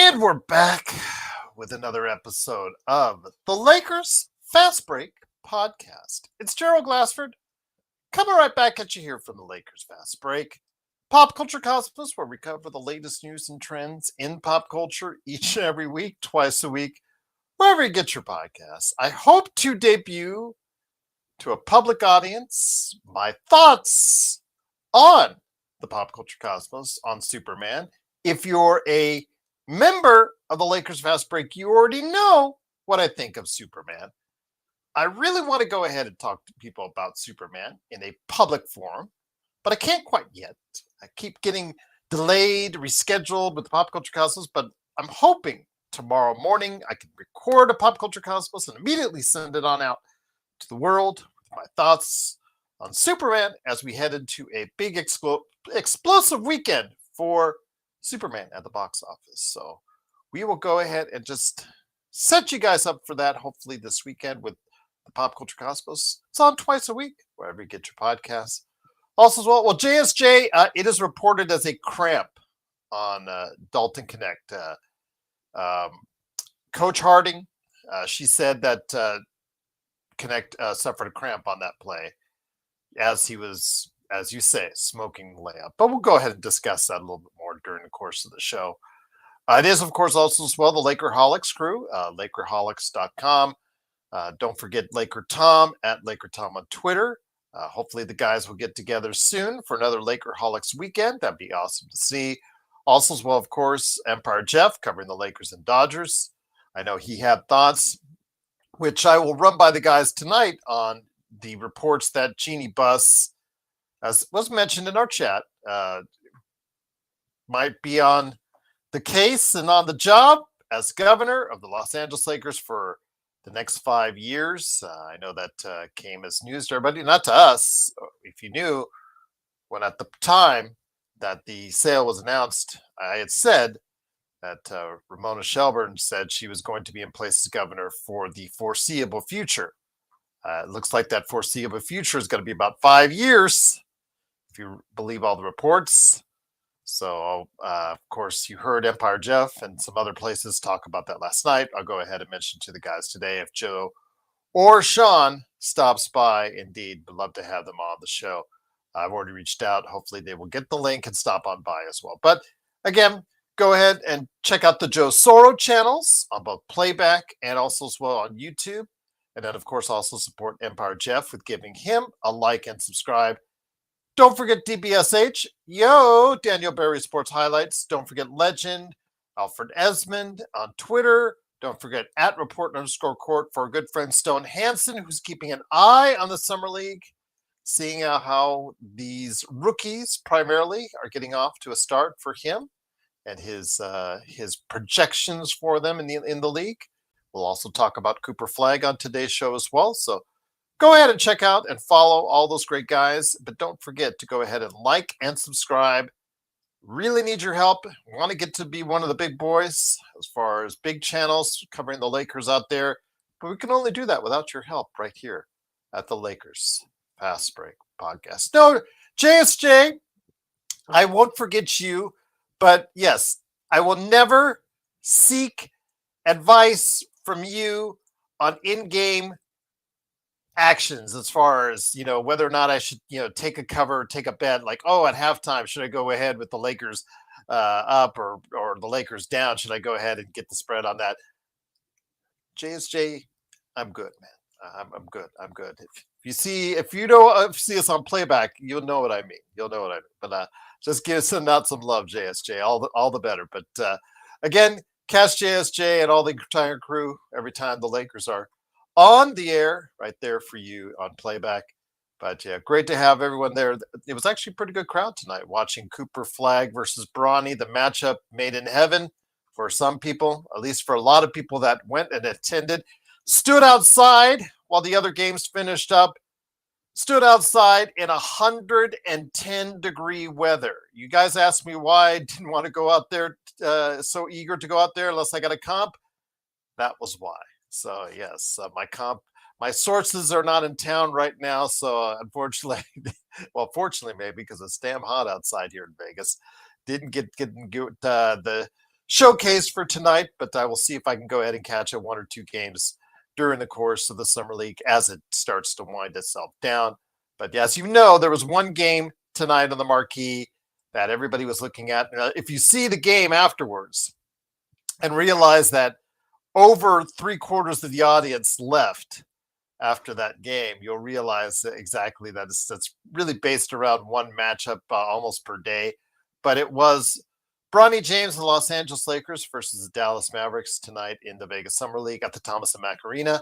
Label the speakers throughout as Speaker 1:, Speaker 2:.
Speaker 1: And we're back with another episode of the Lakers Fast Break podcast. It's Gerald Glassford coming right back at you here from the Lakers Fast Break. Pop Culture Cosmos, where we cover the latest news and trends in pop culture each and every week, twice a week, wherever you get your podcasts. I hope to debut to a public audience my thoughts on the Pop Culture Cosmos on Superman. If you're a member of the Lakers Fast Break, you already know what I think of Superman. I really want to go ahead and talk to people about Superman in a public forum, but I can't quite yet. I keep getting delayed, rescheduled with the Pop Culture Cosmos, but I'm hoping tomorrow morning I can record a Pop Culture Cosmos and immediately send it on out to the world with my thoughts on Superman as we head into a big explosive weekend for Superman at the box office. So we will go ahead and just set you guys up for that hopefully this weekend with the Pop Culture Cosmos. It's on twice a week, wherever you get your podcasts. Also as well, JSJ, it is reported as a cramp on Dalton Connect. Coach Harding, she said that Connect suffered a cramp on that play as he was, as you say, smoking the layup. But we'll go ahead and discuss that a little bit more during the course of the show. It is, of course, also as well the Lakerholics crew, Lakerholics.com. Don't forget Laker Tom at Laker Tom on Twitter. Hopefully the guys will get together soon for another Lakerholics weekend. That'd be awesome to see. Also as well, of course, Empire Jeff covering the Lakers and Dodgers. I know he had thoughts, which I will run by the guys tonight on the reports that Jeannie Buss, as was mentioned in our chat, might be on the case and on the job as governor of the Los Angeles Lakers for the next 5 years. I know that came as news to everybody, not to us. If you knew, when at the time that the sale was announced, I had said that Ramona Shelburne said she was going to be in place as governor for the foreseeable future. It looks like that foreseeable future is going to be about 5 years, if you believe all the reports. So, of course, you heard Empire Jeff and some other places talk about that last night. I'll go ahead and mention to the guys today if Joe or Sean stops by. Indeed, would love to have them on the show. I've already reached out. Hopefully they will get the link and stop on by as well. But again, go ahead and check out the Joe Soro channels on both Playback and also as well on YouTube. And then, of course, also support Empire Jeff with giving him a like and subscribe. Don't forget DBSH. Yo, Daniel Berry Sports Highlights. Don't forget Legend, Alfred Esmond on Twitter. Don't forget @report_court for our good friend Stone Hansen, who's keeping an eye on the Summer League, seeing how these rookies primarily are getting off to a start for him and his projections for them in the league. We'll also talk about Cooper Flagg on today's show as well. So go ahead and check out and follow all those great guys. But don't forget to go ahead and like and subscribe. Really need your help. Want to get to be one of the big boys as far as big channels covering the Lakers out there. But we can only do that without your help right here at the Lakers Fast Break podcast. No, JSJ, I won't forget you. But yes, I will never seek advice from you on in-game actions as far as, whether or not I should, take a cover, take a bet like, at halftime, should I go ahead with the Lakers up or the Lakers down? Should I go ahead and get the spread on that? JSJ, I'm good, man. I'm good. I'm good. If you don't see us on Playback, you'll know what I mean. But just send out some love, JSJ. All the better. But again, catch JSJ and all the entire crew every time the Lakers are on the air, right there for you on Playback. But yeah, great to have everyone there. It was actually a pretty good crowd tonight watching Cooper Flagg versus Bronny, the matchup made in heaven for some people, at least for a lot of people that went and attended. Stood outside while the other games finished up. Stood outside in 110-degree weather. You guys asked me why I didn't want to go out there, so eager to go out there unless I got a comp. That was why. So yes, my sources are not in town right now. So unfortunately, fortunately maybe because it's damn hot outside here in Vegas, didn't get the showcase for tonight, but I will see if I can go ahead and catch a 1 or 2 games during the course of the summer league as it starts to wind itself down. But as you know, there was one game tonight on the marquee that everybody was looking at. If you see the game afterwards and realize that over 3/4 of the audience left after that game, you'll realize that exactly that that's really based around one matchup almost per day. But it was Bronny James and the Los Angeles Lakers versus the Dallas Mavericks tonight in the Vegas Summer League at the Thomas and Mack Arena.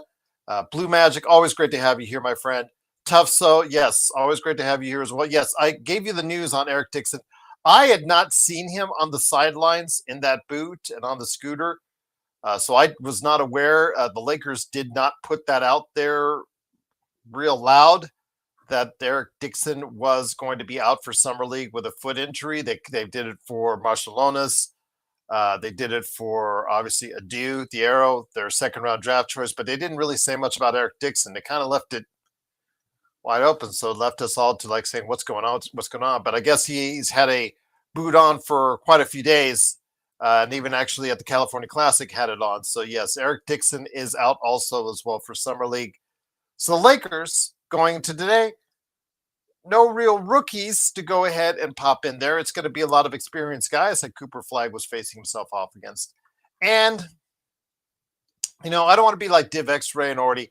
Speaker 1: Blue Magic, always great to have you here, my friend. Tough So, yes, always great to have you here as well. Yes, I gave you the news on Eric Dixon. I had not seen him on the sidelines in that boot and on the scooter. So I was not aware. The Lakers did not put that out there real loud that Eric Dixon was going to be out for Summer League with a foot injury. They did it for Marcelonas. They did it for obviously Adu, the Arrow, their second round draft choice, but they didn't really say much about Eric Dixon. They kind of left it wide open. So it left us all to like saying, what's going on? What's going on? But I guess he's had a boot on for quite a few days. And even actually at the California Classic had it on. So yes, Eric Dixon is out also as well for Summer League. So the Lakers going to today, no real rookies to go ahead and pop in there. It's going to be a lot of experienced guys like Cooper Flagg was facing himself off against. And, I don't want to be like Div X-Ray and already,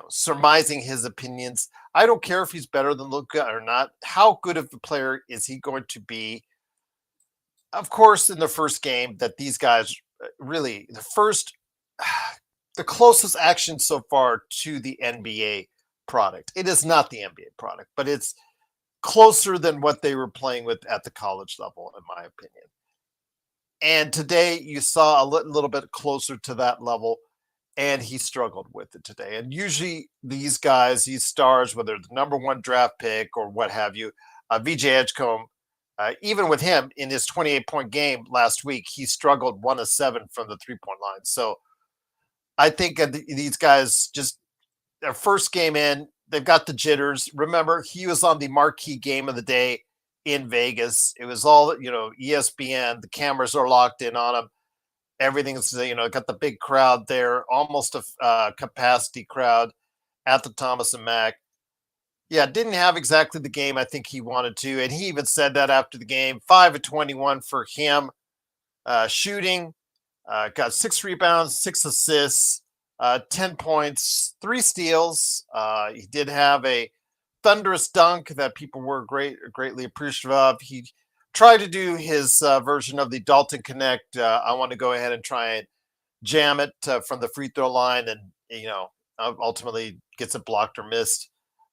Speaker 1: surmising his opinions. I don't care if he's better than Luka or not. How good of a player is he going to be? Of course, in the first game that these guys really, the closest action so far to the NBA product. It is not the NBA product, but it's closer than what they were playing with at the college level, in my opinion. And today you saw a little bit closer to that level, and he struggled with it today. And usually these guys, these stars, whether the number one draft pick or what have you, VJ Edgecombe, even with him in his 28-point game last week, he struggled 1 of 7 from the 3-point line. So I think these guys just their first game in, they've got the jitters. Remember, he was on the marquee game of the day in Vegas. It was all, ESPN. The cameras are locked in on him. Everything's, got the big crowd there, almost a capacity crowd at the Thomas and Mack. Yeah, didn't have exactly the game I think he wanted to. And he even said that after the game. 5 of 21 for him. Shooting, got 6 rebounds, 6 assists, 10 points, 3 steals. He did have a thunderous dunk that people were greatly appreciative of. He tried to do his version of the Dalton Connect. I want to go ahead and try and jam it from the free throw line, and ultimately gets it blocked or missed.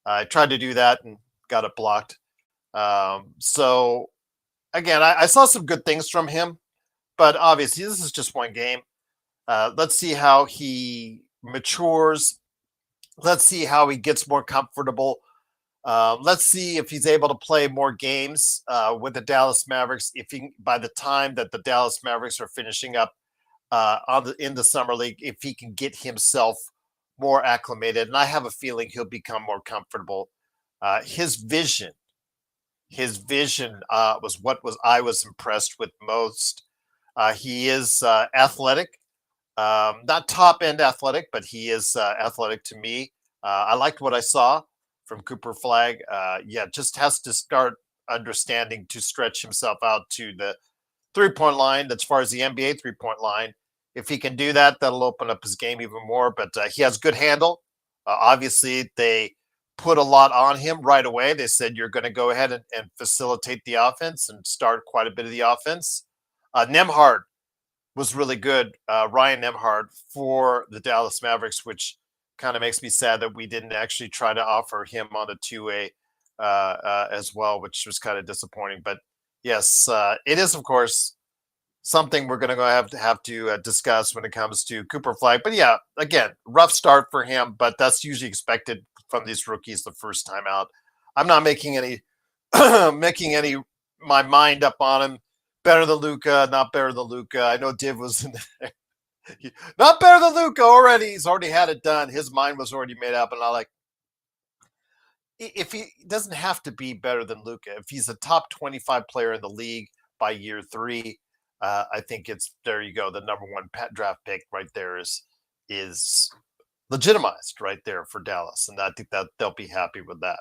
Speaker 1: I tried to do that and got it blocked. So again, I saw some good things from him, but obviously this is just one game. Let's see how he matures. Let's see how he gets more comfortable. Let's see if he's able to play more games with the Dallas Mavericks. By the time that the Dallas Mavericks are finishing up in the summer league, if he can get himself more acclimated, and I have a feeling he'll become more comfortable. His vision was what I was impressed with most. He is athletic, not top end athletic, but he is athletic to me. I liked what I saw from Cooper Flagg. Just has to start understanding to stretch himself out to the 3-point line. As far as the NBA 3-point line, if he can do that, that'll open up his game even more. But he has good handle. Obviously, they put a lot on him right away. They said, you're going to go ahead and facilitate the offense and start quite a bit of the offense. Nembhard was really good. Ryan Nembhard for the Dallas Mavericks, which kind of makes me sad that we didn't actually try to offer him on a 2-way as well, which was kind of disappointing. But yes, it is, of course, something we're going to have to discuss when it comes to Cooper Flagg. But yeah, again, rough start for him, but that's usually expected from these rookies the first time out. I'm not making any my mind up on him. Better than Luka, not better than Luka. I know Div was in there. Not better than Luka already. He's already had it done. His mind was already made up. And I like, if he doesn't have to be better than Luka, if he's a top 25 player in the league by year 3, I think it's there. You go. The number one draft pick right there is legitimized right there for Dallas, and I think that they'll be happy with that.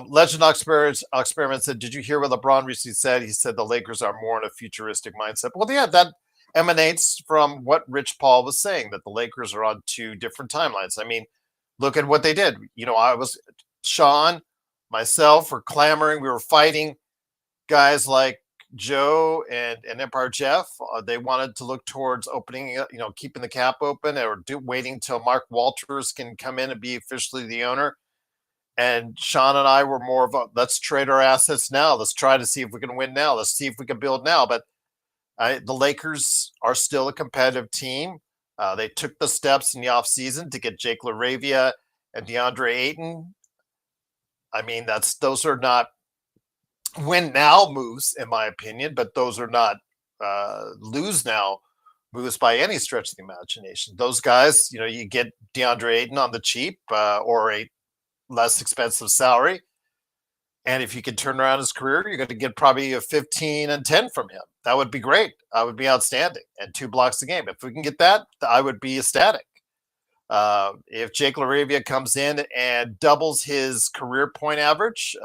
Speaker 1: Legend Experiment said, "Did you hear what LeBron recently said? He said the Lakers are more in a futuristic mindset." Well, yeah, that emanates from what Rich Paul was saying, that the Lakers are on two different timelines. I mean, look at what they did. Sean, myself were clamoring. We were fighting guys like Joe and Empire Jeff. They wanted to look towards opening, keeping the cap open, or waiting till Mark Walters can come in and be officially the owner. And Sean and I were more of a, let's trade our assets now. Let's try to see if we can win now. Let's see if we can build now. But the Lakers are still a competitive team. They took the steps in the offseason to get Jake LaRavia and DeAndre Ayton. I mean, those are not win now moves, in my opinion, but those are not lose now moves by any stretch of the imagination. Those guys, you get DeAndre Ayton on the cheap or a less expensive salary. And if you can turn around his career, you're going to get probably a 15 and 10 from him. That would be great. That would be outstanding. And 2 blocks a game. If we can get that, I would be ecstatic. If Jake LaRavia comes in and doubles his career point average,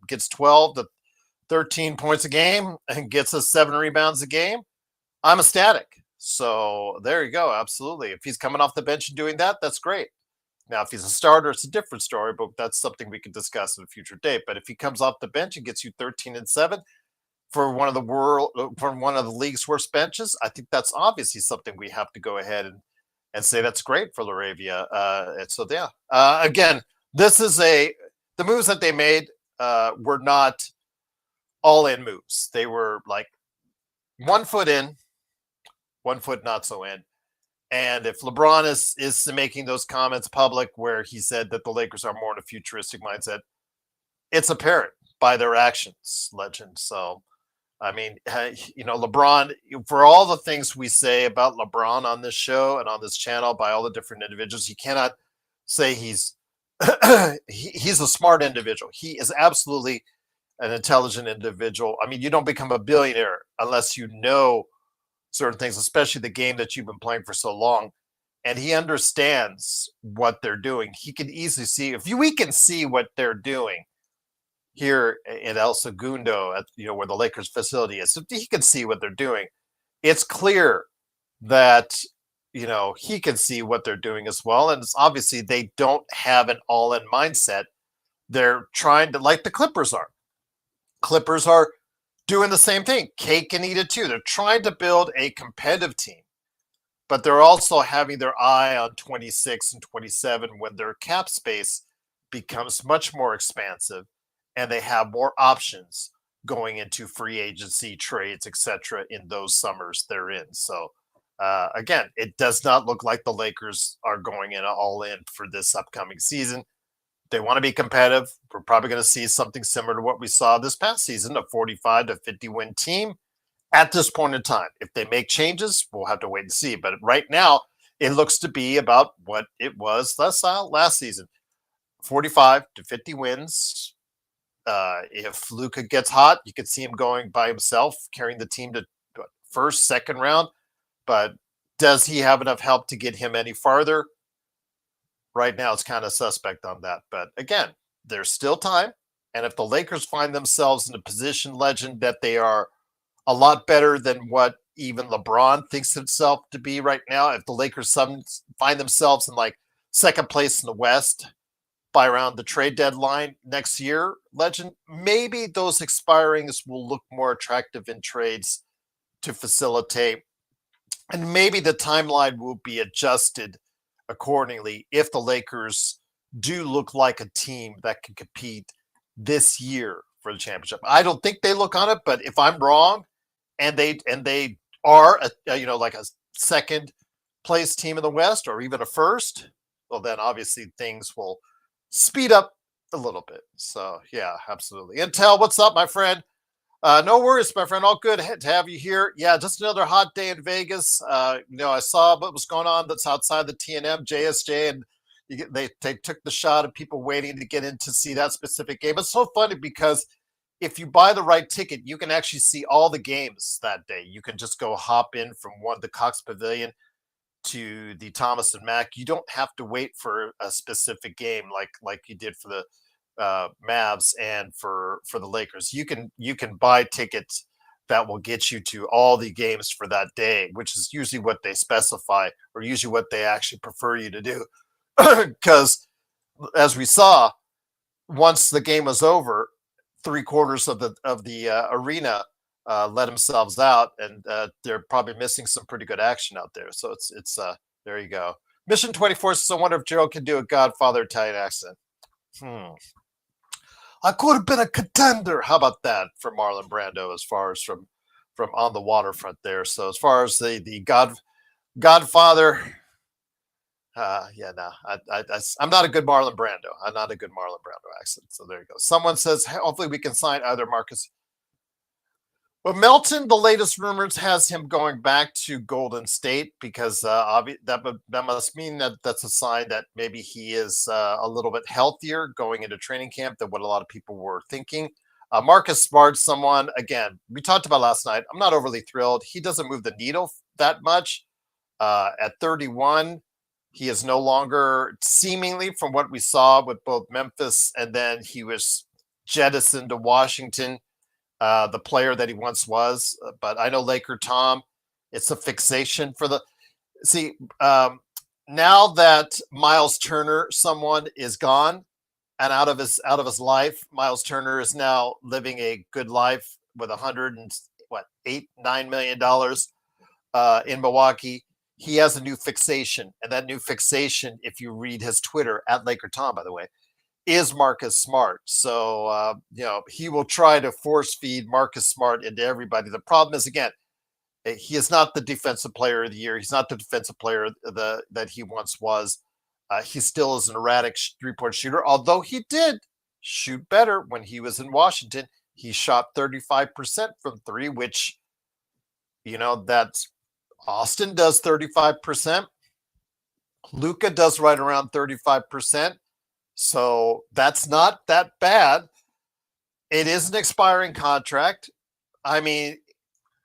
Speaker 1: gets 12 to 13 points a game and gets us 7 rebounds a game, I'm ecstatic. So there you go. Absolutely. If he's coming off the bench and doing that, that's great. Now, if he's a starter, it's a different story, but that's something we can discuss in a future date. But if he comes off the bench and gets you 13 and 7 for one of the league's worst benches, I think that's obviously something we have to go ahead and say that's great for LaRavia. Again, the moves that they made were not all-in moves. They were like 1 foot in, 1 foot not so in. And if LeBron is making those comments public where he said that the Lakers are more in a futuristic mindset, it's apparent by their actions, Legend. So, I mean, LeBron, for all the things we say about LeBron on this show and on this channel by all the different individuals, you cannot say he's he's a smart individual. He is absolutely an intelligent individual. I mean, you don't become a billionaire unless you know certain things, especially the game that you've been playing for so long. And he understands what they're doing. He can easily see, we can see what they're doing here in El Segundo, where the Lakers facility is. So he can see what they're doing. It's clear that, he can see what they're doing as well. And it's obviously they don't have an all-in mindset. They're trying to, like the Clippers are. Clippers are doing the same thing. Cake and eat it too. They're trying to build a competitive team, but they're also having their eye on 26 and 27 when their cap space becomes much more expansive and they have more options going into free agency trades, etc. in those summers they're in. So again, it does not look like the Lakers are going in all in for this upcoming season. They want to be competitive. We're probably going to see something similar to what we saw this past season, a 45 to 50 win team at this point in time. If they make changes, we'll have to wait and see. But right now, it looks to be about what it was last season, 45 to 50 wins. If Luka gets hot, you could see him going by himself, carrying the team to first, second round. But does he have enough help to get him any farther? Right now, it's kind of suspect on that. But again, there's still time. And if the Lakers find themselves in a position, Legend, that they are a lot better than what even LeBron thinks himself to be right now, if the Lakers find themselves in like second place in the West by around the trade deadline next year, Legend, maybe those expirings will look more attractive in trades to facilitate. And maybe the timeline will be adjusted accordingly if the Lakers do look like a team that can compete this year for the championship. I don't think they look on it, but if I'm wrong and they are like a second place team in the West or even a first, well then obviously things will speed up a little bit. So yeah, absolutely. Intel, what's up, my friend? No worries, my friend. All good to have you here. Yeah, just another hot day in Vegas. I saw what was going on that's outside the TNM, JSJ, and they took the shot of people waiting to get in to see that specific game. It's so funny because if you buy the right ticket, you can actually see all the games that day. You can just go hop in from the Cox Pavilion to the Thomas and Mack. You don't have to wait for a specific game like you did for the Mavs and for the Lakers. You can buy tickets that will get you to all the games for that day, which is usually what they specify, or usually what they actually prefer you to do. Because as we saw, once the game was over, three-quarters of the arena let themselves out, and they're probably missing some pretty good action out there. So it's there you go. Mission 24 says, I wonder if Gerald can do a Godfather Italian accent. I could have been a contender. How about that for Marlon Brando, as far as from On the Waterfront there. So as far as the Godfather, I'm not a good Marlon Brando. I'm not a good Marlon Brando accent. So there you go. Someone says, hopefully we can sign either Marcus. Well, Melton, the latest rumors has him going back to Golden State, because that must mean that that's a sign that maybe he is a little bit healthier going into training camp than what a lot of people were thinking. Marcus Smart, someone, again, we talked about last night. I'm not overly thrilled. He doesn't move the needle that much. At 31, he is no longer, seemingly from what we saw with both Memphis, and then he was jettisoned to Washington, the player that he once was. But I know Laker Tom, it's a fixation for the now that Miles Turner, someone, is gone and out of his life. Miles Turner is now living a good life with $9 million in Milwaukee. He has a new fixation, and that new fixation, if you read his Twitter at Laker Tom, by the way, is Marcus Smart. So, he will try to force feed Marcus Smart into everybody. The problem is, again, he is not the defensive player of the year. He's not the defensive player that he once was. He still is an erratic three-point shooter, although he did shoot better when he was in Washington. He shot 35% from three, which, that's Austin does 35%. Luka does right around 35%. So that's not that bad. It is an expiring contract. I mean,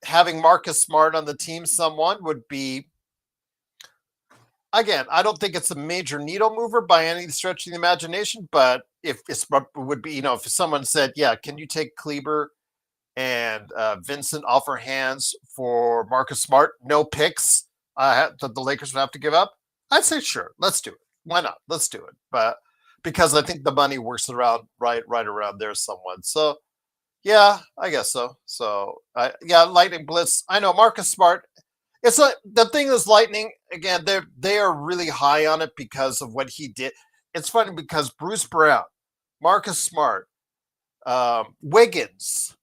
Speaker 1: having Marcus Smart on the team, someone would be, again, I don't think it's a major needle mover by any stretch of the imagination, but if it would be, if someone said, yeah, can you take Kleber and Vincent off our hands for Marcus Smart, no picks that the Lakers would have to give up, I'd say, sure, let's do it. Why not? Let's do it. But because I think the money works around right around there someone. So yeah, I guess so. So Lightning Blitz. I know Marcus Smart. It's the thing is, Lightning, again, they are really high on it because of what he did. It's funny because Bruce Brown, Marcus Smart, Wiggins,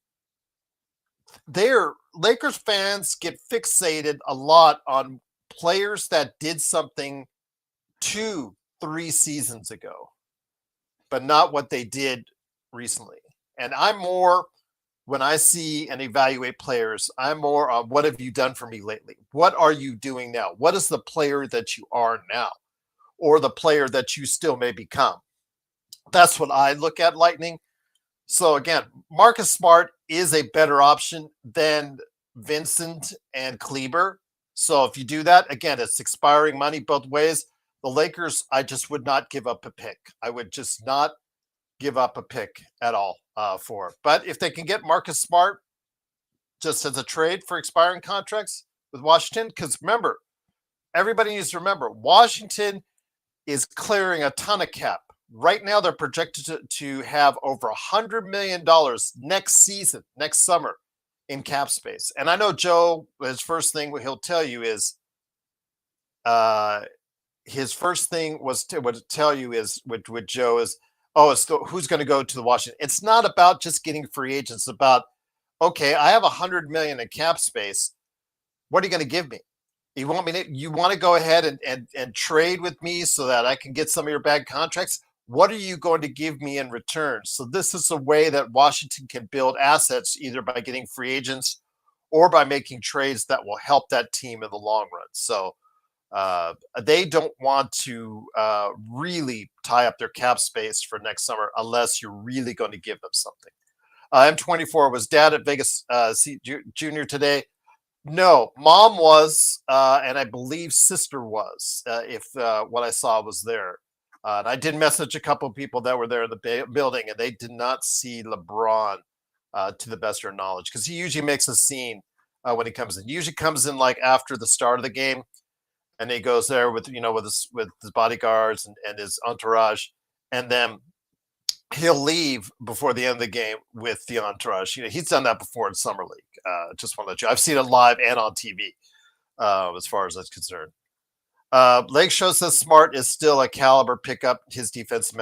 Speaker 1: Lakers fans get fixated a lot on players that did something 2-3 seasons ago, but not what they did recently. And I'm more, when I see and evaluate players, I'm more on what have you done for me lately? What are you doing now? What is the player that you are now, or the player that you still may become? That's what I look at, Lightning. So again, Marcus Smart is a better option than Vincent and Kleber. So if you do that, again, it's expiring money both ways. The Lakers, I just would not give up a pick. I would just not give up a pick at all for it. But if they can get Marcus Smart just as a trade for expiring contracts with Washington, because remember, everybody needs to remember, Washington is clearing a ton of cap. Right now, they're projected to have over $100 million next season, next summer, in cap space. And I know Joe, his first thing he'll tell you is, with Joe is, who's going to go to the Washington? It's not about just getting free agents. It's about, okay, I have $100 million in cap space. What are you going to give me? You want to go ahead and trade with me so that I can get some of your bad contracts? What are you going to give me in return? So this is a way that Washington can build assets, either by getting free agents or by making trades that will help that team in the long run. So they don't want to really tie up their cap space for next summer unless you're really going to give them something. I'm 24. Was Dad at Vegas Junior today? No, Mom was, and I believe Sister was. If what I saw was there, and I did message a couple of people that were there in the building, and they did not see LeBron, to the best of their knowledge, because he usually makes a scene when he comes in. He usually comes in like after the start of the game, and he goes there with with his bodyguards and his entourage, and then he'll leave before the end of the game with the entourage. He's done that before in summer league. Just want to let you. I've seen it live and on TV. As far as that's concerned. Lake Show says Smart is still a caliber pickup. His defensive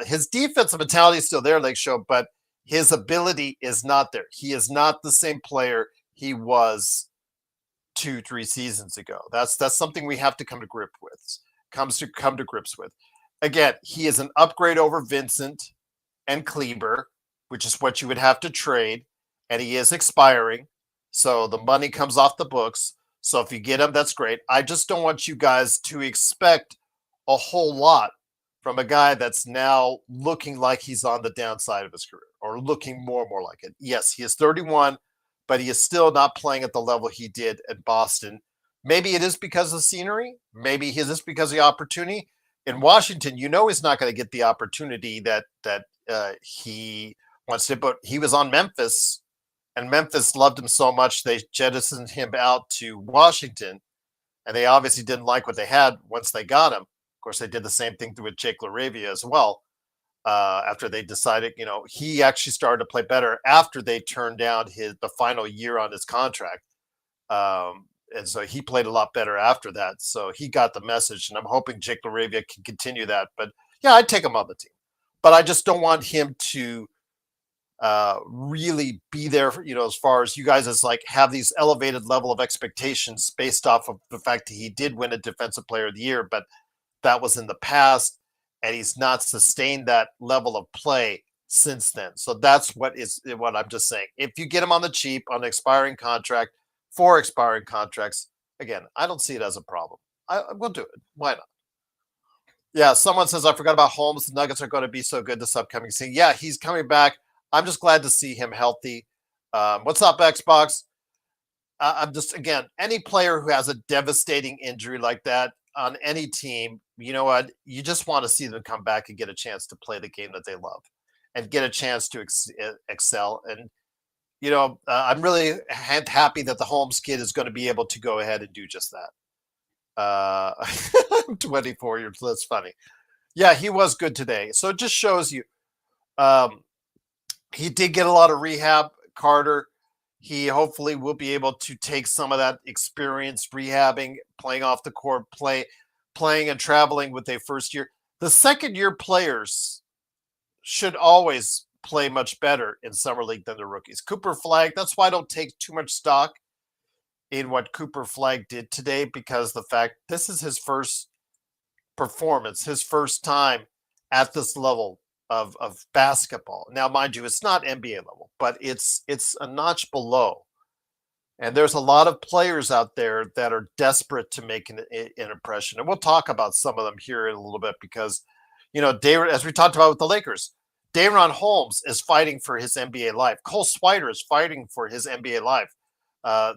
Speaker 1: his defensive mentality is still there, Lake Show, but his ability is not there. He is not the same player he was 2-3 seasons ago. That's something we have to come to grips with. Again, he is an upgrade over Vincent and Kleber, which is what you would have to trade, and he is expiring, so the money comes off the books. So if you get him, that's great. I just don't want you guys to expect a whole lot from a guy that's now looking like he's on the downside of his career, or looking more and more like it. Yes, he is 31, but he is still not playing at the level he did at Boston. Maybe it is because of the scenery. Maybe it is because of the opportunity. In Washington, he's not going to get the opportunity that he wants to. But he was on Memphis, and Memphis loved him so much they jettisoned him out to Washington, and they obviously didn't like what they had once they got him. Of course, they did the same thing with Jake LaRavia as well. After they decided, he actually started to play better after they turned down the final year on his contract. And so he played a lot better after that. So he got the message, and I'm hoping Jake LaRavia can continue that. But yeah, I'd take him on the team. But I just don't want him to really be there, as far as you guys have these elevated level of expectations based off of the fact that he did win a Defensive Player of the Year, but that was in the past, and he's not sustained that level of play since then. So that's what I'm just saying. If you get him on the cheap on an expiring contract, 4 expiring contracts, again, I don't see it as a problem. We'll do it. Why not? Yeah, someone says, I forgot about Holmes. The Nuggets are going to be so good this upcoming season. Yeah, he's coming back. I'm just glad to see him healthy. What's up, Xbox? I'm just, again, any player who has a devastating injury like that on any team, you know what? You just want to see them come back and get a chance to play the game that they love and get a chance to excel. And, I'm really happy that the Holmes kid is going to be able to go ahead and do just that. 24 years. That's funny. Yeah, he was good today. So it just shows you he did get a lot of rehab, Carter. He hopefully will be able to take some of that experience rehabbing, playing off the court, playing and traveling with a first year. The second year players should always play much better in summer league than the rookies. Cooper Flagg, that's why I don't take too much stock in what Cooper Flagg did today, because the fact this is his first performance, his first time at this level of basketball. Now, mind you, it's not NBA level, but it's a notch below. And there's a lot of players out there that are desperate to make an impression. And we'll talk about some of them here in a little bit because, as we talked about with the Lakers, Daron Holmes is fighting for his NBA life. Cole Swider is fighting for his NBA life.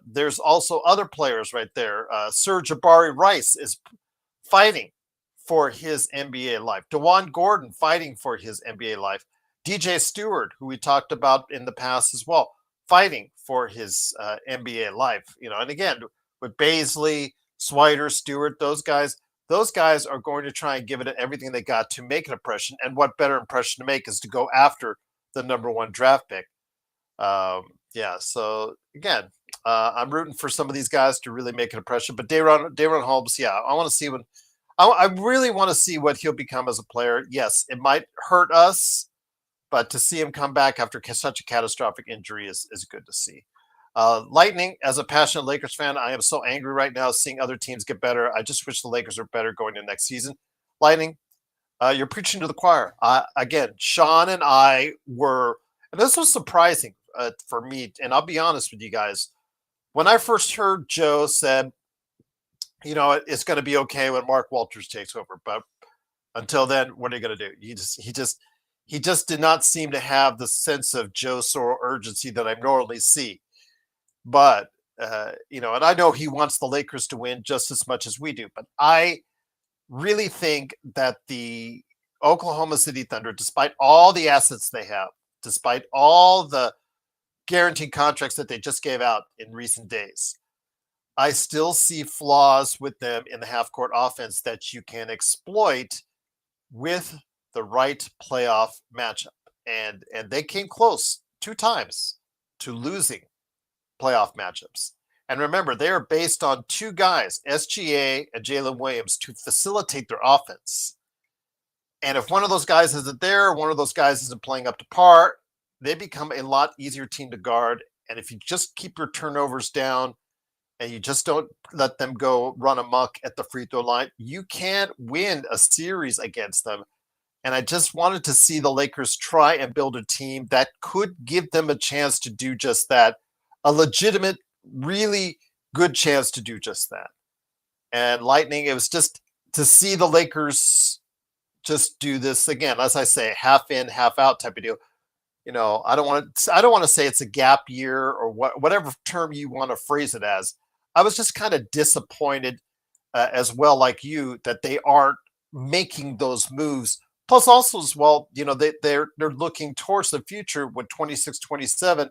Speaker 1: There's also other players right there. Serge Jabari Rice is fighting for his NBA life. DeJuan Gordon fighting for his NBA life. DJ Stewart, who we talked about in the past as well, fighting for his NBA life. And again, with Baisley, Swider, Stewart, those guys are going to try and give it everything they got to make an impression. And what better impression to make is to go after the number 1 draft pick. So again, I'm rooting for some of these guys to really make an impression. But Daron Holmes, I want to see I really want to see what he'll become as a player. Yes, it might hurt us, but to see him come back after such a catastrophic injury is good to see. Lightning, as a passionate Lakers fan, I am so angry right now seeing other teams get better. I just wish the Lakers were better going into next season. Lightning, you're preaching to the choir. Again, Sean and I were, and this was surprising for me, and I'll be honest with you guys. When I first heard Joe said, it's going to be okay when Mark Walters takes over, but until then, what are you going to do? he just did not seem to have the sense of Joe Soro urgency that I normally see. But and I know he wants the Lakers to win just as much as we do. But I really think that the Oklahoma City Thunder, despite all the assets they have, despite all the guaranteed contracts that they just gave out in recent days, I still see flaws with them in the half court offense that you can exploit with the right playoff matchup. And they came close 2 times to losing playoff matchups. And remember, they are based on 2 guys, SGA and Jalen Williams, to facilitate their offense. And if one of those guys isn't there, one of those guys isn't playing up to par, they become a lot easier team to guard. And if you just keep your turnovers down and you just don't let them go run amok at the free throw line, you can't win a series against them. And I just wanted to see the Lakers try and build a team that could give them a chance to do just that, a legitimate, really good chance to do just that. And Lightning, it was just to see the Lakers just do this again, as I say, half in, half out type of deal. I don't want to say it's a gap year or whatever term you want to phrase it as. I was just kind of disappointed as well, like you, that they aren't making those moves. Plus, also as well, they're looking towards the future with 26, 27.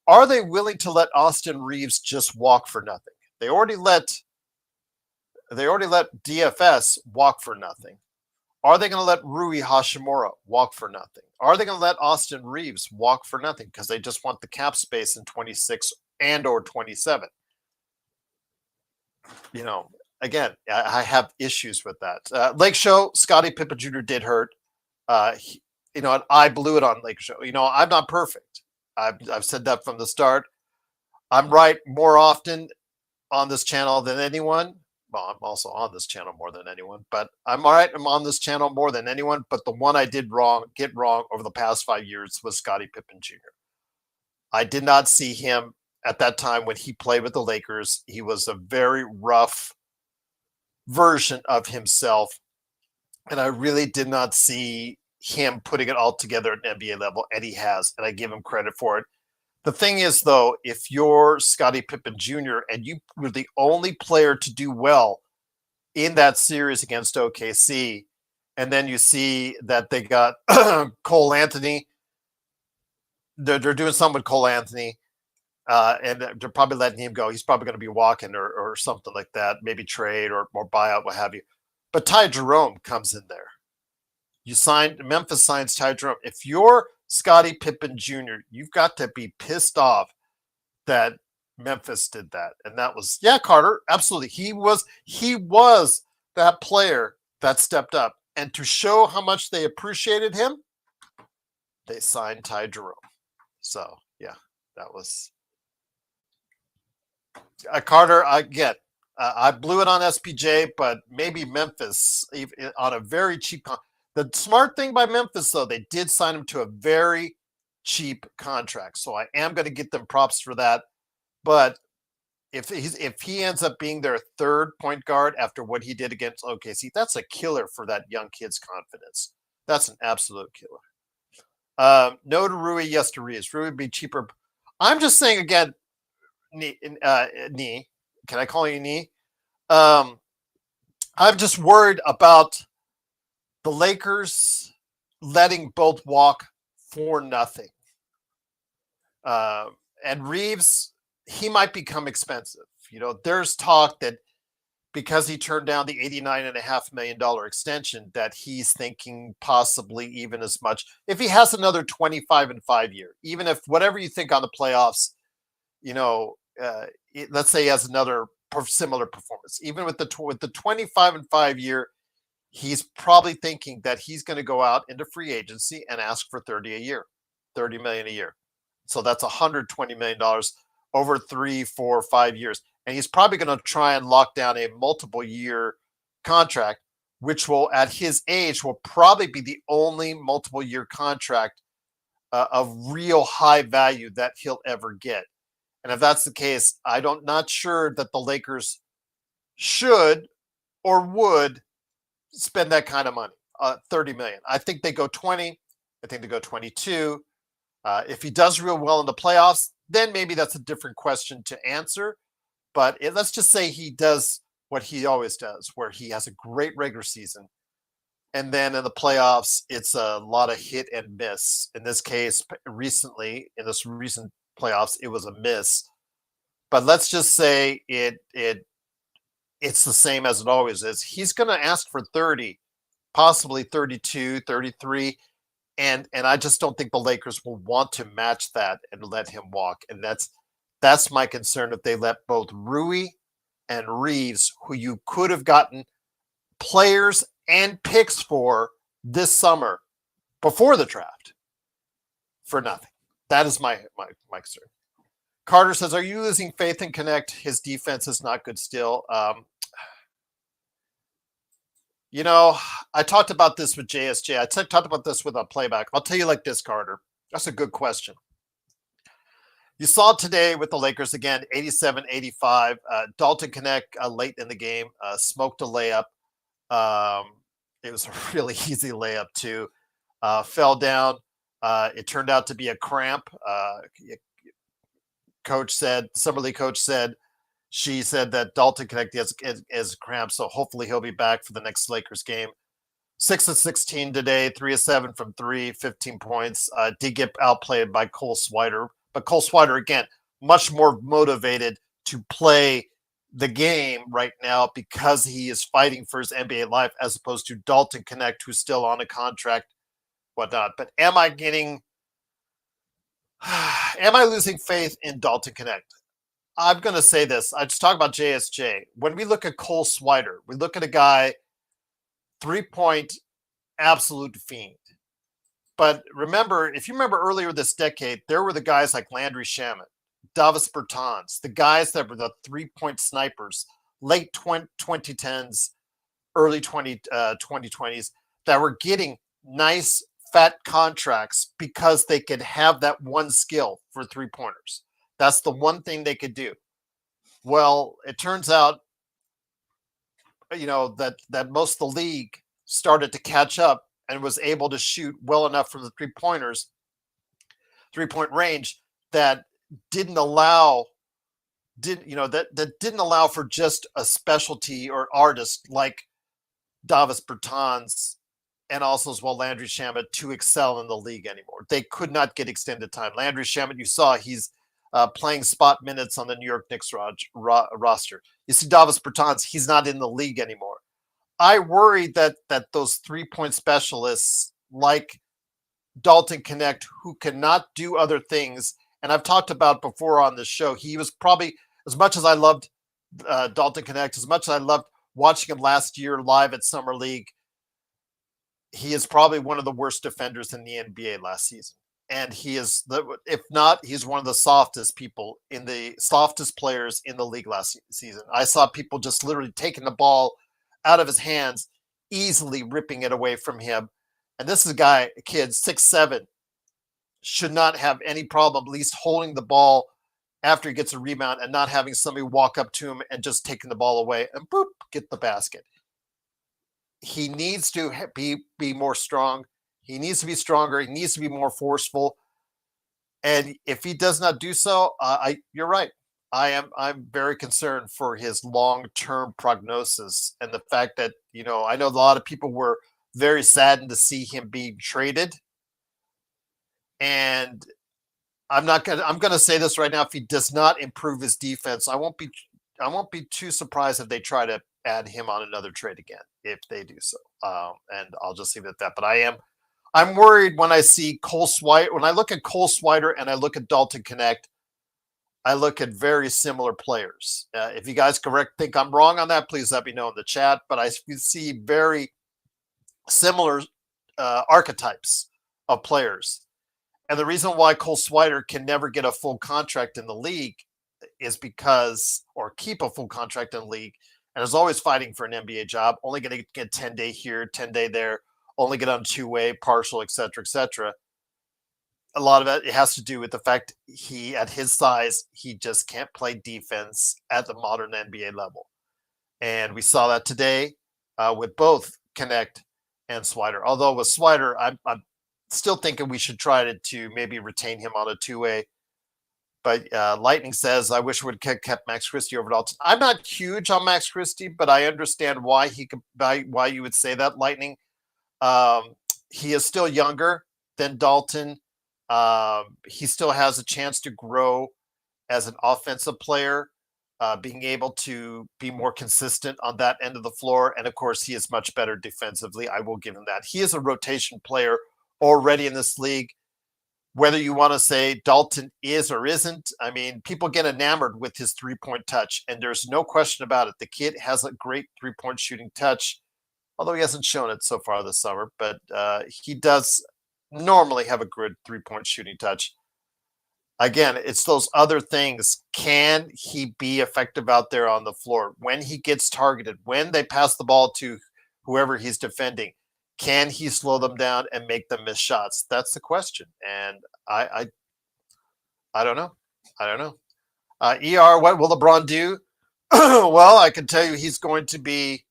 Speaker 1: Are they willing to let Austin Reeves just walk for nothing? They already let DFS walk for nothing. Are they going to let Rui Hashimura walk for nothing? Are they going to let Austin Reeves walk for nothing because they just want the cap space in 26 and or 27? Again, I have issues with that. Lake Show, Scottie Pippen Jr. did hurt. I blew it on Lake Show. I'm not perfect. I've said that from the start. I'm right more often on this channel than anyone. Well, I'm also on this channel more than anyone, but I'm all right. I'm on this channel more than anyone. But the one I did get wrong over the past 5 years was Scottie Pippen Jr. I did not see him at that time when he played with the Lakers. He was a very rough version of himself. And I really did not see him putting it all together at an NBA level, and he has, and I give him credit for it. The thing is, though, if you're Scottie Pippen Jr. and you were the only player to do well in that series against OKC, and then you see that they got Cole Anthony, they're doing something with Cole Anthony, and they're probably letting him go. He's probably going to be walking or something like that, maybe trade or buyout, what have you. But Ty Jerome comes in there. Memphis signs Ty Jerome. If you're Scottie Pippen Jr., you've got to be pissed off that Memphis did that. And that was, Carter, absolutely. He was that player that stepped up. And to show how much they appreciated him, they signed Ty Jerome. So, that was Carter, I get. I blew it on SPJ, but maybe Memphis on a very cheap The smart thing by Memphis, though, they did sign him to a very cheap contract. So I am going to get them props for that. But if he ends up being their third point guard after what he did against OKC, that's a killer for that young kid's confidence. That's an absolute killer. No to Rui, yes to Reeves. Rui would be cheaper. I'm just saying again, Knee. Can I call you Knee? I'm just worried about the Lakers letting both walk for nothing. And Reeves, he might become expensive. There's talk that because he turned down the $89.5 million extension, that he's thinking possibly even as much. If he has another 25-5 year, even if whatever you think on the playoffs, let's say he has another similar performance, even with the 25-5 year, he's probably thinking that he's going to go out into free agency and ask for $30 million a year. So that's $120 million over 3, 4, 5 years. And he's probably going to try and lock down a multiple year contract, which will, at his age, will probably be the only multiple year contract of real high value that he'll ever get. And if that's the case, not sure that the Lakers should or would spend that kind of money, $30 million. I think they go 20. I think they go 22. If he does real well in the playoffs, then maybe that's a different question to answer. But let's just say he does what he always does, where he has a great regular season. And then in the playoffs, it's a lot of hit and miss. In this case, recently, in this recent playoffs, it was a miss. But let's just say it's the same as it always is. He's going to ask for 30, possibly 32, 33. And I just don't think the Lakers will want to match that and let him walk. And that's my concern if they let both Rui and Reeves, who you could have gotten players and picks for this summer before the draft, for nothing. That is my concern. Carter says, are you losing faith in Connect? His defense is not good still. I talked about this with JSJ. I talked about this with a playback. I'll tell you like this, Carter. That's a good question. You saw today with the Lakers, again, 87-85. Dalton Connect late in the game smoked a layup. It was a really easy layup, too. Fell down. It turned out to be a cramp. Summer League coach said, she said that Dalton Connect has cramp, so hopefully he'll be back for the next Lakers game. 6 of 16 today, 3 of 7 from 3, 15 points. Did get outplayed by Cole Swider. But Cole Swider, again, much more motivated to play the game right now because he is fighting for his NBA life as opposed to Dalton Connect, who's still on a contract, whatnot. But am I losing faith in Dalton Connect? I'm going to say this. I just talk about JSJ. When we look at Cole Swider, we look at a guy, 3-point absolute fiend. But if you remember earlier this decade, there were the guys like Landry Shamet, Davis Bertans, the guys that were the 3-point snipers, late 2010s, early 2020s, that were getting nice, fat contracts because they could have that one skill for 3-pointers. That's the one thing they could do. Well, it turns out, that most of the league started to catch up and was able to shoot well enough from the 3-point range that didn't allow for just a specialty or artist like Davis Bertans and also as well Landry Shamet to excel in the league anymore. They could not get extended time. Landry Shamet, you saw he's playing spot minutes on the New York Knicks roster. You see Davis Bertans, he's not in the league anymore. I worry that those 3-point specialists like Dalton Connect, who cannot do other things, and I've talked about before on this show, he was probably, as much as I loved Dalton Connect, as much as I loved watching him last year live at Summer League, he is probably one of the worst defenders in the NBA last season. And he is, if not, he's one of the softest players in the league last season. I saw people just literally taking the ball out of his hands, easily ripping it away from him. And this is a kid, 6'7", should not have any problem at least holding the ball after he gets a rebound and not having somebody walk up to him and just taking the ball away and boop, get the basket. He needs to be more strong. He needs to be stronger. He needs to be more forceful. And if he does not do so, you're right. I'm very concerned for his long-term prognosis and the fact that, I know a lot of people were very saddened to see him being traded. And I'm going to say this right now. If he does not improve his defense, I won't be too surprised if they try to add him on another trade again, if they do so. And I'll just leave it at that. But I'm worried when I see Cole Swider. When I look at Cole Swider and I look at Dalton Connect, I look at very similar players. If you guys think I'm wrong on that, please let me know in the chat. But I see very similar archetypes of players. And the reason why Cole Swider can never get a full contract in the league is or keep a full contract in the league, and is always fighting for an NBA job, only going to get 10-day here, 10-day there, only get on 2-way, partial, et cetera, a lot of it has to do with the fact at his size, he just can't play defense at the modern NBA level. And we saw that today with both Connect and Swider. Although with Swider, still thinking we should try to maybe retain him on a two-way. But Lightning says, I wish we would have kept Max Christie over Dalton. I'm not huge on Max Christie, but I understand why why you would say that, Lightning. He is still younger than Dalton. He still has a chance to grow as an offensive player, being able to be more consistent on that end of the floor. And of course, he is much better defensively. I will give him that. He is a rotation player already in this league. Whether you want to say Dalton is or isn't, I mean, people get enamored with his three-point touch, and there's no question about it. The kid has a great three-point shooting touch, although he hasn't shown it so far this summer, but he does normally have a good three-point shooting touch. Again, it's those other things. Can he be effective out there on the floor? When he gets targeted, when they pass the ball to whoever he's defending, can he slow them down and make them miss shots? That's the question. And I don't know. I don't know. ER, what will LeBron do? Well, I can tell you he's going to be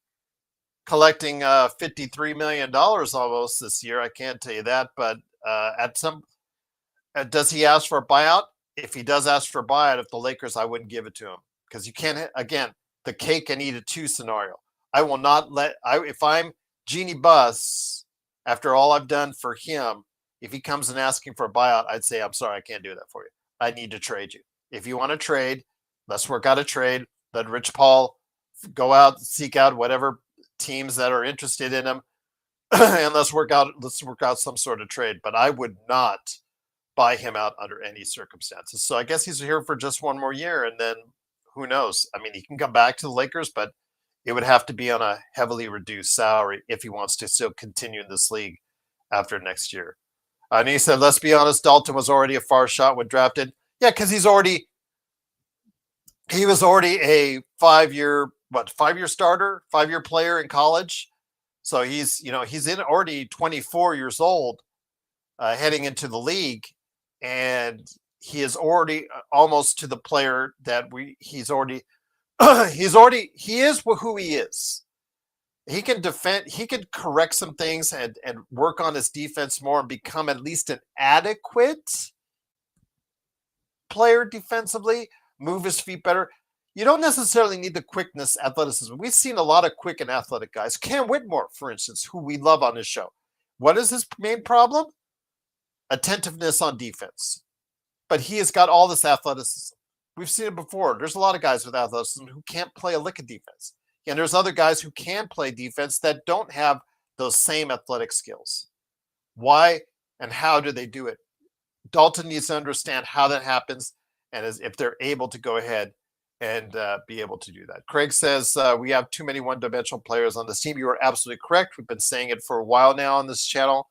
Speaker 1: collecting $53 million almost this year. I can't tell you that. But does he ask for a buyout? If he does ask for a buyout, if the Lakers, I wouldn't give it to him. Because you can't, again, the cake and eat it too scenario. I will not if I'm Jeannie Buss, after all I've done for him, if he comes and asking for a buyout, I'd say, I'm sorry, I can't do that for you. I need to trade you. If you want to trade, let's work out a trade. Let Rich Paul go out, seek out whatever teams that are interested in him, and let's work out some sort of trade. But I would not buy him out under any circumstances. So I guess he's here for just one more year, and then who knows? I mean, he can come back to the Lakers, but it would have to be on a heavily reduced salary if he wants to still continue in this league after next year. And he said, let's be honest, Dalton was already a far shot when drafted. Yeah, because he was already a five-year starter, 5-year player in college. So he's already 24 years old, heading into the league, and he is already almost to the player that he is who he is. He can defend, he can correct some things and work on his defense more and become at least an adequate player defensively, move his feet better. You don't necessarily need the quickness, athleticism. We've seen a lot of quick and athletic guys. Cam Whitmore, for instance, who we love on this show. What is his main problem? Attentiveness on defense. But he has got all this athleticism. We've seen it before. There's a lot of guys with athleticism who can't play a lick of defense. And there's other guys who can play defense that don't have those same athletic skills. Why and how do they do it? Dalton needs to understand how that happens and if they're able to go ahead and be able to do that. Craig says, we have too many one-dimensional players on this team. You are absolutely correct. We've been saying it for a while now on this channel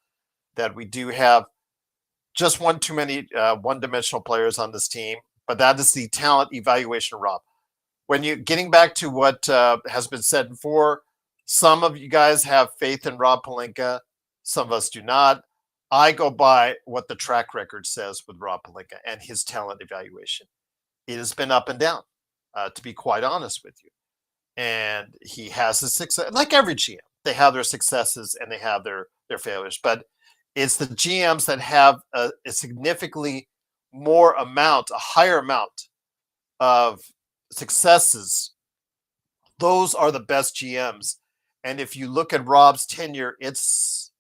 Speaker 1: that we do have just one too many one-dimensional players on this team, but that is the talent evaluation, Rob. When you getting back to what has been said before, some of you guys have faith in Rob Pelinka. Some of us do not. I go by what the track record says with Rob Pelinka and his talent evaluation. It has been up and down, to be quite honest with you. And he has his success, like every GM. They have their successes and they have their failures. But it's the GMs that have a significantly a higher amount of successes. Those are the best GMs. And if you look at Rob's tenure, it's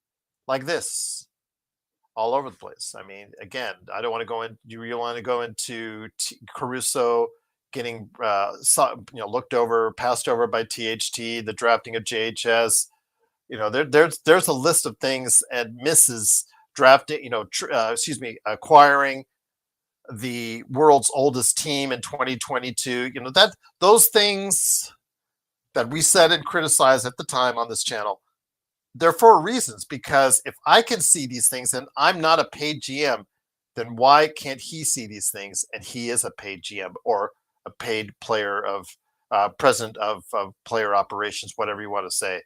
Speaker 1: like this all over the place. I mean, again, I don't want to go in. Do you want to go into Caruso getting looked over, passed over by THT, the drafting of JHS? There's a list of things and misses drafting. Acquiring the world's oldest team in 2022. Those things that we said and criticized at the time on this channel, they're for reasons, because if I can see these things and I'm not a paid GM, then why can't he see these things? And he is a paid GM or a paid player of president of player operations, whatever you want to say,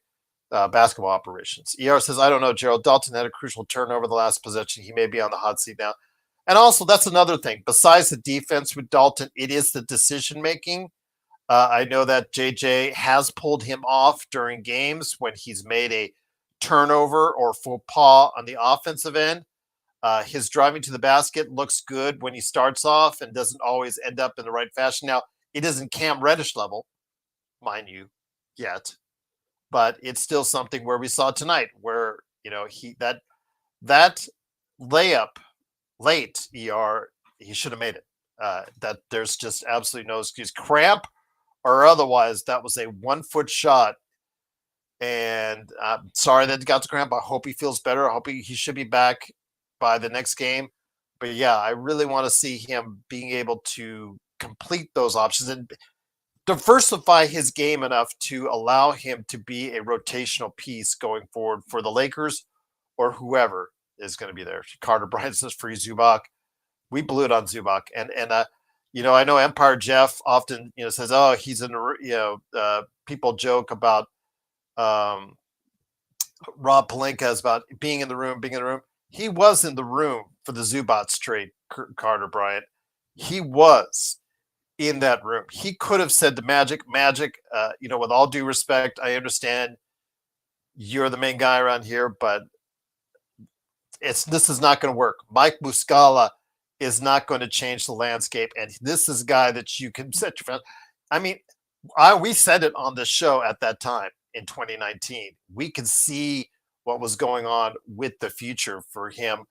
Speaker 1: basketball operations. ER says, I don't know, Gerald. Dalton had a crucial turnover the last possession. He may be on the hot seat now. And also, that's another thing. Besides the defense with Dalton, it is the decision-making. I know that JJ has pulled him off during games when he's made a turnover or faux pas on the offensive end. His driving to the basket looks good when he starts off and doesn't always end up in the right fashion. Now, it isn't Cam Reddish level, mind you, yet, but it's still something where we saw tonight where, that layup late, he should have made it. That there's just absolutely no excuse. Cramp or otherwise, that was a 1 foot shot. And I'm sorry that he got the cramp. I hope he feels better. I hope he should be back by the next game. But yeah, I really want to see him being able to complete those options and diversify his game enough to allow him to be a rotational piece going forward for the Lakers or whoever is going to be there. Carter Bryant says free Zubac. We blew it on Zubac, and I know Empire Jeff often says, oh, he's in the people joke about Rob Pelinka is about being in the room. He was in the room for the Zubats trade, Carter Bryant. He was in that room. He could have said to Magic, with all due respect, I understand you're the main guy around here, but this is not going to work. Mike Muscala is not going to change the landscape, and this is a guy that you can set your friend. I mean, we said it on the show at that time in 2019. We could see what was going on with the future for him.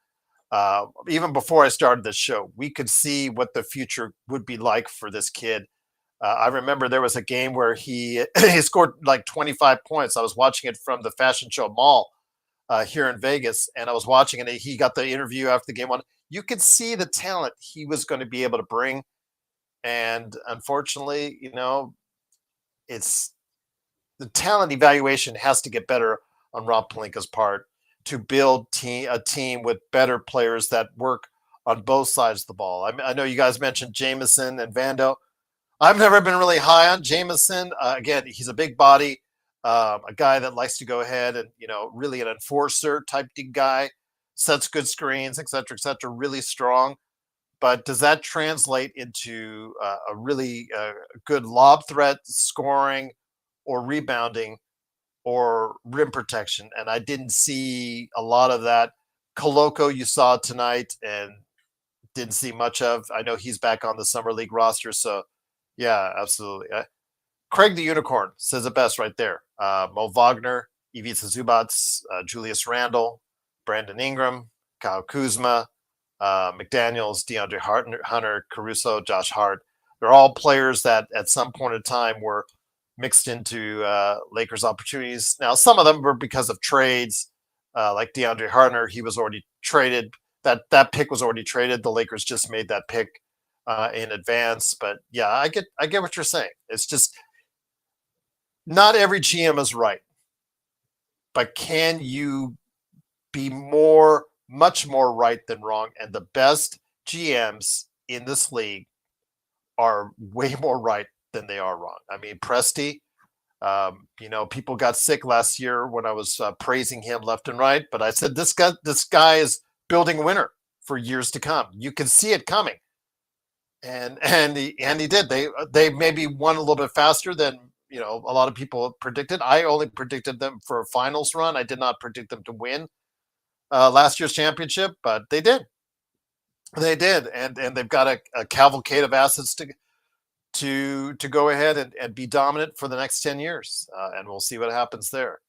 Speaker 1: Even before I started this show, we could see what the future would be like for this kid. I remember there was a game where he scored like 25 points. I was watching it from the Fashion Show Mall here in Vegas, and I was watching it. And he got the interview after the game on. You could see the talent he was going to be able to bring, and unfortunately, it's the talent evaluation has to get better on Rob Pelinka's part to build a team with better players that work on both sides of the ball. I know you guys mentioned Jameson and Vando. I've never been really high on Jameson. Again, he's a big body, a guy that likes to go ahead and, really an enforcer type guy, sets good screens, et cetera, really strong. But does that translate into a really good lob threat, scoring, or rebounding, or rim protection? And I didn't see a lot of that. Koloko you saw tonight and didn't see much of. I know he's back on the Summer League roster, so yeah, absolutely. Craig the Unicorn says it best right there. Mo Wagner, Ivica Zubats, Julius Randle, Brandon Ingram, Kyle Kuzma, McDaniels, DeAndre Hunter, Caruso, Josh Hart. They're all players that at some point in time were mixed into Lakers opportunities. Now, some of them were because of trades, like DeAndre Hunter. He was already traded. That pick was already traded. The Lakers just made that pick in advance. But yeah, I get what you're saying. It's just not every GM is right. But can you be much more right than wrong? And the best GMs in this league are way more right than they are wrong. I mean, Presti, people got sick last year when I was praising him left and right, but I said, this guy is building a winner for years to come. You can see it coming. And he did. They maybe won a little bit faster than, a lot of people predicted. I only predicted them for a finals run. I did not predict them to win last year's championship, but they did. They did. And they've got a cavalcade of assets to go ahead and be dominant for the next 10 years. And we'll see what happens there.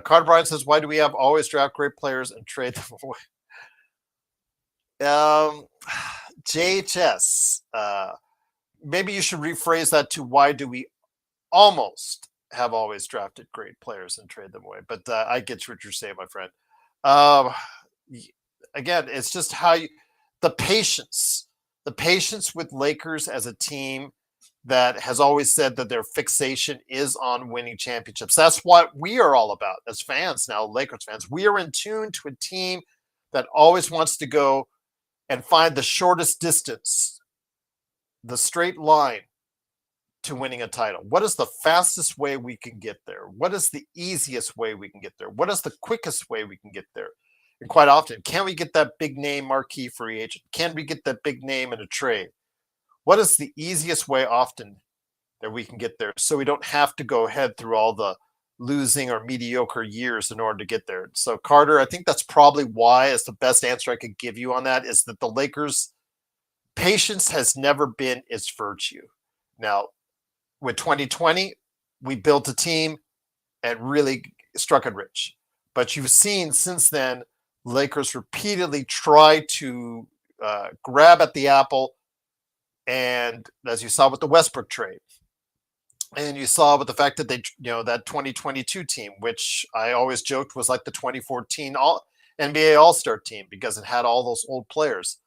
Speaker 1: Carter Bryant says, why do we have always draft great players and trade them away? JHS, maybe you should rephrase that to why do we almost have always drafted great players and trade them away? But I get what you're saying, my friend. Again, it's just the patience with Lakers as a team that has always said that their fixation is on winning championships. That's what we are all about as fans now, Lakers fans. We are in tune to a team that always wants to go and find the shortest distance, the straight line to winning a title. What is the fastest way we can get there? What is the easiest way we can get there? What is the quickest way we can get there? And quite often, can we get that big name marquee free agent? Can we get that big name in a trade? What is the easiest way often that we can get there so we don't have to go ahead through all the losing or mediocre years in order to get there. So Carter, I think that's probably why is the best answer I could give you on that is that the Lakers patience has never been its virtue. Now, with 2020, we built a team and really struck it rich. But you've seen since then, Lakers repeatedly try to grab at the apple. And as you saw with the Westbrook trade, and you saw with the fact that that 2022 team, which I always joked was like the 2014 NBA All-Star team because it had all those old players.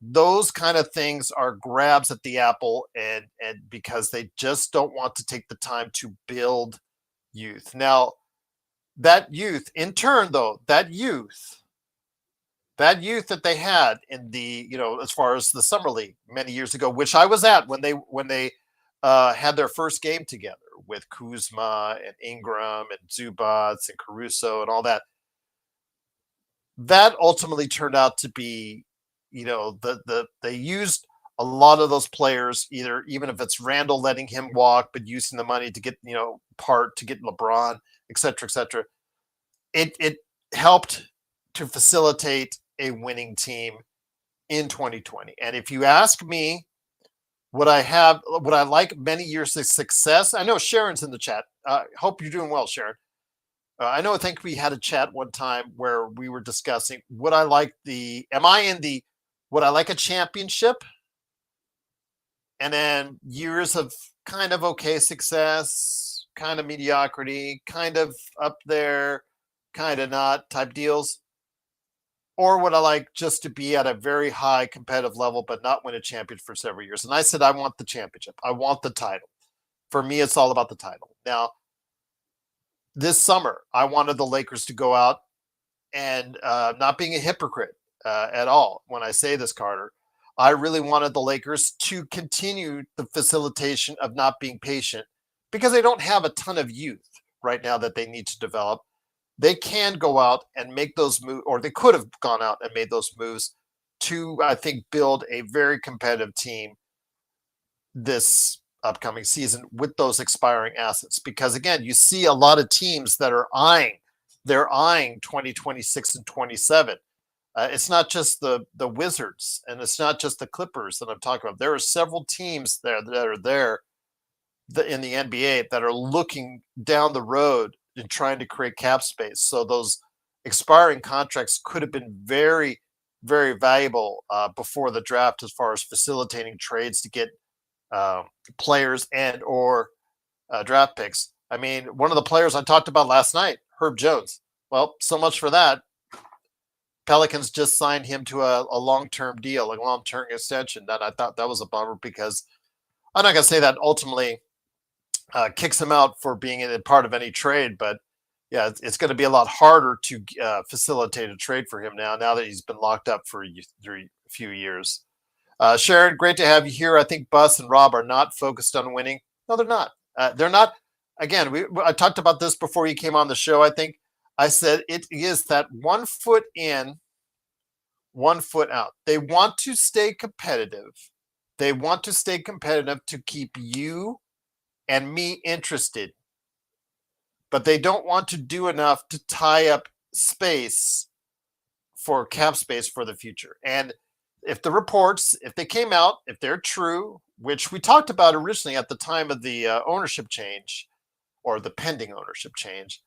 Speaker 1: Those kind of things are grabs at the apple, and because they just don't want to take the time to build youth. Now, that youth, in turn, though, that youth that they had in the, as far as the summer league many years ago, which I was at when they had their first game together with Kuzma and Ingram and Zubats and Caruso and all that. That ultimately turned out to be, they used a lot of those players, even if it's Randall letting him walk, but using the money to get, to get LeBron, et cetera, et cetera. It helped to facilitate a winning team in 2020. And if you ask me, what I like many years of success, I know Sharon's in the chat. Hope you're doing well, Sharon. I think we had a chat one time where we were discussing would I like a championship? And then years of kind of okay success, kind of mediocrity, kind of up there, kind of not type deals. Or would I like just to be at a very high competitive level, but not win a championship for several years? And I said, I want the championship. I want the title. For me, it's all about the title. Now, this summer, I wanted the Lakers to go out and not being a hypocrite at all when I say this, Carter. I really wanted the Lakers to continue the facilitation of not being patient because they don't have a ton of youth right now that they need to develop. They can go out and make those moves, or they could have gone out and made those moves to, I think, build a very competitive team this upcoming season with those expiring assets. Because again, you see a lot of teams that are eyeing 2026 and 27. It's not just the Wizards and it's not just the Clippers that I'm talking about. There are several teams there that are there in the NBA that are looking down the road and trying to create cap space. So those expiring contracts could have been very, very valuable before the draft as far as facilitating trades to get players and or draft picks. I mean, one of the players I talked about last night, Herb Jones. Well, so much for that. Pelicans just signed him to a long-term deal, a long-term extension. That I thought that was a bummer because I'm not going to say that ultimately kicks him out for being in part of any trade, but yeah, it's going to be a lot harder to facilitate a trade for him now that he's been locked up for a few years. Sharon, great to have you here. I think Buss and Rob are not focused on winning. No, they're not. They're not. Again, I talked about this before you came on the show. I think I said it is that 1 foot in, 1 foot out. They want to stay competitive. They want to stay competitive to keep you and me interested, but they don't want to do enough to tie up space for cap space for the future. And if the reports, if they came out, if they're true, which we talked about originally at the time of the ownership change or the pending ownership change,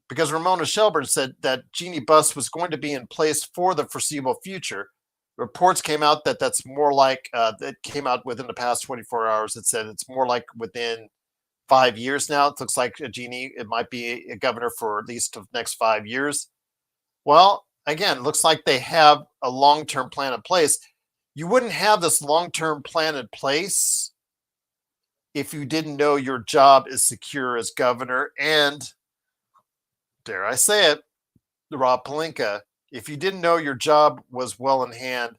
Speaker 1: because Ramona Shelburne said that Jeannie Buss was going to be in place for the foreseeable future. Reports came out that that's more like, that came out within the past 24 hours. It said it's more like within 5 years now. It looks like Jeannie, it might be a governor for at least the next 5 years. Well, again, looks like they have a long-term plan in place. You wouldn't have this long-term plan in place if you didn't know your job is secure as governor. And dare I say it, Rob Pelinka, if you didn't know your job was well in hand,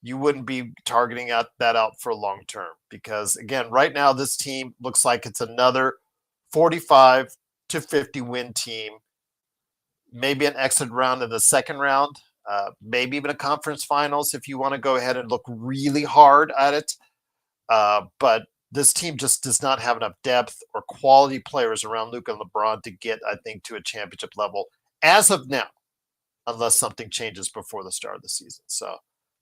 Speaker 1: you wouldn't be targeting that out for long term. Because again, right now, this team looks like it's another 45 to 50 win team, maybe an exit round in the second round, maybe even a conference finals if you want to go ahead and look really hard at it. But this team just does not have enough depth or quality players around Luka and LeBron to get, I think, to a championship level as of now, unless something changes before the start of the season. So,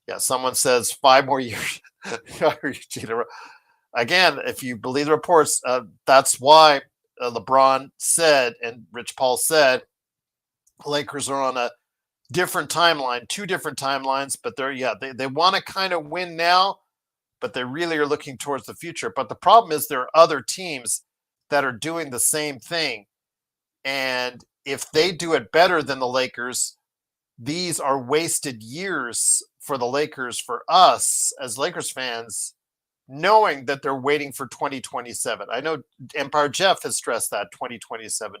Speaker 1: yeah, someone says 5 more years. Again, if you believe the reports, that's why LeBron said and Rich Paul said Lakers are on a different timeline, 2 different timelines, but they want to kind of win now, but they really are looking towards the future. But the problem is there are other teams that are doing the same thing. And if they do it better than the Lakers, these are wasted years for the Lakers, for us as Lakers fans, knowing that they're waiting for 2027. I know Empire Jeff has stressed that 2027.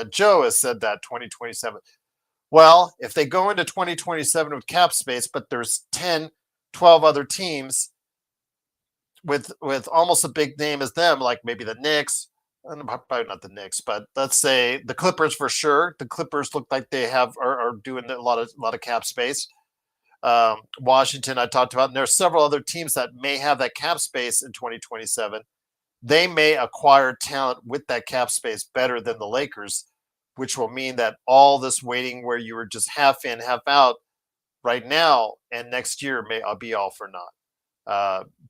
Speaker 1: Joe has said that 2027. Well, if they go into 2027 with cap space, but there's 10, 12 other teams with almost a big name as them, like maybe the Knicks, probably not the Knicks, but let's say the Clippers for sure. The Clippers look like they are doing a lot of cap space. Washington, I talked about, and there are several other teams that may have that cap space in 2027. They may acquire talent with that cap space better than the Lakers, which will mean that all this waiting where you were just half in, half out right now and next year may be all for naught.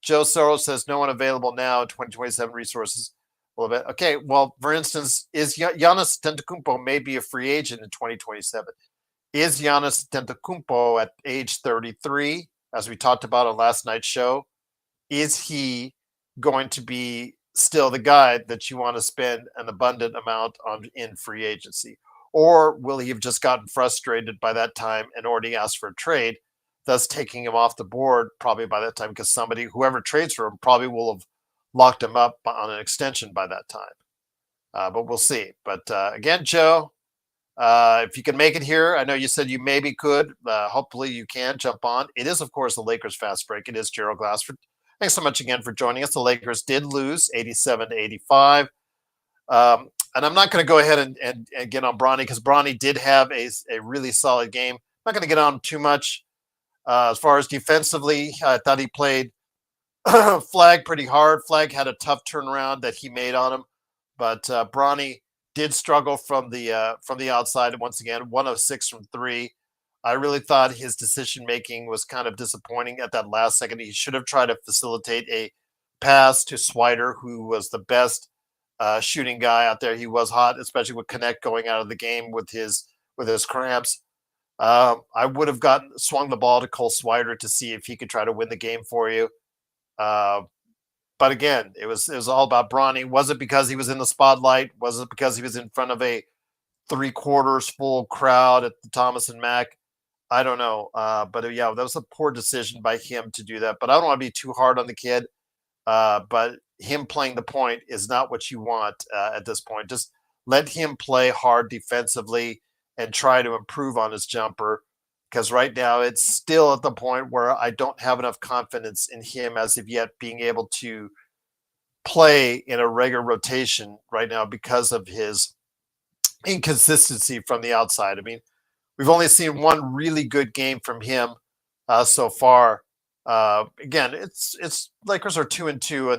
Speaker 1: Joe Soros says no one available now in 2027 resources. Okay, well, for instance, is Giannis Antetokounmpo may be a free agent in 2027. Is Giannis Antetokounmpo at age 33, as we talked about on last night's show, is he going to be still the guy that you want to spend an abundant amount on in free agency? Or will he have just gotten frustrated by that time and already asked for a trade, thus taking him off the board probably by that time because whoever trades for him probably will have locked him up on an extension by that time. But we'll see. But again, Joe, if you can make it here, I know you said you maybe could. Hopefully you can jump on. It is, of course, the Lakers Fast Break. It is Gerald Glassford. Thanks so much again for joining us. The Lakers did lose 87-85. And I'm not going to go ahead and get on Bronny because Bronny did have a really solid game. I'm not going to get on too much. As far as defensively, I thought he played Flagg pretty hard. Flagg had a tough turnaround that he made on him. But Bronny did struggle from the outside once again, 1 of 6 from 3. I really thought his decision-making was kind of disappointing at that last second. He should have tried to facilitate a pass to Swider, who was the best shooting guy out there. He was hot, especially with Connect going out of the game with his cramps. I would have swung the ball to Cole Swider to see if he could try to win the game for you. But again, it was all about Bronny. Was it because he was in the spotlight? Was it because he was in front of a 3/4 full crowd at the Thomas and Mack? I don't know. But yeah, that was a poor decision by him to do that. But I don't want to be too hard on the kid. But him playing the point is not what you want at this point. Just let him play hard defensively and try to improve on his jumper. Because right now it's still at the point where I don't have enough confidence in him as of yet being able to play in a regular rotation right now because of his inconsistency from the outside. I mean, we've only seen one really good game from him so far. Again, it's Lakers are 2-2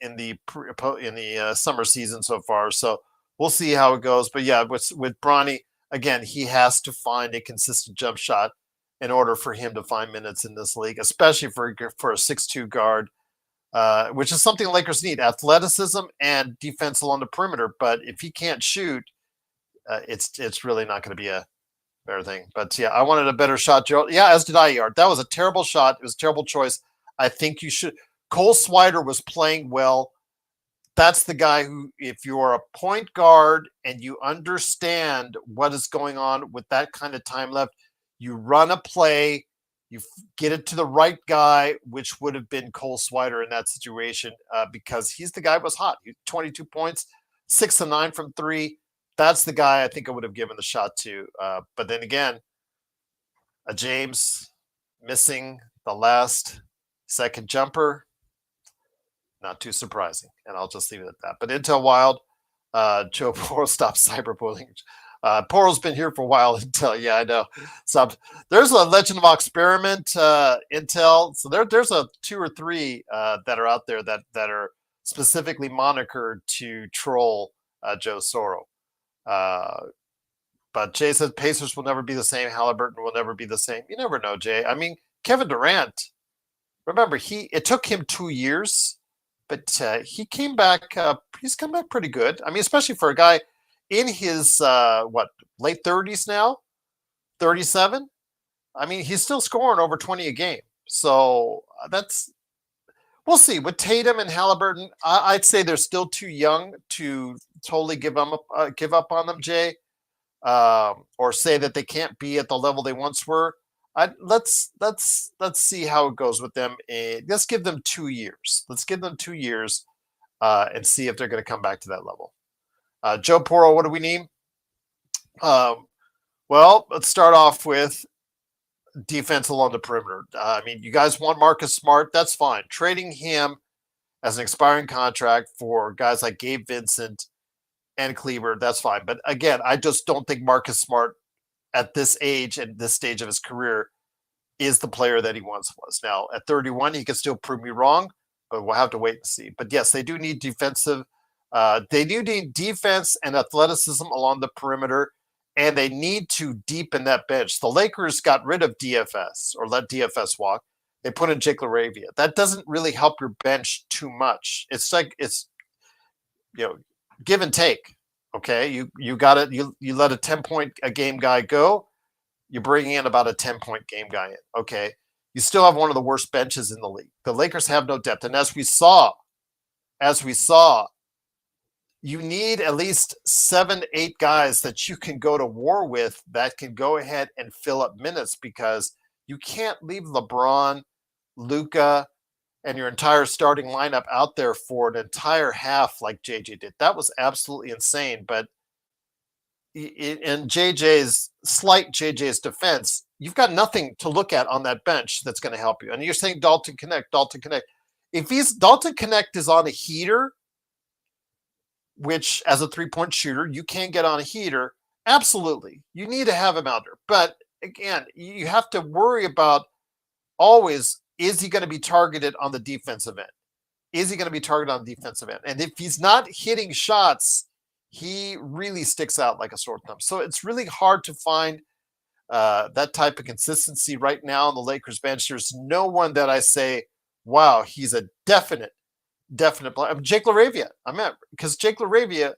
Speaker 1: in the summer season so far. So we'll see how it goes. But yeah, with Bronny, again, he has to find a consistent jump shot in order for him to find minutes in this league, especially for a 6'2" guard, which is something the Lakers need: athleticism and defense along the perimeter. But if he can't shoot, it's really not going to be a better thing. But yeah, I wanted a better shot, Gerald. Yeah, as did I, Yard. That was a terrible shot. It was a terrible choice. I think you should. Cole Swider was playing well. That's the guy who, if you're a point guard and you understand what is going on with that kind of time left, you run a play, you get it to the right guy, which would have been Cole Swider in that situation because he's the guy who was hot. 22 points, 6 of 9 from 3. That's the guy I think I would have given the shot to. But then again, a James missing the last second jumper, not too surprising. And I'll just leave it at that. But Intel Wild, Joe Poro, stop cyberbullying. Poro's been here for a while. Intel, yeah, I know. So there's a Legend of Experiment, Intel. So there's a 2 or 3 that are out there that are specifically monikered to troll Joe Soro. But Jay said Pacers will never be the same. Halliburton will never be the same. You never know, Jay. I mean, Kevin Durant, remember, it took him 2 years, but he came back. He's come back pretty good. I mean, especially for a guy in his, late 30s now, 37. I mean, he's still scoring over 20 a game. So we'll see. With Tatum and Halliburton, I'd say they're still too young to totally give up on them, Jay. Or say that they can't be at the level they once were. Let's see how it goes with them. Let's give them 2 years. Let's give them 2 years and see if they're going to come back to that level. Joe Poro, what do we need? Well, let's start off with defense along the perimeter. I mean, you guys want Marcus Smart? That's fine. Trading him as an expiring contract for guys like Gabe Vincent and Kleber, that's fine. But again, I just don't think Marcus Smart at this age and this stage of his career is the player that he once was. Now, at 31, he can still prove me wrong, but we'll have to wait and see. But yes, they do need defensive. They do need defense and athleticism along the perimeter, and they need to deepen that bench. The Lakers got rid of DFS or let DFS walk. They put in Jake LaRavia. That doesn't really help your bench too much. It's give and take. Okay, you got it. You let a 10-point a game guy go. You're bringing in about a 10-point game guy in. Okay, you still have one of the worst benches in the league. The Lakers have no depth, and as we saw, you need at least 7-8 guys that you can go to war with that can go ahead and fill up minutes, because you can't leave LeBron, Luka, and your entire starting lineup out there for an entire half like JJ did. That was absolutely insane. But in JJ's defense, you've got nothing to look at on that bench that's going to help you. And you're saying Dalton Connect. If Dalton Connect is on a heater, which as a 3-point shooter, you can get on a heater, absolutely. You need to have him out there. But again, you have to worry about always, is he going to be targeted on the defensive end? And if he's not hitting shots, he really sticks out like a sore thumb. So it's really hard to find that type of consistency right now on the Lakers bench. There's no one that I say, wow, he's a definite player. Jake LaRavia. Because Jake LaRavia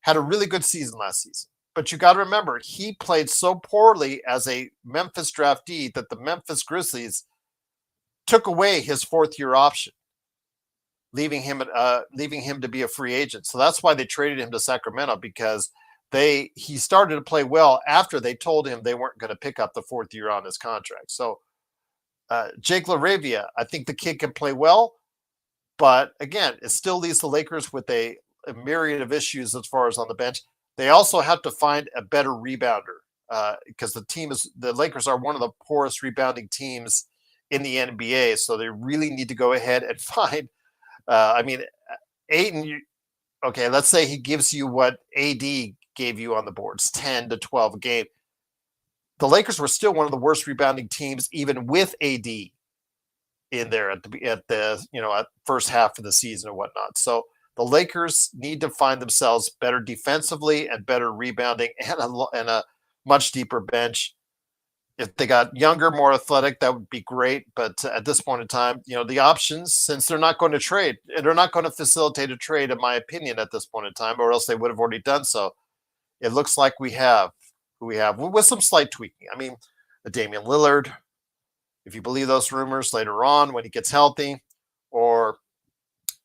Speaker 1: had a really good season last season. But you got to remember, he played so poorly as a Memphis draftee that the Memphis Grizzlies took away his 4th-year option, leaving him to be a free agent. So that's why they traded him to Sacramento, because he started to play well after they told him they weren't going to pick up the 4th year on his contract. So Jake LaRavia, I think the kid can play well, but again, it still leaves the Lakers with a myriad of issues as far as on the bench. They also have to find a better rebounder because the Lakers are one of the poorest rebounding teams in the NBA. So they really need to go ahead and find, Ayton, okay, let's say he gives you what AD gave you on the boards, 10 to 12 a game. The Lakers were still one of the worst rebounding teams, even with AD in there at the first half of the season and whatnot. So the Lakers need to find themselves better defensively and better rebounding and a much deeper bench. If they got younger, more athletic, that would be great. But at this point in time, the options, since they're not going to trade, and they're not going to facilitate a trade, in my opinion, at this point in time, or else they would have already done so. It looks like we have who we have with some slight tweaking. I mean, Damian Lillard, if you believe those rumors later on when he gets healthy, or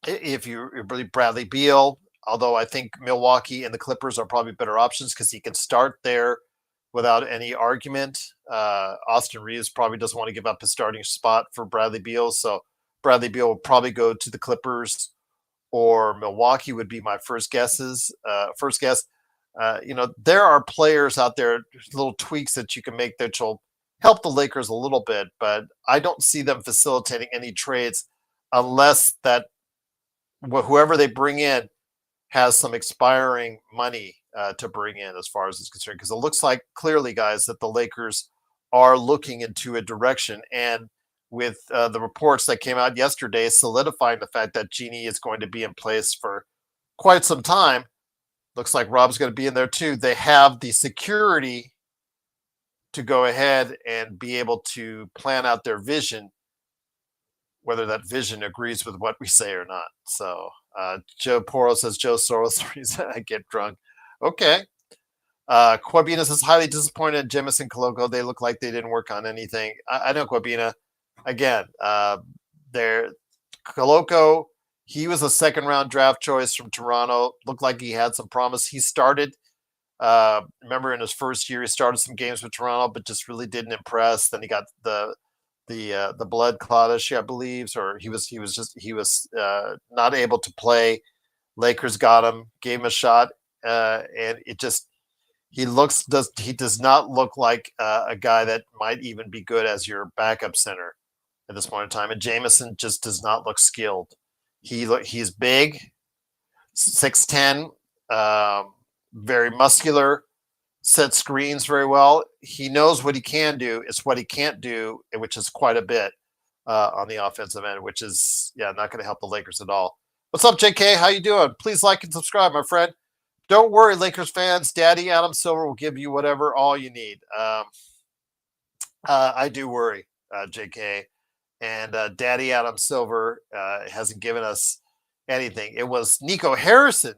Speaker 1: if you believe Bradley Beal, although I think Milwaukee and the Clippers are probably better options because he can start there without any argument. Austin Reeves probably doesn't want to give up his starting spot for Bradley Beal. So Bradley Beal will probably go to the Clippers, or Milwaukee would be my first guess. There are players out there, little tweaks that you can make that will help the Lakers a little bit, but I don't see them facilitating any trades unless that whoever they bring in has some expiring money to bring in as far as it's concerned. Because it looks like clearly, guys, that the Lakers are looking into a direction. And with the reports that came out yesterday solidifying the fact that Jeannie is going to be in place for quite some time. Looks like Rob's going to be in there too. They have the security to go ahead and be able to plan out their vision, whether that vision agrees with what we say or not. So Joe Poro says Joe Soros, the reason I get drunk. Okay. Quabina says highly disappointed in Jemison Coloco. They look like they didn't work on anything. I know Quabina. Again, there Coloco, he was a second round draft choice from Toronto. Looked like he had some promise. He started, remember in his first year, he started some games with Toronto, but just really didn't impress. Then he got the blood clot issue, I believe, or he was not able to play. Lakers got him, gave him a shot, and it just he does not look like a guy that might even be good as your backup center at this point in time. And Jameson just does not look skilled. He's big, 6'10", very muscular, set screens very well. He knows what he can do. It's what he can't do, which is quite a bit on the offensive end, which is not going to help the Lakers at all. What's up, JK? How you doing? Please like and subscribe, my friend. Don't worry, Lakers fans. Daddy Adam Silver will give you all you need. I do worry, JK. And Daddy Adam Silver hasn't given us anything. It was Nico Harrison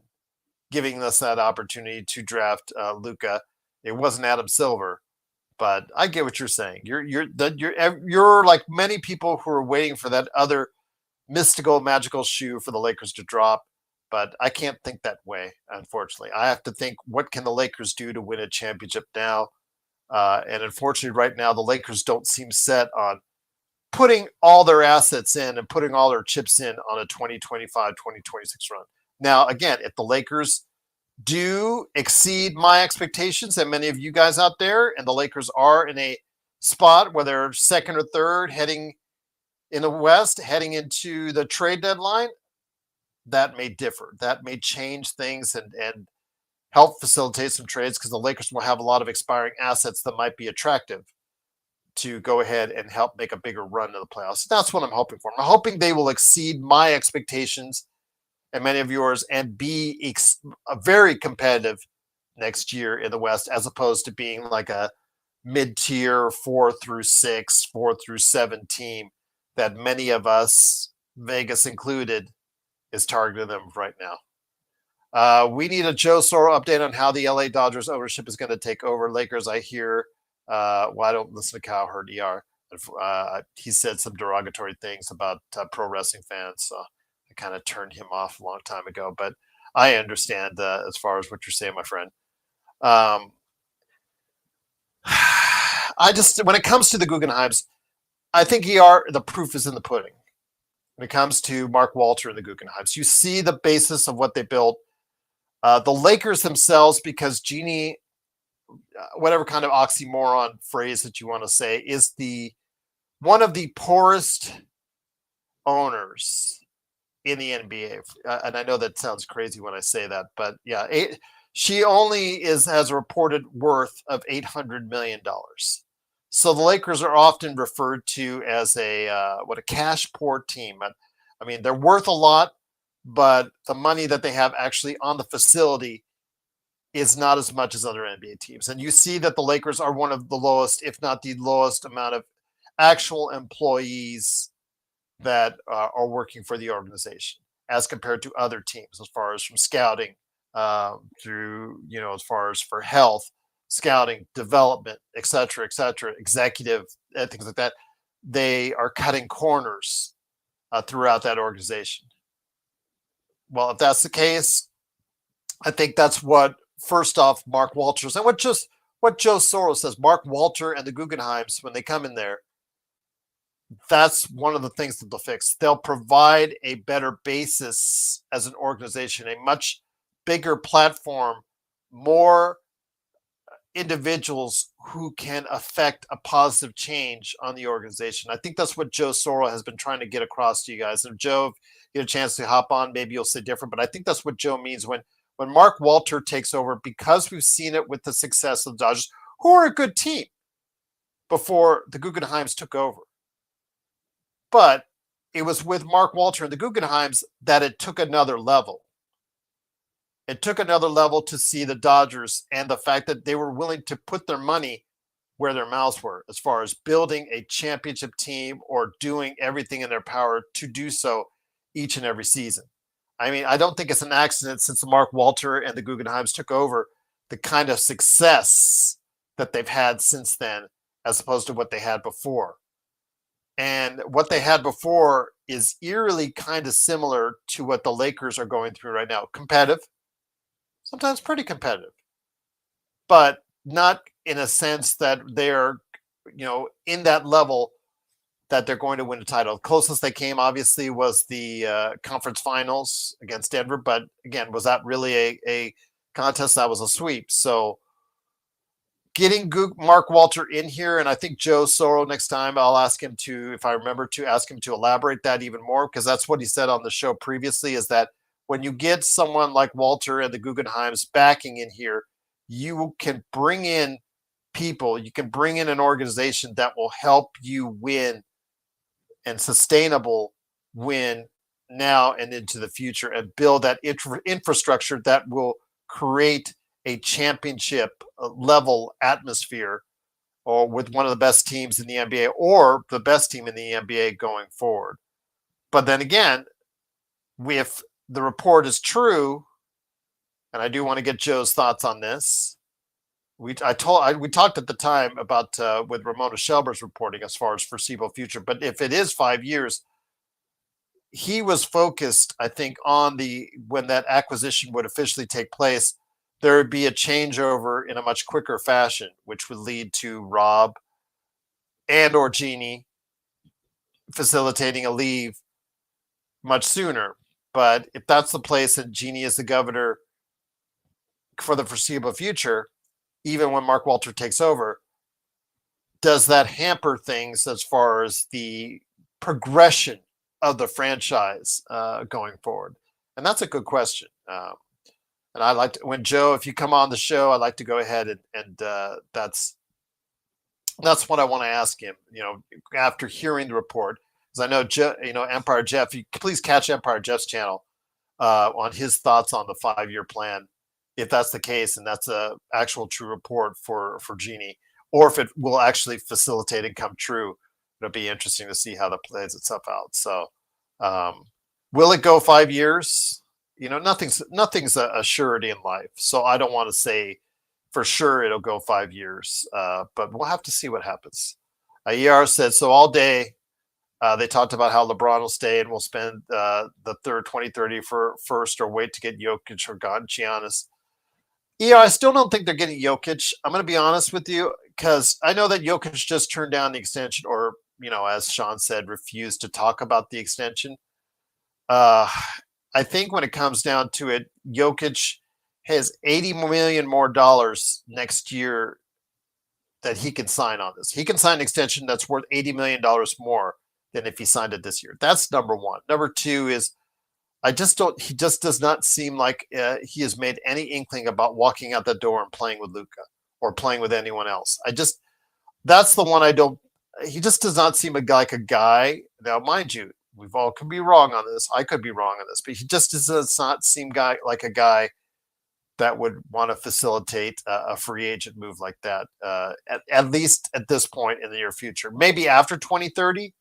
Speaker 1: giving us that opportunity to draft Luka. It wasn't Adam Silver, but I get what you're saying. You're like many people who are waiting for that other mystical, magical shoe for the Lakers to drop. But I can't think that way, unfortunately. I have to think, what can the Lakers do to win a championship now? And unfortunately, right now, the Lakers don't seem set on putting all their assets in and putting all their chips in on a 2025, 2026 run. Now, again, if the Lakers do exceed my expectations and many of you guys out there, and the Lakers are in a spot where they're second or third heading in the West, heading into the trade deadline, that may differ. That may change things and help facilitate some trades, because the Lakers will have a lot of expiring assets that might be attractive to go ahead and help make a bigger run to the playoffs. That's what I'm hoping for. I'm hoping they will exceed my expectations and many of yours and be very competitive next year in the West, as opposed to being like a mid-tier 4 through 6, 4 through 7 team that many of us, Vegas included, is targeting them right now. We need a Joe Soro update on how the LA Dodgers ownership is going to take over Lakers. I hear, I don't listen to Cowherd ER. He said some derogatory things about pro wrestling fans, so I kind of turned him off a long time ago. But I understand as far as what you're saying, my friend. When it comes to the Guggenheims, I think the proof is in the pudding. When it comes to Mark Walter and the Guggenheims, you see the basis of what they built. The Lakers themselves, because Jeannie, whatever kind of oxymoron phrase that you want to say, is one of the poorest owners in the NBA. And I know that sounds crazy when I say that, but yeah, she only has a reported worth of $800 million. So the Lakers are often referred to as a cash poor team. I mean, they're worth a lot, but the money that they have actually on the facility is not as much as other NBA teams. And you see that the Lakers are one of the lowest, if not the lowest amount of actual employees that are working for the organization as compared to other teams, as far as from scouting through, as far as for health, scouting, development, et cetera, executive, things like that. They are cutting corners throughout that organization. Well, if that's the case, I think that's what, first off, Mark Walters, and what Joe Soros says, Mark Walter and the Guggenheims, when they come in there, that's one of the things that they'll fix. They'll provide a better basis as an organization, a much bigger platform, more individuals who can affect a positive change on the organization. I think that's what Joe Soro has been trying to get across to you guys. And if Joe, get a chance to hop on, maybe you'll say different, but I think that's what Joe means when Mark Walter takes over, because we've seen it with the success of the Dodgers, who are a good team before the Guggenheims took over. But it was with Mark Walter and the Guggenheims that it took another level. It took another level to see the Dodgers and the fact that they were willing to put their money where their mouths were as far as building a championship team or doing everything in their power to do so each and every season. I mean, I don't think it's an accident since Mark Walter and the Guggenheims took over the kind of success that they've had since then, as opposed to what they had before. And what they had before is eerily kind of similar to what the Lakers are going through right now. Competitive, sometimes pretty competitive, but not in a sense that they're, in that level that they're going to win a title. The closest they came, obviously, was the conference finals against Denver. But again, was that really a contest? That was a sweep. So getting Mark Walter in here, and I think Joe Soro next time, I'll ask him to, if I remember, to ask him to elaborate that even more, because that's what he said on the show previously, is that when you get someone like Walter and the Guggenheims backing in here, you can bring in people, you can bring in an organization that will help you win and sustainable win now and into the future, and build that infrastructure that will create a championship level atmosphere, or with one of the best teams in the NBA or the best team in the NBA going forward. But then again, if the report is true, and I do want to get Joe's thoughts on this. We talked at the time about with Ramona Shelber's reporting as far as foreseeable future. But if it is 5 years, he was focused, I think, on when that acquisition would officially take place, there would be a changeover in a much quicker fashion, which would lead to Rob and or Jeannie facilitating a leave much sooner. But if that's the place that Jeannie is the governor for the foreseeable future, even when Mark Walter takes over, does that hamper things as far as the progression of the franchise going forward? And that's a good question. And I like to, when Joe, if you come on the show, I like to go ahead and that's what I want to ask him. After hearing the report, because I know Empire Jeff. Please catch Empire Jeff's channel on his thoughts on the 5-year plan, if that's the case, and that's a actual true report for Jeannie, or if it will actually facilitate and come true. It'll be interesting to see how that plays itself out. So, will it go 5 years? Nothing's a surety in life. So I don't want to say for sure it'll go 5 years, but we'll have to see what happens. ER said, so all day they talked about how LeBron will stay and will spend the third 2030 for first, or wait to get Jokic or Giannis. I still don't think they're getting Jokic. I'm going to be honest with you, because I know that Jokic just turned down the extension, or, as Sean said, refused to talk about the extension. I think when it comes down to it, Jokic has $80 million more next year that he can sign on this. He can sign an extension that's worth $80 million more than if he signed it this year. That's number one. Number two is, he just does not seem like he has made any inkling about walking out the door and playing with Luka or playing with anyone else. That's the one he just does not seem like a guy. Now, mind you, we've all could be wrong on this. I could be wrong on this, but he just does not seem like a guy that would want to facilitate a free agent move like that, at least at this point in the near future. Maybe after 2030,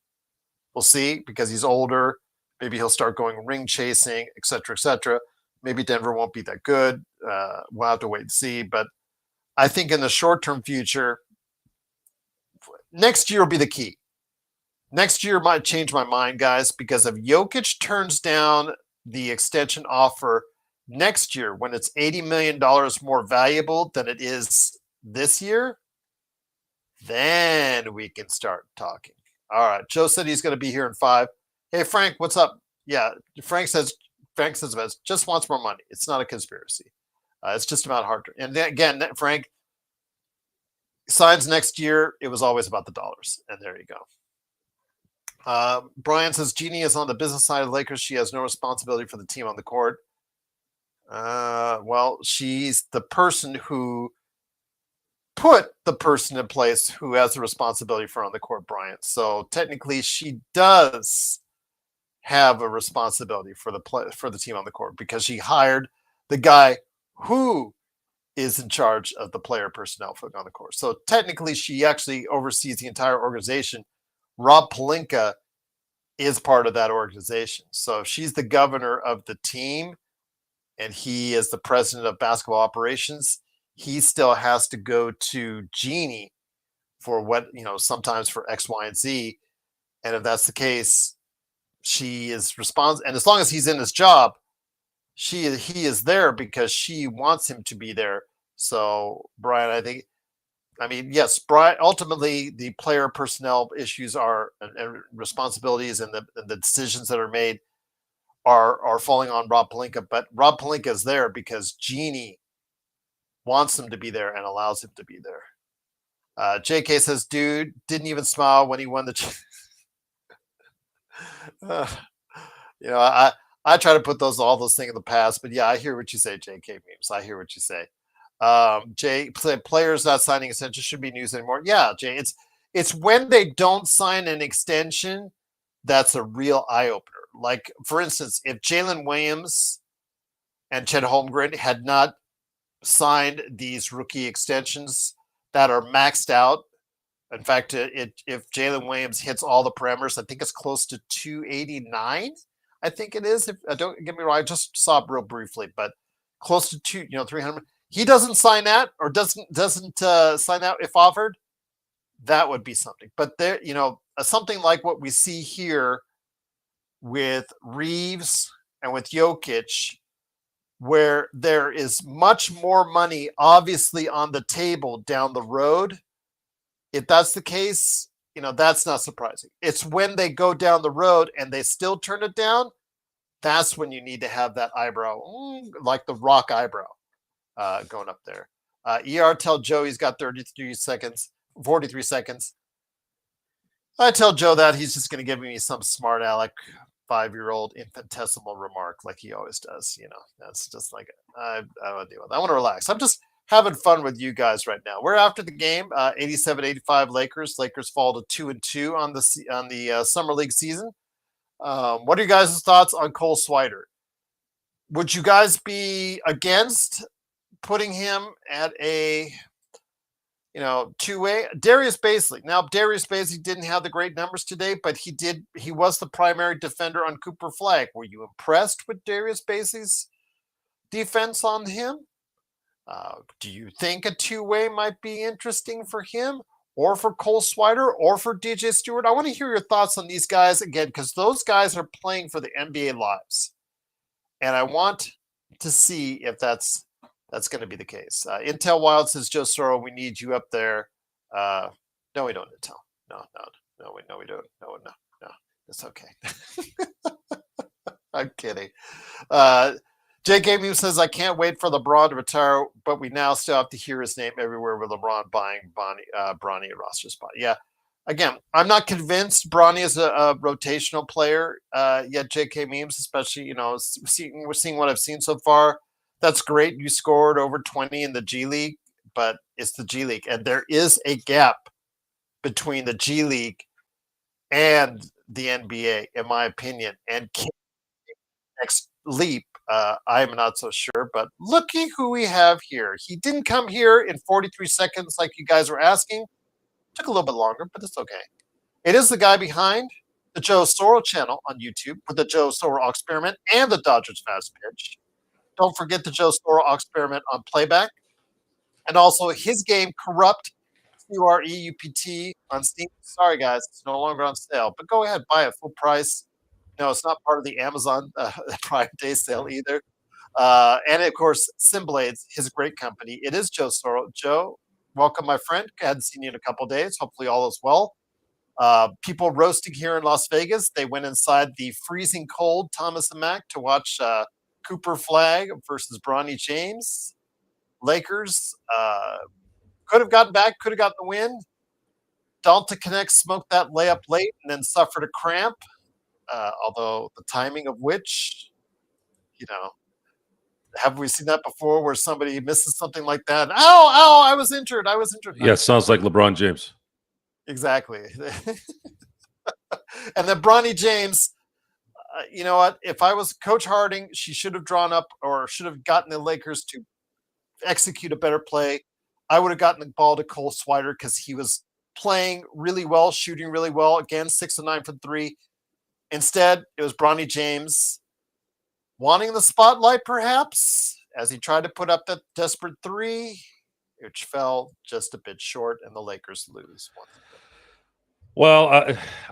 Speaker 1: we'll see, because he's older. Maybe he'll start going ring chasing, et cetera, et cetera. Maybe Denver won't be that good. We'll have to wait and see. But I think in the short-term future, next year will be the key. Next year might change my mind, guys, because if Jokic turns down the extension offer next year, when it's $80 million more valuable than it is this year, then we can start talking. All right. Joe said he's going to be here in 5. Hey, Frank, what's up? Yeah, Frank says just wants more money. It's not a conspiracy. It's just about hard. And then, again, Frank signs next year. It was always about the dollars. And there you go. Brian says Jeannie is on the business side of the Lakers. She has no responsibility for the team on the court. Well, she's the person who put the person in place who has the responsibility for on the court, Bryant. So technically, she does have a responsibility for the team on the court because she hired the guy who is in charge of the player personnel on the court. So technically, she actually oversees the entire organization. Rob Pelinka is part of that organization. So if she's the governor of the team and he is the president of basketball operations, he still has to go to Jeannie for what, sometimes for X, Y, and Z. And if that's the case, she is responsible. And as long as he's in his job, he is there because she wants him to be there. So, Brian, yes, Brian, ultimately the player personnel issues are and responsibilities and the decisions that are made are falling on Rob Pelinka, but Rob Pelinka is there because Jeannie wants him to be there and allows him to be there. JK says, dude didn't even smile when he won the. I try to put all those things in the past, but yeah, I hear what you say, JK memes. I hear what you say. Jay, players not signing extensions should be news anymore. Yeah, Jay, it's when they don't sign an extension that's a real eye opener. Like, for instance, if Jalen Williams and Chet Holmgren had not signed these rookie extensions that are maxed out. In fact, if Jalen Williams hits all the parameters, I think it's close to 289. I think it is. If don't get me wrong, I just saw it real briefly, but close to 300. He doesn't sign that, or doesn't sign that if offered. That would be something. But there, something like what we see here with Reeves and with Jokic, where there is much more money obviously on the table down the road. If that's the case, that's not surprising. It's when they go down the road and they still turn it down, that's when you need to have that eyebrow, like the rock eyebrow going up there. ER tell Joe he's got 43 seconds. I tell Joe that he's just going to give me some smart aleck 5-year-old infinitesimal remark like he always does. That's just like, I don't want to deal with it. I want to relax. I'm just having fun with you guys right now. We're after the game, 87-85 Lakers. Lakers fall to 2-2 on the summer league season. What are you guys' thoughts on Cole Swider? Would you guys be against putting him at a two-way? Darius Baisley. Now, Darius Baisley didn't have the great numbers today, but he was the primary defender on Cooper Flagg. Were you impressed with Darius Baisley's defense on him? Do you think a two-way might be interesting for him, or for Cole Swider, or for DJ Stewart? I want to hear your thoughts on these guys again, because those guys are playing for the NBA lives. And I want to see if that's going to be the case. Intel Wild says, Joe Soro, we need you up there. No, we don't, Intel. No, we don't. No. It's okay. I'm kidding. JK Meme says, I can't wait for LeBron to retire, but we now still have to hear his name everywhere with LeBron buying Bronny a roster spot. Yeah. Again, I'm not convinced Bronny is a rotational player yet, JK Memes, especially, we're seeing what I've seen so far. That's great. You scored over 20 in the G League, but it's the G League. And there is a gap between the G League and the NBA, in my opinion. And next leap, I'm not so sure. But looky who we have here. He didn't come here in 43 seconds like you guys were asking. Took a little bit longer, but it's okay. It is the guy behind the Joe Soro channel on YouTube with the Joe Soro experiment and the Dodgers fast pitch. Don't forget the Joe Soro experiment on playback. And also his game, Corrupt, Curupt on Steam. Sorry, guys, it's no longer on sale. But go ahead, buy it full price. No, it's not part of the Amazon Prime Day sale either. And, of course, Simblades, his great company. It is Joe Soro. Joe, welcome, my friend. I hadn't seen you in a couple of days. Hopefully all is well. People roasting here in Las Vegas. They went inside the freezing cold Thomas and Mack to watch Cooper Flagg versus Bronny James. Lakers could have gotten back, could have gotten the win. Dalton Connect smoked that layup late and then suffered a cramp, although the timing of which, Have we seen that before where somebody misses something like that? Ow, I was injured.
Speaker 2: Yeah, sounds like LeBron James.
Speaker 1: Exactly. And then Bronny James, you know what? If I was Coach Harding, she should have drawn up or should have gotten the Lakers to execute a better play. I would have gotten the ball to Cole Swider because he was playing really well, shooting really well. Again, 6 of 9 from 3. Instead, it was Bronny James wanting the spotlight, perhaps, as he tried to put up that desperate 3, which fell just a bit short, and the Lakers lose once again.
Speaker 2: Well,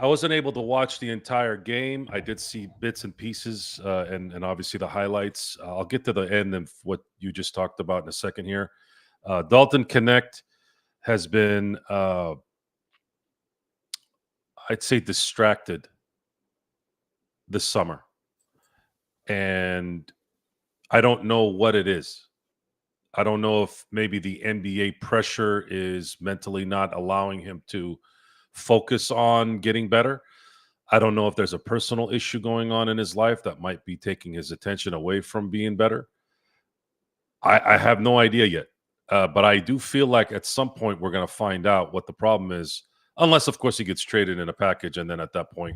Speaker 2: I wasn't able to watch the entire game. I did see bits and pieces, and obviously the highlights. I'll get to the end of what you just talked about in a second here. Dalton Connect has been, I'd say, distracted this summer, and I don't know what it is. I don't know if maybe the NBA pressure is mentally not allowing him to focus on getting better. I don't know if there's a personal issue going on in his life that might be taking his attention away from being better. I have no idea yet. But I do feel like at some point we're going to find out what the problem is, unless, of course, he gets traded in a package, and then at that point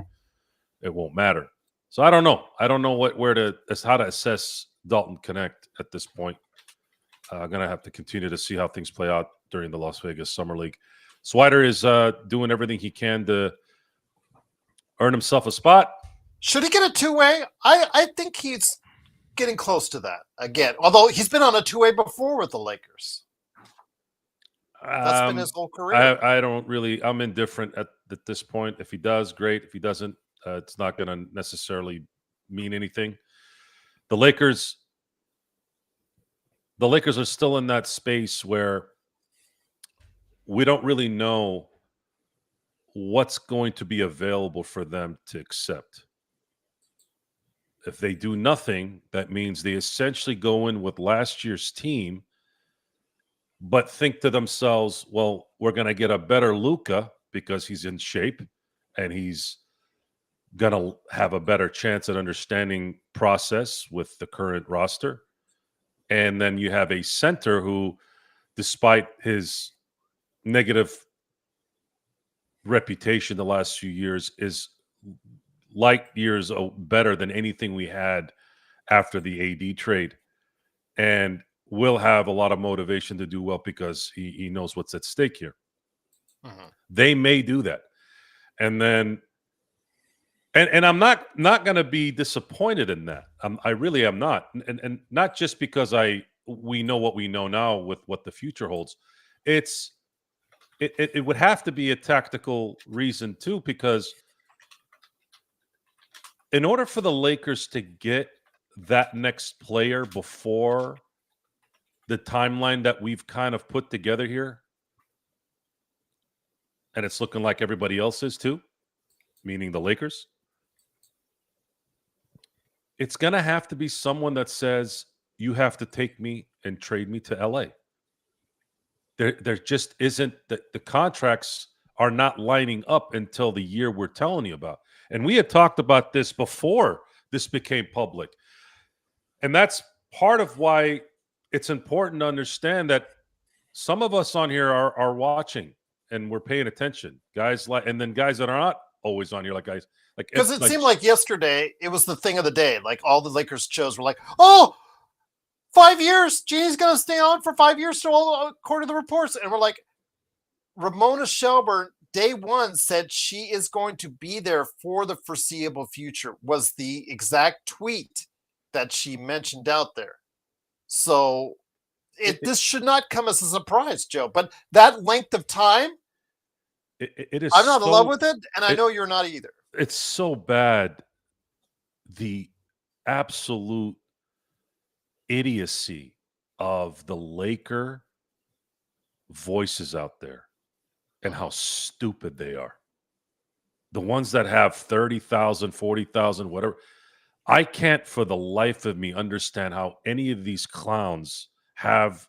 Speaker 2: it won't matter. So I don't know. I don't know how to assess Dalton Connect at this point. I'm going to have to continue to see how things play out during the Las Vegas Summer League. Swider is doing everything he can to earn himself a spot.
Speaker 1: Should he get a two-way? I think he's getting close to that again. Although he's been on a two-way before with the Lakers. That's been his whole career.
Speaker 2: I don't really. I'm indifferent at this point. If he does, great. If he doesn't, it's not going to necessarily mean anything. The Lakers are still in that space where we don't really know what's going to be available for them to accept. If they do nothing, that means they essentially go in with last year's team, but think to themselves, well, we're going to get a better Luka because he's in shape and he's going to have a better chance at understanding process with the current roster. And then you have a center who, despite his negative reputation the last few years, is light years better than anything we had after the AD trade, and will have a lot of motivation to do well because he knows what's at stake here. Mm-hmm. They may do that. And then and I'm not going to be disappointed in that. I really am not. And not just because we know what we know now with what the future holds. It would have to be a tactical reason too, because in order for the Lakers to get that next player before the timeline that we've kind of put together here, and it's looking like everybody else is too, meaning the Lakers, it's going to have to be someone that says, you have to take me and trade me to LA. There just isn't, the contracts are not lining up until the year we're telling you about. And we had talked about this before this became public. And that's part of why it's important to understand that some of us on here are watching and we're paying attention. Guys and then guys that are not always on here,
Speaker 1: because it seemed like yesterday it was the thing of the day. Like all the Lakers shows were like, oh, 5 years. Jeannie's going to stay on for 5 years, according to the reports. And we're like, Ramona Shelburne, day one, said she is going to be there for the foreseeable future, was the exact tweet that she mentioned out there. So this should not come as a surprise, Joe. But that length of time,
Speaker 2: it is.
Speaker 1: I'm not in love with it, and I know you're not either.
Speaker 2: It's so bad. The absolute idiocy of the Laker voices out there and how stupid they are. The ones that have 30,000, 40,000, whatever. I can't for the life of me understand how any of these clowns have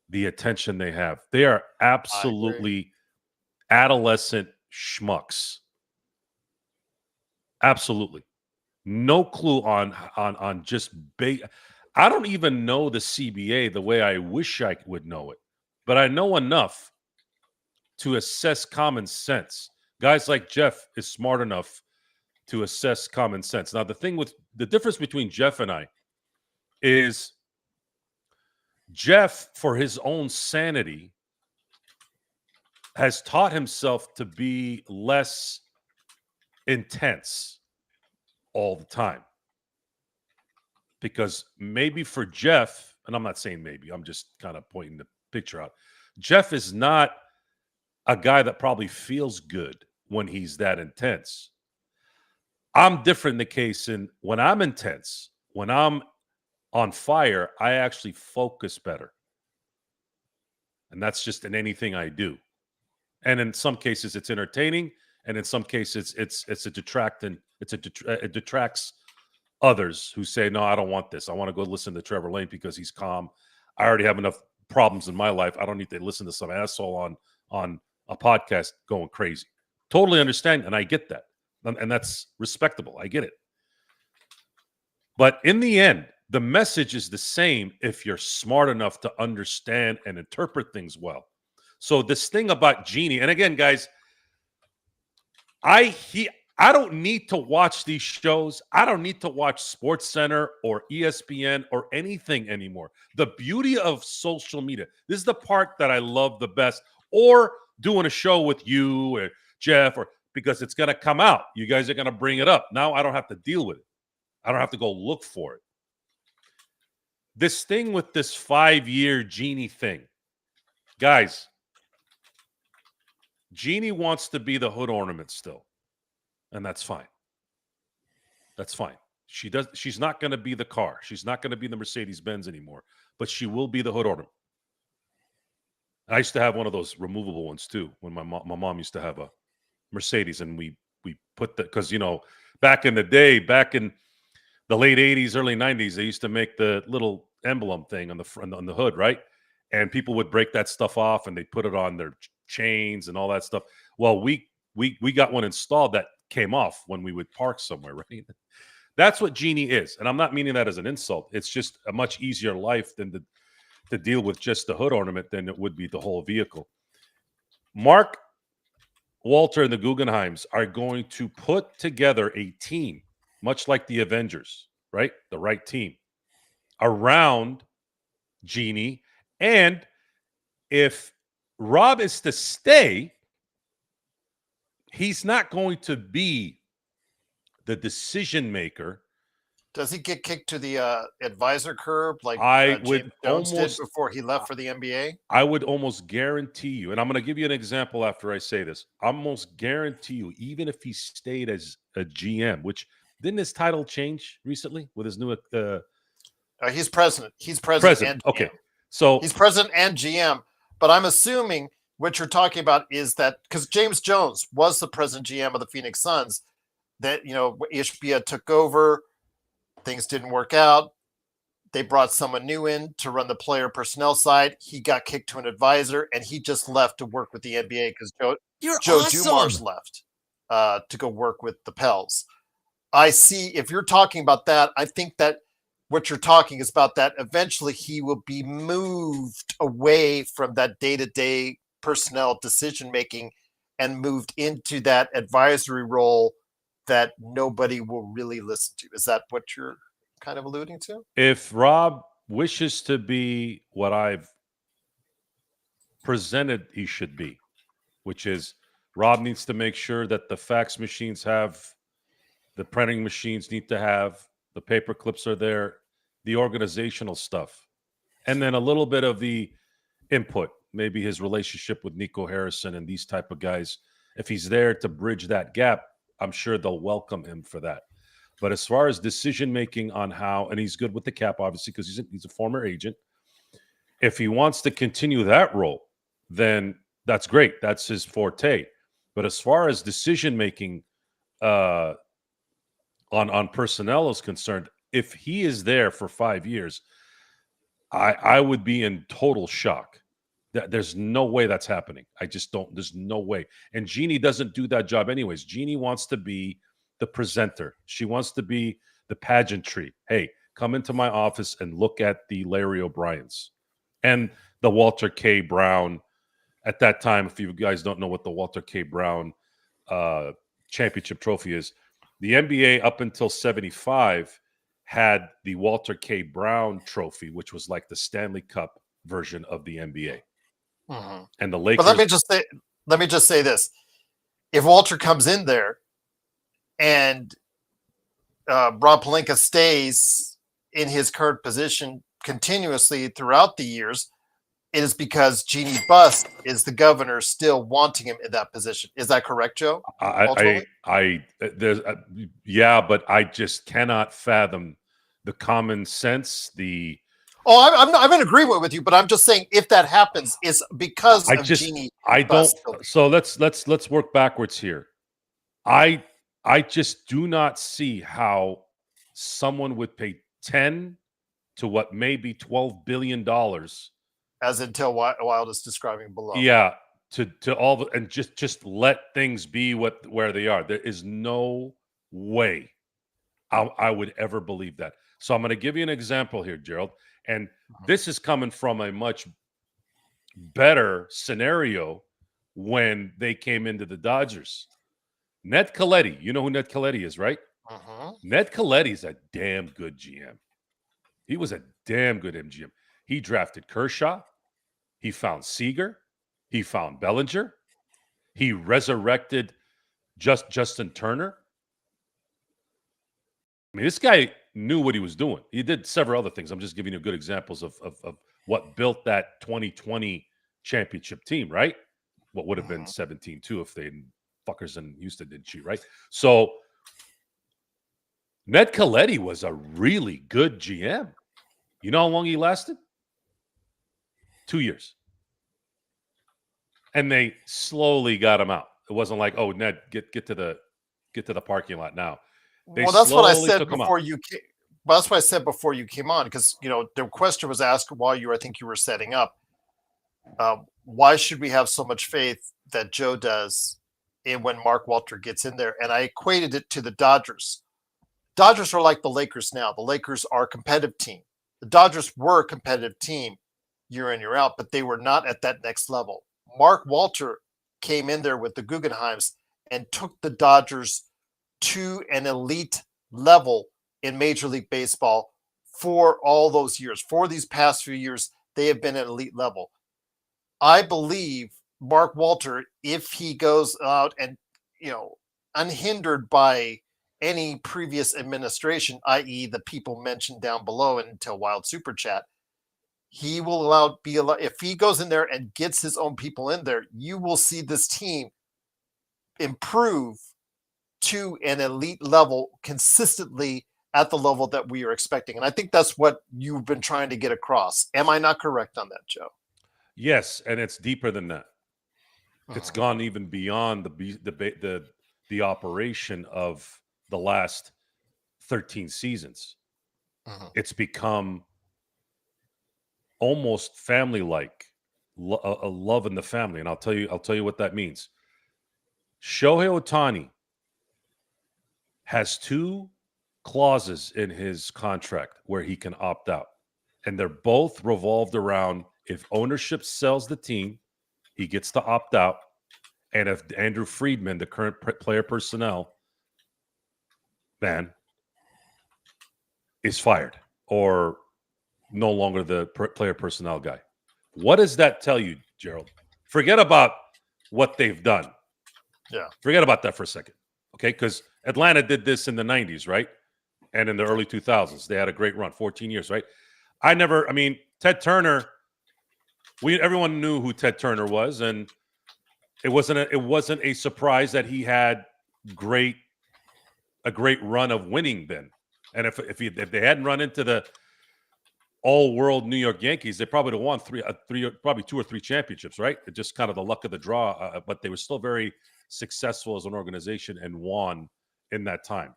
Speaker 2: the attention they have. They are absolutely adolescent schmucks. Absolutely. No clue on just I don't even know the CBA the way I wish I would know it, but I know enough to assess common sense. Guys like Jeff is smart enough to assess common sense. Now, the difference between Jeff and I is Jeff, for his own sanity, has taught himself to be less intense all the time. Because maybe for Jeff, and I'm not saying maybe, I'm just kind of pointing the picture out. Jeff is not a guy that probably feels good when he's that intense. I'm different in the case in when I'm intense, when I'm on fire, I actually focus better. And that's just in anything I do. And in some cases it's entertaining, and in some cases it's a detractant, it detracts others who say, no, I don't want this. I want to go listen to Trevor Lane because he's calm. I already have enough problems in my life. I don't need to listen to some asshole on a podcast going crazy. Totally understand, and I get that. And that's respectable. I get it. But in the end, the message is the same if you're smart enough to understand and interpret things well. So this thing about Jeannie, and again, guys, I don't need to watch these shows. I don't need to watch SportsCenter or ESPN or anything anymore. The beauty of social media, this is the part that I love the best, or doing a show with you or Jeff, or because it's going to come out. You guys are going to bring it up. Now I don't have to deal with it. I don't have to go look for it. This thing with this 5-year Jeannie thing, guys, Jeannie wants to be the hood ornament still. And that's fine. That's fine. She's not going to be the car. She's not going to be the Mercedes-Benz anymore, but she will be the hood ornament. I used to have one of those removable ones too. When my mom used to have a Mercedes, and we put that, because back in the day, back in the late 80s, early 90s, they used to make the little emblem thing on the front, on the hood, right? And people would break that stuff off and they put it on their chains and all that stuff. Well, we got one installed that came off when we would park somewhere, right? That's what Jeannie is. And I'm not meaning that as an insult. It's just a much easier life than to deal with just the hood ornament than it would be the whole vehicle. Mark Walter and the Guggenheims are going to put together a team, much like the Avengers, right? The right team around Jeannie. And if Rob is to stay, he's not going to be the decision maker.
Speaker 1: Does he get kicked to the advisor curb like
Speaker 2: would
Speaker 1: James Jones did before he left for the NBA?
Speaker 2: I would almost guarantee you, and I'm going to give you an example after I say this. I almost guarantee you, even if he stayed as a GM, which didn't his title change recently with his new
Speaker 1: he's president. He's president. And GM.
Speaker 2: Okay. So
Speaker 1: he's president and GM, but I'm assuming what you're talking about is that because James Jones was the president GM of the Phoenix Suns, that Ishbia took over, things didn't work out. They brought someone new in to run the player personnel side. He got kicked to an advisor, and he just left to work with the NBA because Joe Dumars left to go work with the Pels. I see. If you're talking about that, I think that what you're talking is about that eventually he will be moved away from that day-to-day personnel decision-making and moved into that advisory role that nobody will really listen to. Is that what you're kind of alluding to?
Speaker 2: If Rob wishes to be what I've presented he should be, which is Rob needs to make sure that the fax machines have, the printing machines need to have, the paper clips are there, the organizational stuff, and then a little bit of the input, maybe his relationship with Nico Harrison and these type of guys. If he's there to bridge that gap, I'm sure they'll welcome him for that. But as far as decision-making on how, and he's good with the cap, obviously, because he's a former agent. If he wants to continue that role, then that's great. That's his forte. But as far as decision-making on personnel is concerned, if he is there for 5 years, I would be in total shock. There's no way that's happening. I just don't. There's no way. And Jeannie doesn't do that job anyways. Jeannie wants to be the presenter. She wants to be the pageantry. Hey, come into my office and look at the Larry O'Briens and the Walter K. Brown. At that time, if you guys don't know what the Walter K. Brown championship trophy is, the NBA up until 75 had the Walter K. Brown trophy, which was like the Stanley Cup version of the NBA.
Speaker 1: Mm-hmm.
Speaker 2: And the Lakers.
Speaker 1: But let me just say this: if Walter comes in there and Rob Pelinka stays in his current position continuously throughout the years, it is because Jeannie Buss is the governor still wanting him in that position. Is that correct, Joe?
Speaker 2: Yeah, but I just cannot fathom the common sense.
Speaker 1: I'm in agreement with you, but I'm just saying if that happens, it's because of Jeannie Buss.
Speaker 2: So let's work backwards here. I just do not see how someone would pay 10 to what may be $12 billion,
Speaker 1: as Intel Wild is describing below.
Speaker 2: Yeah, to all the, and just let things be where they are. There is no way I would ever believe that. So I'm going to give you an example here, Gerald, and this is coming from a much better scenario when they came into the Dodgers. Ned Colletti, you know who Ned Colletti is, right? Ned Colletti's a damn good GM. He was a damn good MGM. He drafted Kershaw. He found Seager. He found Bellinger. He resurrected Justin Turner. I mean, this guy knew what he was doing. He did several other things. I'm just giving you good examples of what built that 2020 championship team, right? What would have been 17 too if they fuckers in Houston didn't cheat, right? So Ned Colletti was a really good GM. You know how long he lasted? 2 years. And they slowly got him out. It wasn't like, oh, Ned, get to the parking lot now.
Speaker 1: That's what I said before you came. Well, that's what I said before you came on, because the question was asked while I think you were setting up. Why should we have so much faith that Joe does in when Mark Walter gets in there? And I equated it to the Dodgers. Dodgers are like the Lakers now. The Lakers are a competitive team. The Dodgers were a competitive team year in, year out, but they were not at that next level. Mark Walter came in there with the Guggenheims and took the Dodgers to an elite level in Major League Baseball for all those years. For these past few years, they have been at elite level. I believe Mark Walter, if he goes out and, unhindered by any previous administration, i.e. the people mentioned down below until Wild Super Chat, he will if he goes in there and gets his own people in there, you will see this team improve to an elite level consistently at the level that we are expecting. And I think that's what you've been trying to get across. Am I not correct on that, Joe?
Speaker 2: Yes, and it's deeper than that. It's gone even beyond the operation of the last 13 seasons. It's become almost family-like, a love in the family, and I'll tell you what that means. Shohei Ohtani has 2 clauses in his contract where he can opt out, and they're both revolved around if ownership sells the team, he gets to opt out, and if Andrew Friedman, the current player personnel man, is fired or no longer the player personnel guy. What does that tell you, Gerald? Forget about what they've done.
Speaker 1: Yeah.
Speaker 2: Forget about that for a second. Okay. Because Atlanta did this in the 90s, right? And in the early 2000s, they had a great run, 14 years, right? Ted Turner, everyone knew who Ted Turner was. And it wasn't a surprise that he had a great run of winning then. And if they hadn't run into the all-world New York Yankees, they probably would have won probably 2 or 3 championships, right? It's just kind of the luck of the draw, but they were still very successful as an organization and won in that time.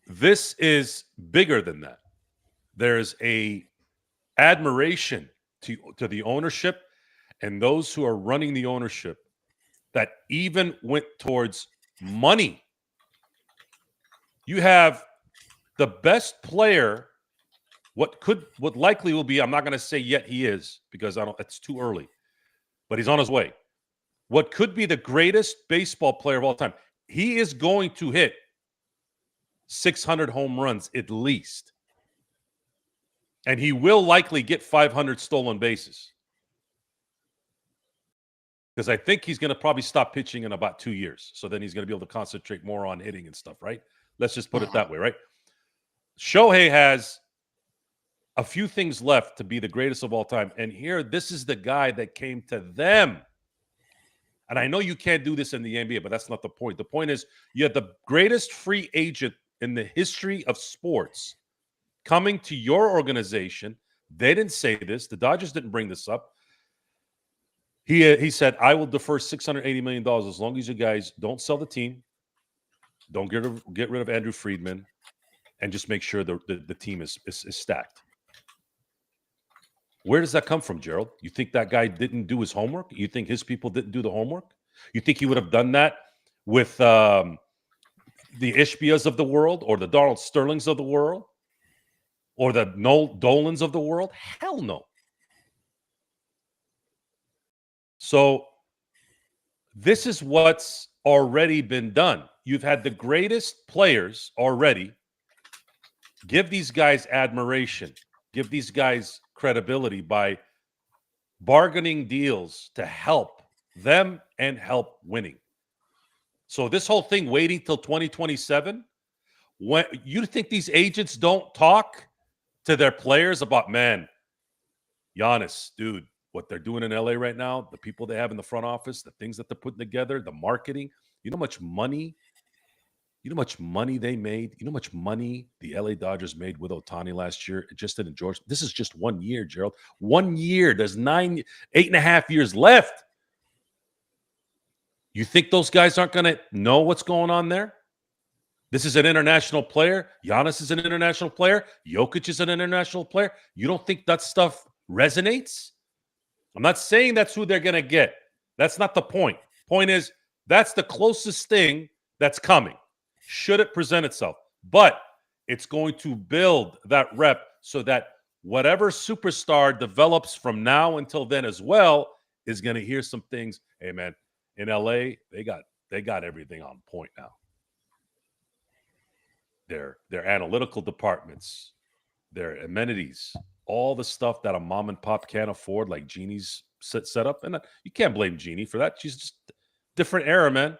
Speaker 2: This is bigger than that. There's a admiration to the ownership and those who are running the ownership that even went towards money. You have The best player, what likely will be, I'm not going to say yet he is, because it's too early, but he's on his way. What could be the greatest baseball player of all time, he is going to hit 600 home runs at least. And he will likely get 500 stolen bases. Because I think he's going to probably stop pitching in about 2 years. So then he's going to be able to concentrate more on hitting and stuff, right? Let's just put it that way, right? Shohei has a few things left to be the greatest of all time. And here, this is the guy that came to them. And I know you can't do this in the NBA, but that's not the point. The point is, you had the greatest free agent in the history of sports coming to your organization. They didn't say this. The Dodgers didn't bring this up. He said, I will defer $680 million as long as you guys don't sell the team, don't get rid of Andrew Friedman, and just make sure the team is stacked. Where does that come from, Gerald? You think that guy didn't do his homework? You think his people didn't do the homework? You think he would have done that with the Ishbias of the world, or the Donald Sterlings of the world, or the Noel Dolans of the world? Hell no. So this is what's already been done. You've had the greatest players already. Give these guys admiration. Give these guys credibility by bargaining deals to help them and help winning. So this whole thing waiting till 2027, when you think these agents don't talk to their players about, man, Giannis, dude, what they're doing in LA right now, the people they have in the front office, the things that they're putting together, the marketing, you know how much money they made? You know how much money the LA Dodgers made with Ohtani last year? Just in Georgia. This is just 1 year, Gerald. 1 year. There's 8.5 years left. You think those guys aren't going to know what's going on there? This is an international player. Giannis is an international player. Jokic is an international player. You don't think that stuff resonates? I'm not saying that's who they're going to get. That's not the point. Point is, that's the closest thing that's coming, should it present itself. But it's going to build that rep so that whatever superstar develops from now until then as well is going to hear some things. Hey, man, in LA, they got everything on point now. Their analytical departments, their amenities, all the stuff that a mom and pop can't afford, like Jeannie's set up. And you can't blame Jeannie for that. She's just different era, man.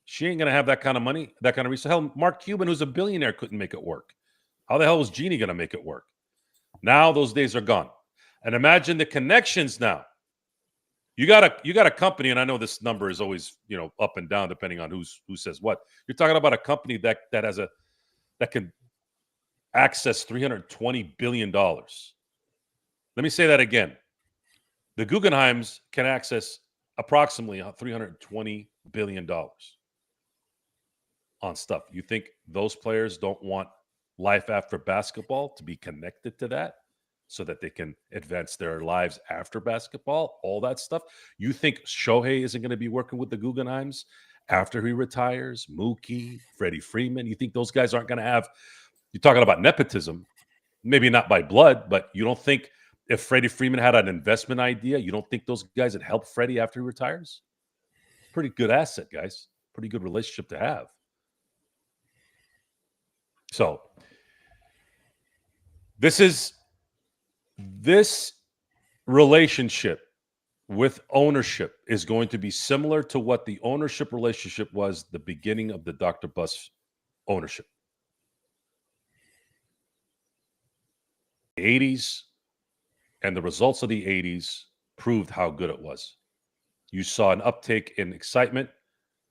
Speaker 2: She ain't going to have that kind of money, that kind of resource. Hell, Mark Cuban, who's a billionaire, couldn't make it work. How the hell was Jeannie going to make it work? Now those days are gone. And imagine the connections now. You got a company, and I know this number is always, up and down depending on who says what. You're talking about a company that can access $320 billion. Let me say that again. The Guggenheims can access approximately $320 billion on stuff. You think those players don't want life after basketball to be connected to that so that they can advance their lives after basketball, all that stuff? You think Shohei isn't going to be working with the Guggenheims after he retires? Mookie, Freddie Freeman, you think those guys aren't going to have, you're talking about nepotism, maybe not by blood, but you don't think if Freddie Freeman had an investment idea, you don't think those guys would help Freddie after he retires? Pretty good asset, guys. Pretty good relationship to have. So this relationship with ownership is going to be similar to what the ownership relationship was the beginning of the Dr. Buss ownership. The 80s and the results of the 80s proved how good it was. You saw an uptake in excitement.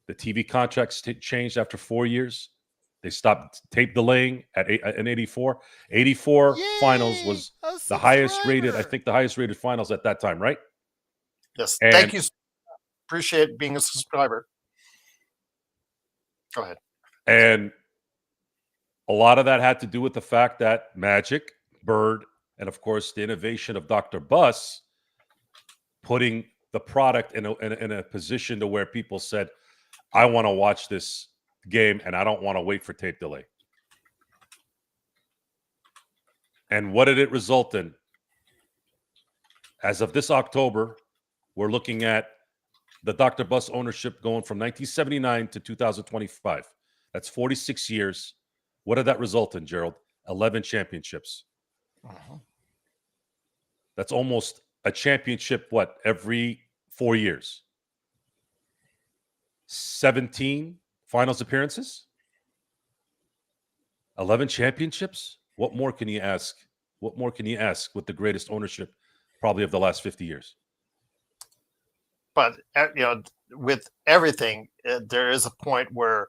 Speaker 2: The TV contracts changed after 4 years. They stopped tape delaying in 84. 84
Speaker 1: Yay!
Speaker 2: finals was the highest rated, I think the highest rated finals at that time, right?
Speaker 1: Yes.
Speaker 2: And
Speaker 1: thank you. Appreciate being a subscriber. Go ahead.
Speaker 2: And a lot of that had to do with the fact that Magic, Bird, and of course the innovation of Dr. Buss putting the product in a position to where people said, I want to watch this game and I don't want to wait for tape delay. And what did it result in? As of this October, we're looking at the Dr. Buss ownership going from 1979 to 2025. That's 46 years. What did that result in, Gerald? 11 championships. That's almost a championship, every 4 years? 17 finals appearances? 11 championships? What more can you ask? What more can you ask with the greatest ownership probably of the last 50 years?
Speaker 1: But, with everything, there is a point where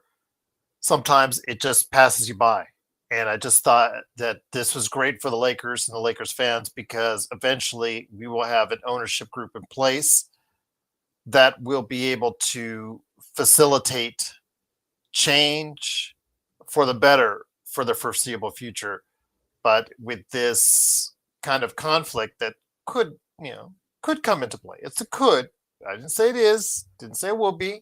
Speaker 1: sometimes it just passes you by. And I just thought that this was great for the Lakers and the Lakers fans, because eventually we will have an ownership group in place that will be able to facilitate change for the better for the foreseeable future. But with this kind of conflict that could come into play. It's a could. I didn't say it is. Didn't say it will be. I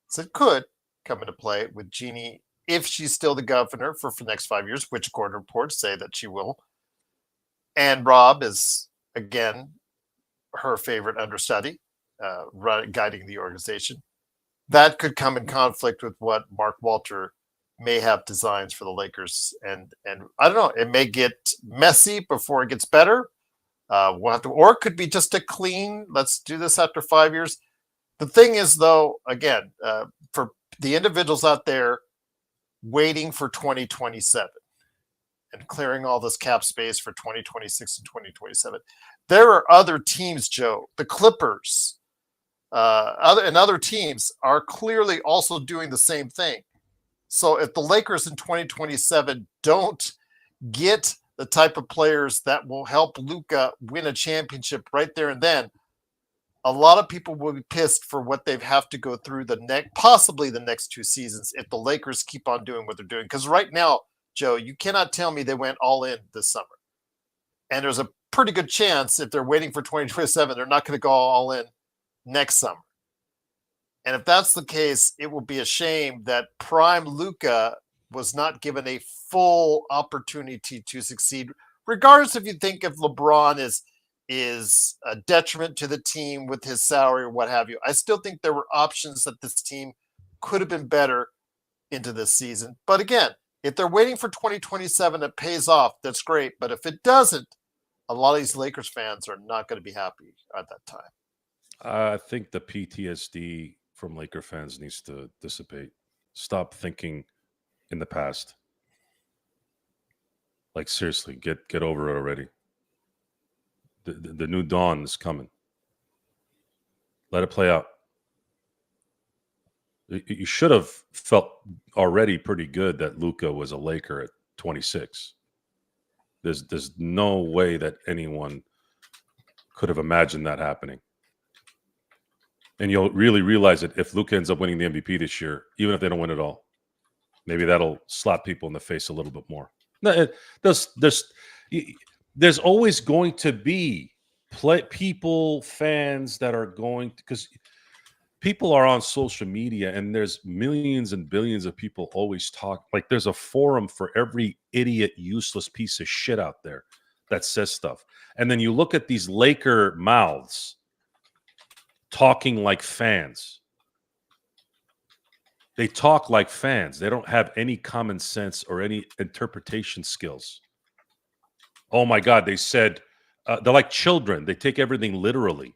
Speaker 1: said could come into play with Jeannie, if she's still the governor for the next 5 years, which according to reports say that she will. And Rob is, again, her favorite understudy, guiding the organization. That could come in conflict with what Mark Walter may have designs for the Lakers. And I don't know, it may get messy before it gets better. We'll have to, or it could be just a clean, let's do this after 5 years. The thing is, though, again, for the individuals out there waiting for 2027 and clearing all this cap space for 2026 and 2027, there are other teams, Joe, the Clippers, other teams are clearly also doing the same thing. So if the Lakers in 2027 don't get the type of players that will help Luka win a championship right there and then, a lot of people will be pissed for what they have to go through possibly the next 2 seasons if the Lakers keep on doing what they're doing. Because right now, Joe, you cannot tell me they went all in this summer. And there's a pretty good chance if they're waiting for 2027, they're not going to go all in next summer. And if that's the case, it will be a shame that prime Luka was not given a full opportunity to succeed, regardless if you think if LeBron is a detriment to the team with his salary or what have you. I still think there were options that this team could have been better into this season. But again, if they're waiting for 2027, it pays off. That's great. But if it doesn't, a lot of these Lakers fans are not going to be happy at that time.
Speaker 2: I think the PTSD from Laker fans needs to dissipate. Stop thinking in the past. Like, seriously, get over it already. The new dawn is coming. Let it play out. You should have felt already pretty good that Luka was a Laker at 26. There's no way that anyone could have imagined that happening. And you'll really realize it if Luka ends up winning the MVP this year, even if they don't win it all. Maybe that'll slap people in the face a little bit more. No, there's always going to be people, fans that are going to, because people are on social media and there's millions and billions of people always talk. Like, there's a forum for every idiot, useless piece of shit out there that says stuff. And then you look at these Laker mouths talking like fans. They talk like fans. They don't have any common sense or any interpretation skills. Oh my God, they said, they're like children. They take everything literally.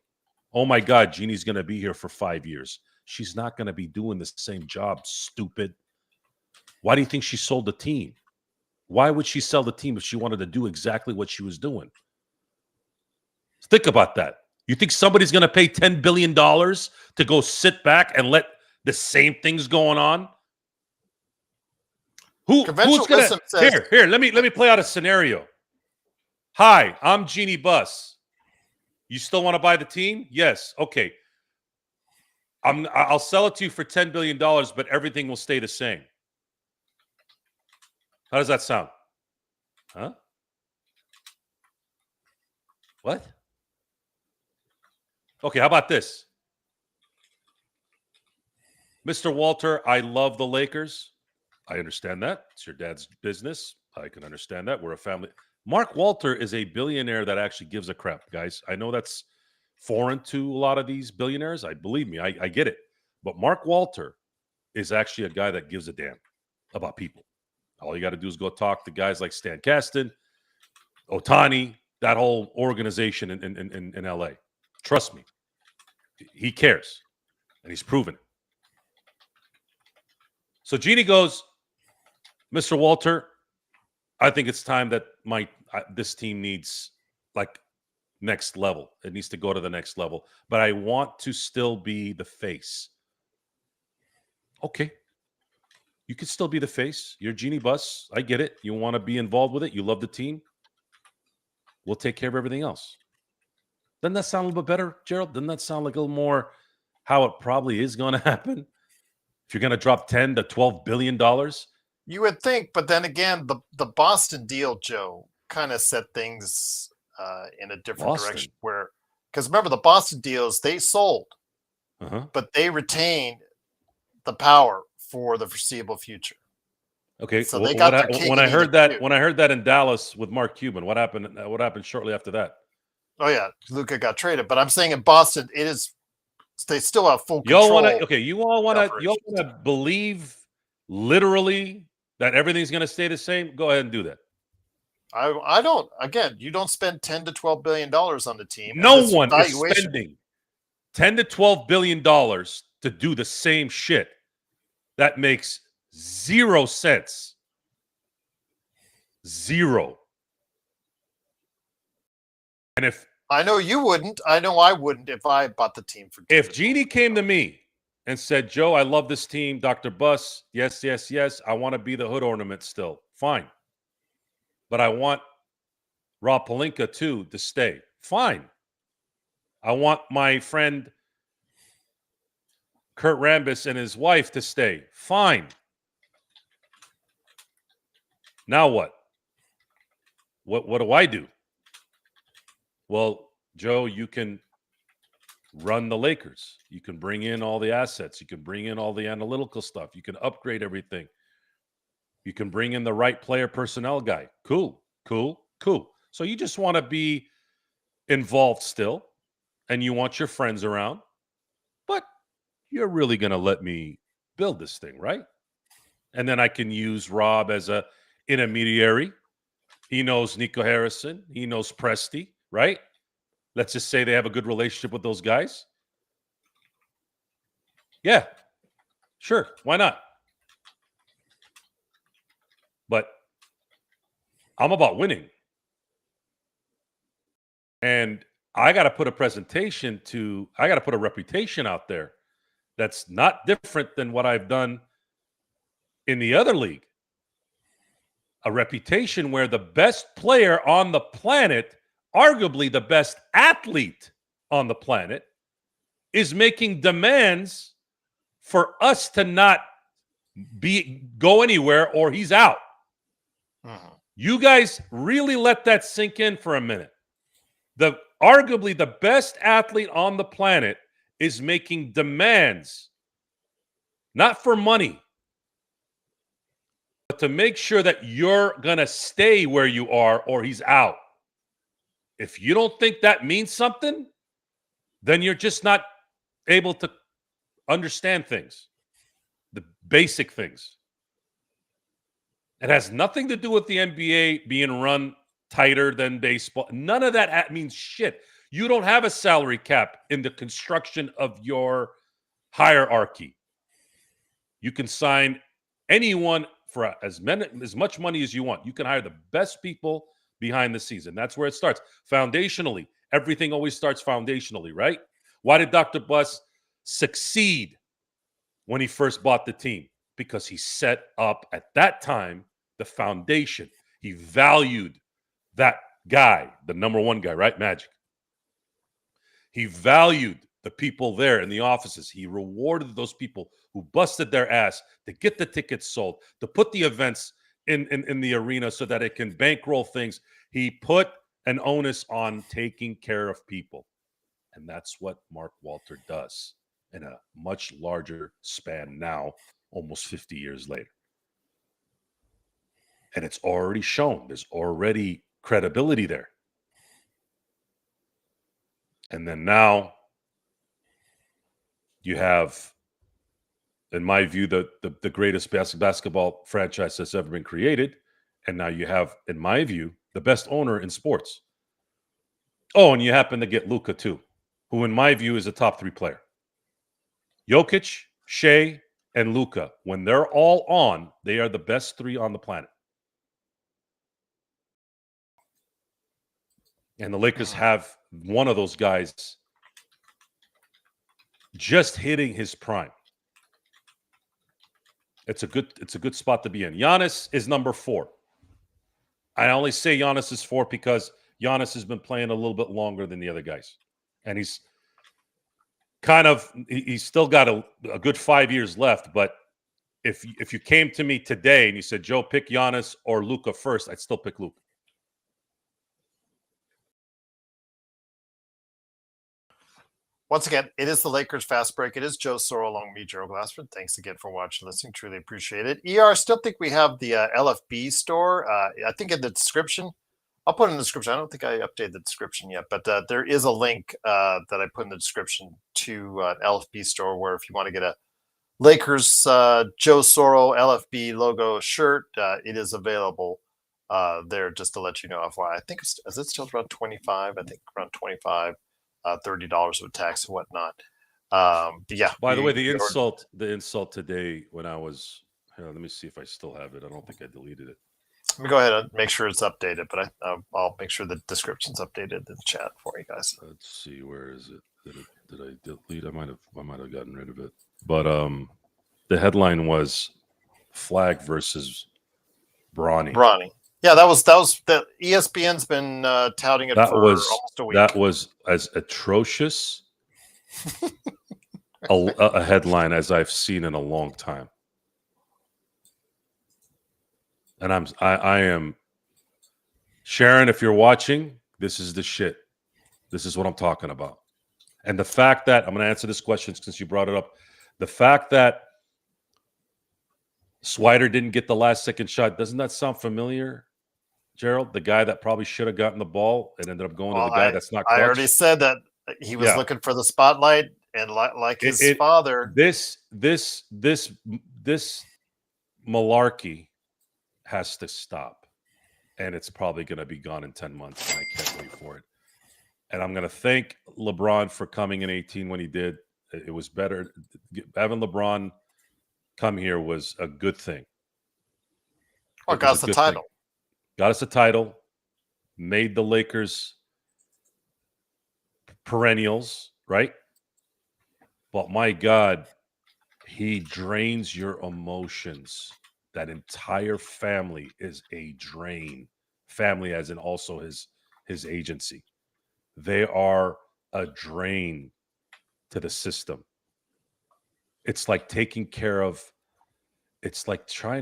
Speaker 2: Oh my God, Jeannie's going to be here for 5 years. She's not going to be doing the same job, stupid. Why do you think she sold the team? Why would she sell the team if she wanted to do exactly what she was doing? Think about that. You think somebody's going to pay $10 billion to go sit back and let the same things going on? Who's going to... Here, let me play out a scenario. Hi, I'm Jeannie Buss. You still want to buy the team? Yes. Okay. I'll sell it to you for $10 billion, but everything will stay the same. How does that sound? Huh? What? Okay, how about this? Mr. Walter, I love the Lakers. I understand that. It's your dad's business. I can understand that. We're a family. Mark Walter is a billionaire that actually gives a crap, guys. I know that's foreign to a lot of these billionaires. Believe me, I get it. But Mark Walter is actually a guy that gives a damn about people. All you got to do is go talk to guys like Stan Kasten, Otani, that whole organization in LA. Trust me, he cares, and he's proven it. So Jeannie goes, Mr. Walter, I think it's time that this team needs like next level. It needs to go to the next level. But I want to still be the face. Okay. You could still be the face. You're Jeannie Buss. I get it. You want to be involved with it. You love the team. We'll take care of everything else. Doesn't that sound a little bit better, Gerald? Doesn't that sound like a little more how it probably is going to happen? If you're going to drop $10 to $12 billion?
Speaker 1: You would think, but then again, the Boston deal, Joe, kind of set things in a different direction. Because remember, the Boston deals, they sold, but they retained the power for the foreseeable future.
Speaker 2: Okay,
Speaker 1: so they got
Speaker 2: when I heard that in Dallas with Mark Cuban, what happened? What happened shortly after that?
Speaker 1: Oh yeah, Luka got traded, but I'm saying in Boston, they still have full control.
Speaker 2: You all want to believe literally that everything's going to stay the same? Go ahead and do that.
Speaker 1: I don't. Again, you don't spend $10 to $12 billion on the team.
Speaker 2: No one is spending $10 to $12 billion to do the same shit. That makes 0 sense. 0. And if
Speaker 1: I know you wouldn't, I know I wouldn't if I bought the team for.
Speaker 2: If Jeannie came to me and said, Joe, I love this team, Dr. Buss, yes, yes, yes, I want to be the hood ornament still. Fine. But I want Rob Pelinka too to stay. Fine. I want my friend Kurt Rambis and his wife to stay. Fine. Now what? What do I do? Well, Joe, you can run the Lakers. You can bring in all the assets. You can bring in all the analytical stuff. You can upgrade everything. You can bring in the right player personnel guy. Cool, cool, cool. So you just want to be involved still, and you want your friends around, but you're really going to let me build this thing, right? And then I can use Rob as a intermediary. He knows Nico Harrison. He knows Presti, right? Let's just say they have a good relationship with those guys. Yeah, sure. Why not? But I'm about winning. And I got to put a reputation out there that's not different than what I've done in the other league. A reputation where the best player on the planet, arguably the best athlete on the planet, is making demands for us to not go anywhere or he's out. You guys really let that sink in for a minute. Arguably the best athlete on the planet is making demands, not for money, but to make sure that you're going to stay where you are or he's out. If you don't think that means something, then you're just not able to understand things, the basic things. It has nothing to do with the NBA being run tighter than baseball. None of that means shit. You don't have a salary cap in the construction of your hierarchy. You can sign anyone for as much money as you want. You can hire the best people behind the scenes, and that's where it starts. Foundationally, everything always starts foundationally, right? Why did Dr. Buss succeed when he first bought the team? Because he set up, at that time, the foundation. He valued that guy, the number one guy, right? Magic. He valued the people there in the offices. He rewarded those people who busted their ass to get the tickets sold, to put the events in the arena so that it can bankroll things. He put an onus on taking care of people. And that's what Mark Walter does in a much larger span now, almost 50 years later. And it's already shown. There's already credibility there. And then now you have, in my view, the greatest basketball franchise that's ever been created. And now you have, in my view, the best owner in sports. Oh, and you happen to get Luka too, who in my view is a top 3 player. Jokic, Shea, and Luka, when they're all on, they are the best 3 on the planet. And the Lakers have one of those guys just hitting his prime. It's a good spot to be in. Giannis is number 4. I only say Giannis is 4 because Giannis has been playing a little bit longer than the other guys. And he's still got a good 5 years left. But if you came to me today and you said, Joe, pick Giannis or Luka first, I'd still pick Luka.
Speaker 1: Once again, it is the Lakers Fast Break. It is Joe Sorrell along with me, Gerald Glassford. Thanks again for watching, listening. Truly appreciate it. ER, still think we have the LFB store. I think in the description, I'll put in the description. I don't think I updated the description yet, but there is a link that I put in the description to an LFB store where if you want to get a Lakers Joe Sorrell LFB logo shirt, it is available there, just to let you know. FYI, I think is it still around 25? I think around 25. $30 with tax and whatnot. But yeah.
Speaker 2: By the way, the insult today when I was, let me see if I still have it. I don't think I deleted it.
Speaker 1: Let me go ahead and make sure it's updated, but I'll make sure the description's updated in the chat for you guys.
Speaker 2: Let's see, where is it? Did I delete? I might have gotten rid of it. But the headline was Flagg versus Bronny.
Speaker 1: Yeah, that was the ESPN's been touting it for almost a week.
Speaker 2: That was as atrocious a headline as I've seen in a long time. And I am Sharon, if you're watching, this is the shit. This is what I'm talking about. And the fact that I'm going to answer this question since you brought it up. The fact that Swider didn't get the last second shot, doesn't that sound familiar? Gerald, the guy that probably should have gotten the ball and ended up going to the guy that's not clutch.
Speaker 1: I already said that he was looking for the spotlight, and like his father.
Speaker 2: This malarkey has to stop, and it's probably going to be gone in 10 months, and I can't wait for it. And I'm going to thank LeBron for coming in 18 when he did. It was better. Having LeBron come here was a good thing.
Speaker 1: Well, got us the title.
Speaker 2: Got us a title, made the Lakers perennials, right? But my God, he drains your emotions. That entire family is a drain. Family as in also his agency. They are a drain to the system. It's like trying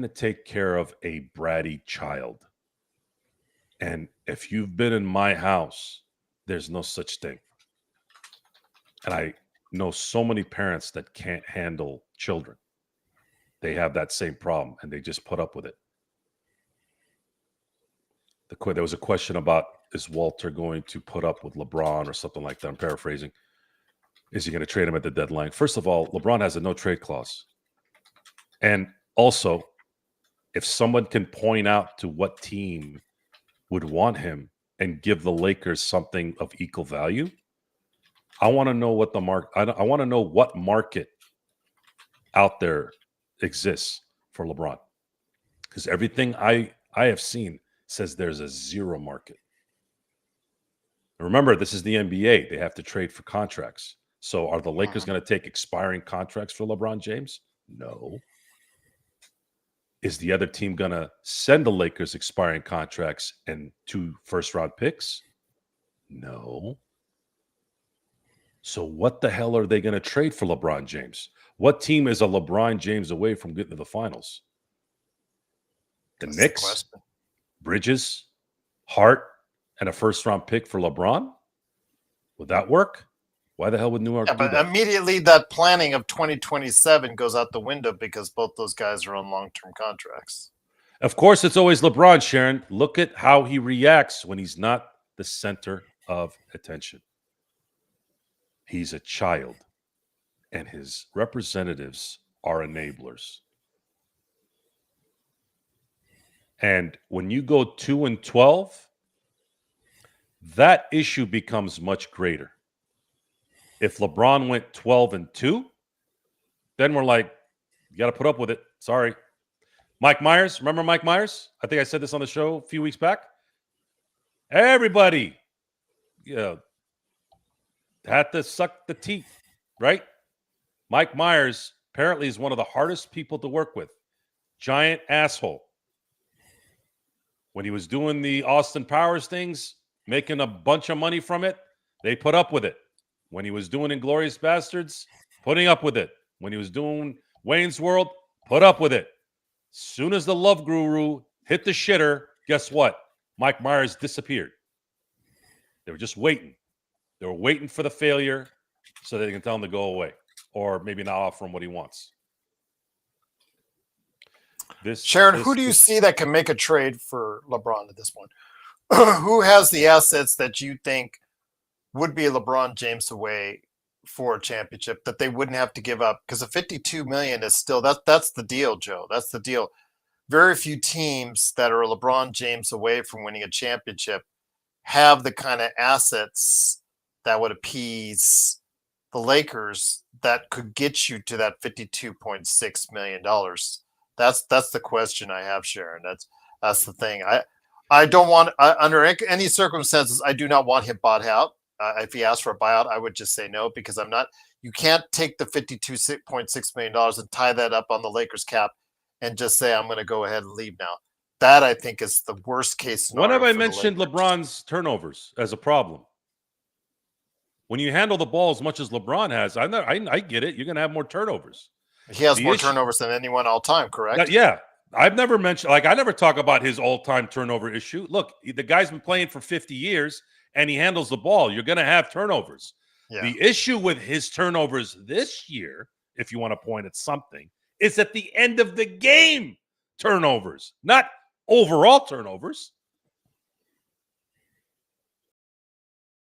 Speaker 2: to take care of a bratty child. And if you've been in my house, there's no such thing. And I know so many parents that can't handle children. They have that same problem, and they just put up with it. There was a question about, is Walter going to put up with LeBron or something like that? I'm paraphrasing. Is he going to trade him at the deadline? First of all, LeBron has a no-trade clause. And also, if someone can point out to what team would want him and give the Lakers something of equal value, I want to know what the I want to know what market out there exists for LeBron, because everything I have seen says there's a zero market. And remember, this is the NBA; they have to trade for contracts. So, are the Lakers going to take expiring contracts for LeBron James? No. Is the other team going to send the Lakers expiring contracts and 2 first-round picks? No. So what the hell are they going to trade for LeBron James? What team is a LeBron James away from getting to the finals? The Knicks, Bridges, Hart, and a first-round pick for LeBron? Would that work? Why the hell would New York do
Speaker 1: but
Speaker 2: that?
Speaker 1: Immediately that planning of 2027 goes out the window because both those guys are on long-term contracts.
Speaker 2: Of course, it's always LeBron, Sharon. Look at how he reacts when he's not the center of attention. He's a child, and his representatives are enablers. And when you go 2-12, that issue becomes much greater. If LeBron went 12-2, then we're like, you got to put up with it. Sorry. Mike Myers, remember Mike Myers? I think I said this on the show a few weeks back. Everybody, had to suck the teeth, right? Mike Myers apparently is one of the hardest people to work with. Giant asshole. When he was doing the Austin Powers things, making a bunch of money from it, they put up with it. When he was doing Inglourious Bastards, putting up with it. When he was doing Wayne's World, put up with it. Soon as the Love Guru hit the shitter, guess what? Mike Myers disappeared. They were just waiting. They were waiting for the failure so they can tell him to go away or maybe not offer him what he wants.
Speaker 1: Sharon, who do you see that can make a trade for LeBron at this point? Who has the assets that you think would be LeBron James away for a championship that they wouldn't have to give up? Because the $52 million is still that's the deal, Joe. That's the deal. Very few teams that are LeBron James away from winning a championship have the kind of assets that would appease the Lakers that could get you to that $52.6 million. That's the question I have, Sharon. That's the thing. I don't want under any circumstances. I do not want him bought out. If he asked for a buyout, I would just say no because I'm not. You can't take the $52.6 million and tie that up on the Lakers cap and just say I'm going to go ahead and leave now. That I think is the worst case scenario.
Speaker 2: When have I mentioned LeBron's turnovers as a problem? When you handle the ball as much as LeBron has, I get it. You're going to have more turnovers.
Speaker 1: He has more turnovers than anyone all time, correct?
Speaker 2: Yeah. I've never mentioned, I never talk about his all-time turnover issue. Look, the guy's been playing for 50 years, and he handles the ball. You're going to have turnovers. Yeah. The issue with his turnovers this year, if you want to point at something, is at the end of the game turnovers, not overall turnovers.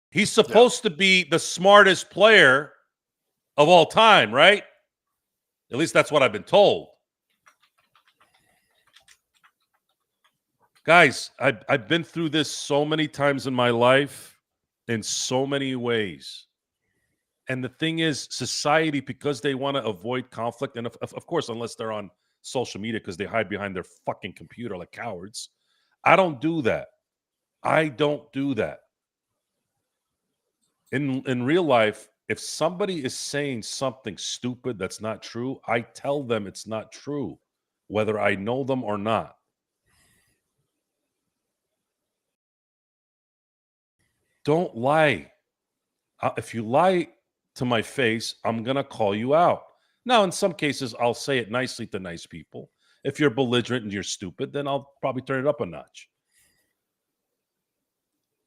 Speaker 2: He's supposed to be the smartest player of all time, right? At least that's what I've been told. Guys, I've been through this so many times in my life in so many ways. And the thing is, society, because they want to avoid conflict, and of course, unless they're on social media because they hide behind their fucking computer like cowards, I don't do that. I don't do that. In real life, if somebody is saying something stupid that's not true, I tell them it's not true, whether I know them or not. Don't lie. If you lie to my face, I'm going to call you out. Now, in some cases, I'll say it nicely to nice people. If you're belligerent and you're stupid, then I'll probably turn it up a notch.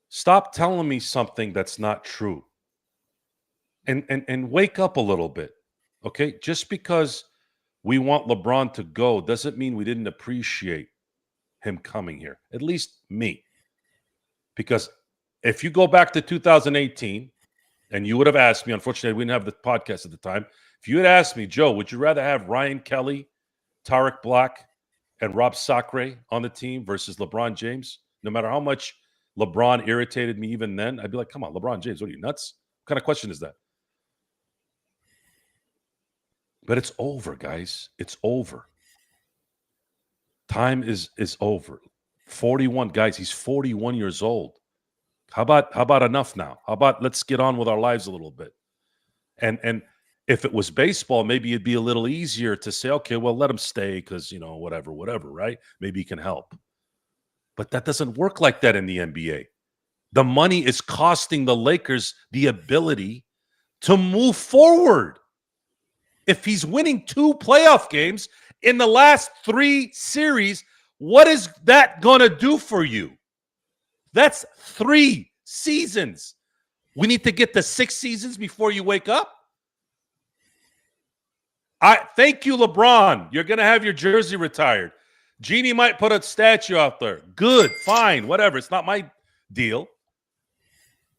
Speaker 2: Stop telling me something that's not true. And wake up a little bit, okay? Just because we want LeBron to go doesn't mean we didn't appreciate him coming here, at least me. Because if you go back to 2018, and you would have asked me, unfortunately, we didn't have the podcast at the time. If you had asked me, Joe, would you rather have Ryan Kelly, Tariq Black, and Rob Sacre on the team versus LeBron James? No matter how much LeBron irritated me even then, I'd be like, come on, LeBron James, what are you, nuts? What kind of question is that? But it's over, guys. It's over. Time is over. 41, guys, he's 41 years old. How about enough now? How about let's get on with our lives a little bit? And if it was baseball, maybe it'd be a little easier to say, okay, well, let him stay because, whatever, right? Maybe he can help. But that doesn't work like that in the NBA. The money is costing the Lakers the ability to move forward. If he's winning 2 playoff games in the last 3 series, what is that going to do for you? That's 3 seasons. We need to get to 6 seasons before you wake up. Thank you, LeBron. You're going to have your jersey retired. Jeannie might put a statue out there. Good, fine, whatever. It's not my deal.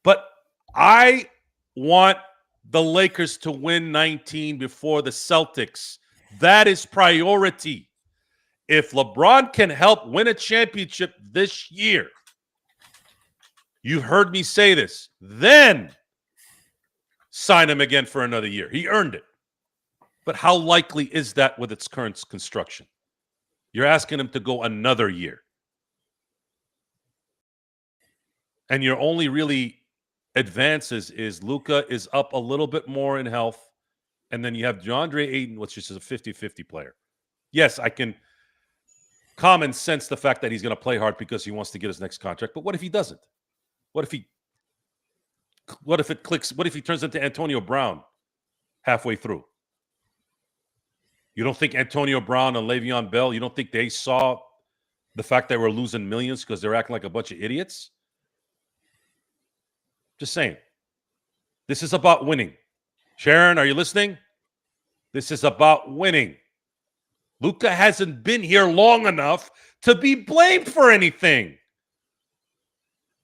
Speaker 2: But I want the Lakers to win 19 before the Celtics. That is priority. If LeBron can help win a championship this year, you've heard me say this, then sign him again for another year. He earned it. But how likely is that with its current construction? You're asking him to go another year. And your only really advances is Luka is up a little bit more in health. And then you have DeAndre Ayton, which is a 50-50 player. Yes, I can common sense the fact that he's going to play hard because he wants to get his next contract. But what if he doesn't? What if it clicks? What if he turns into Antonio Brown halfway through? You don't think Antonio Brown and Le'Veon Bell, you don't think they saw the fact they were losing millions because they're acting like a bunch of idiots? Just saying. This is about winning. Sharon, are you listening? This is about winning. Luka hasn't been here long enough to be blamed for anything.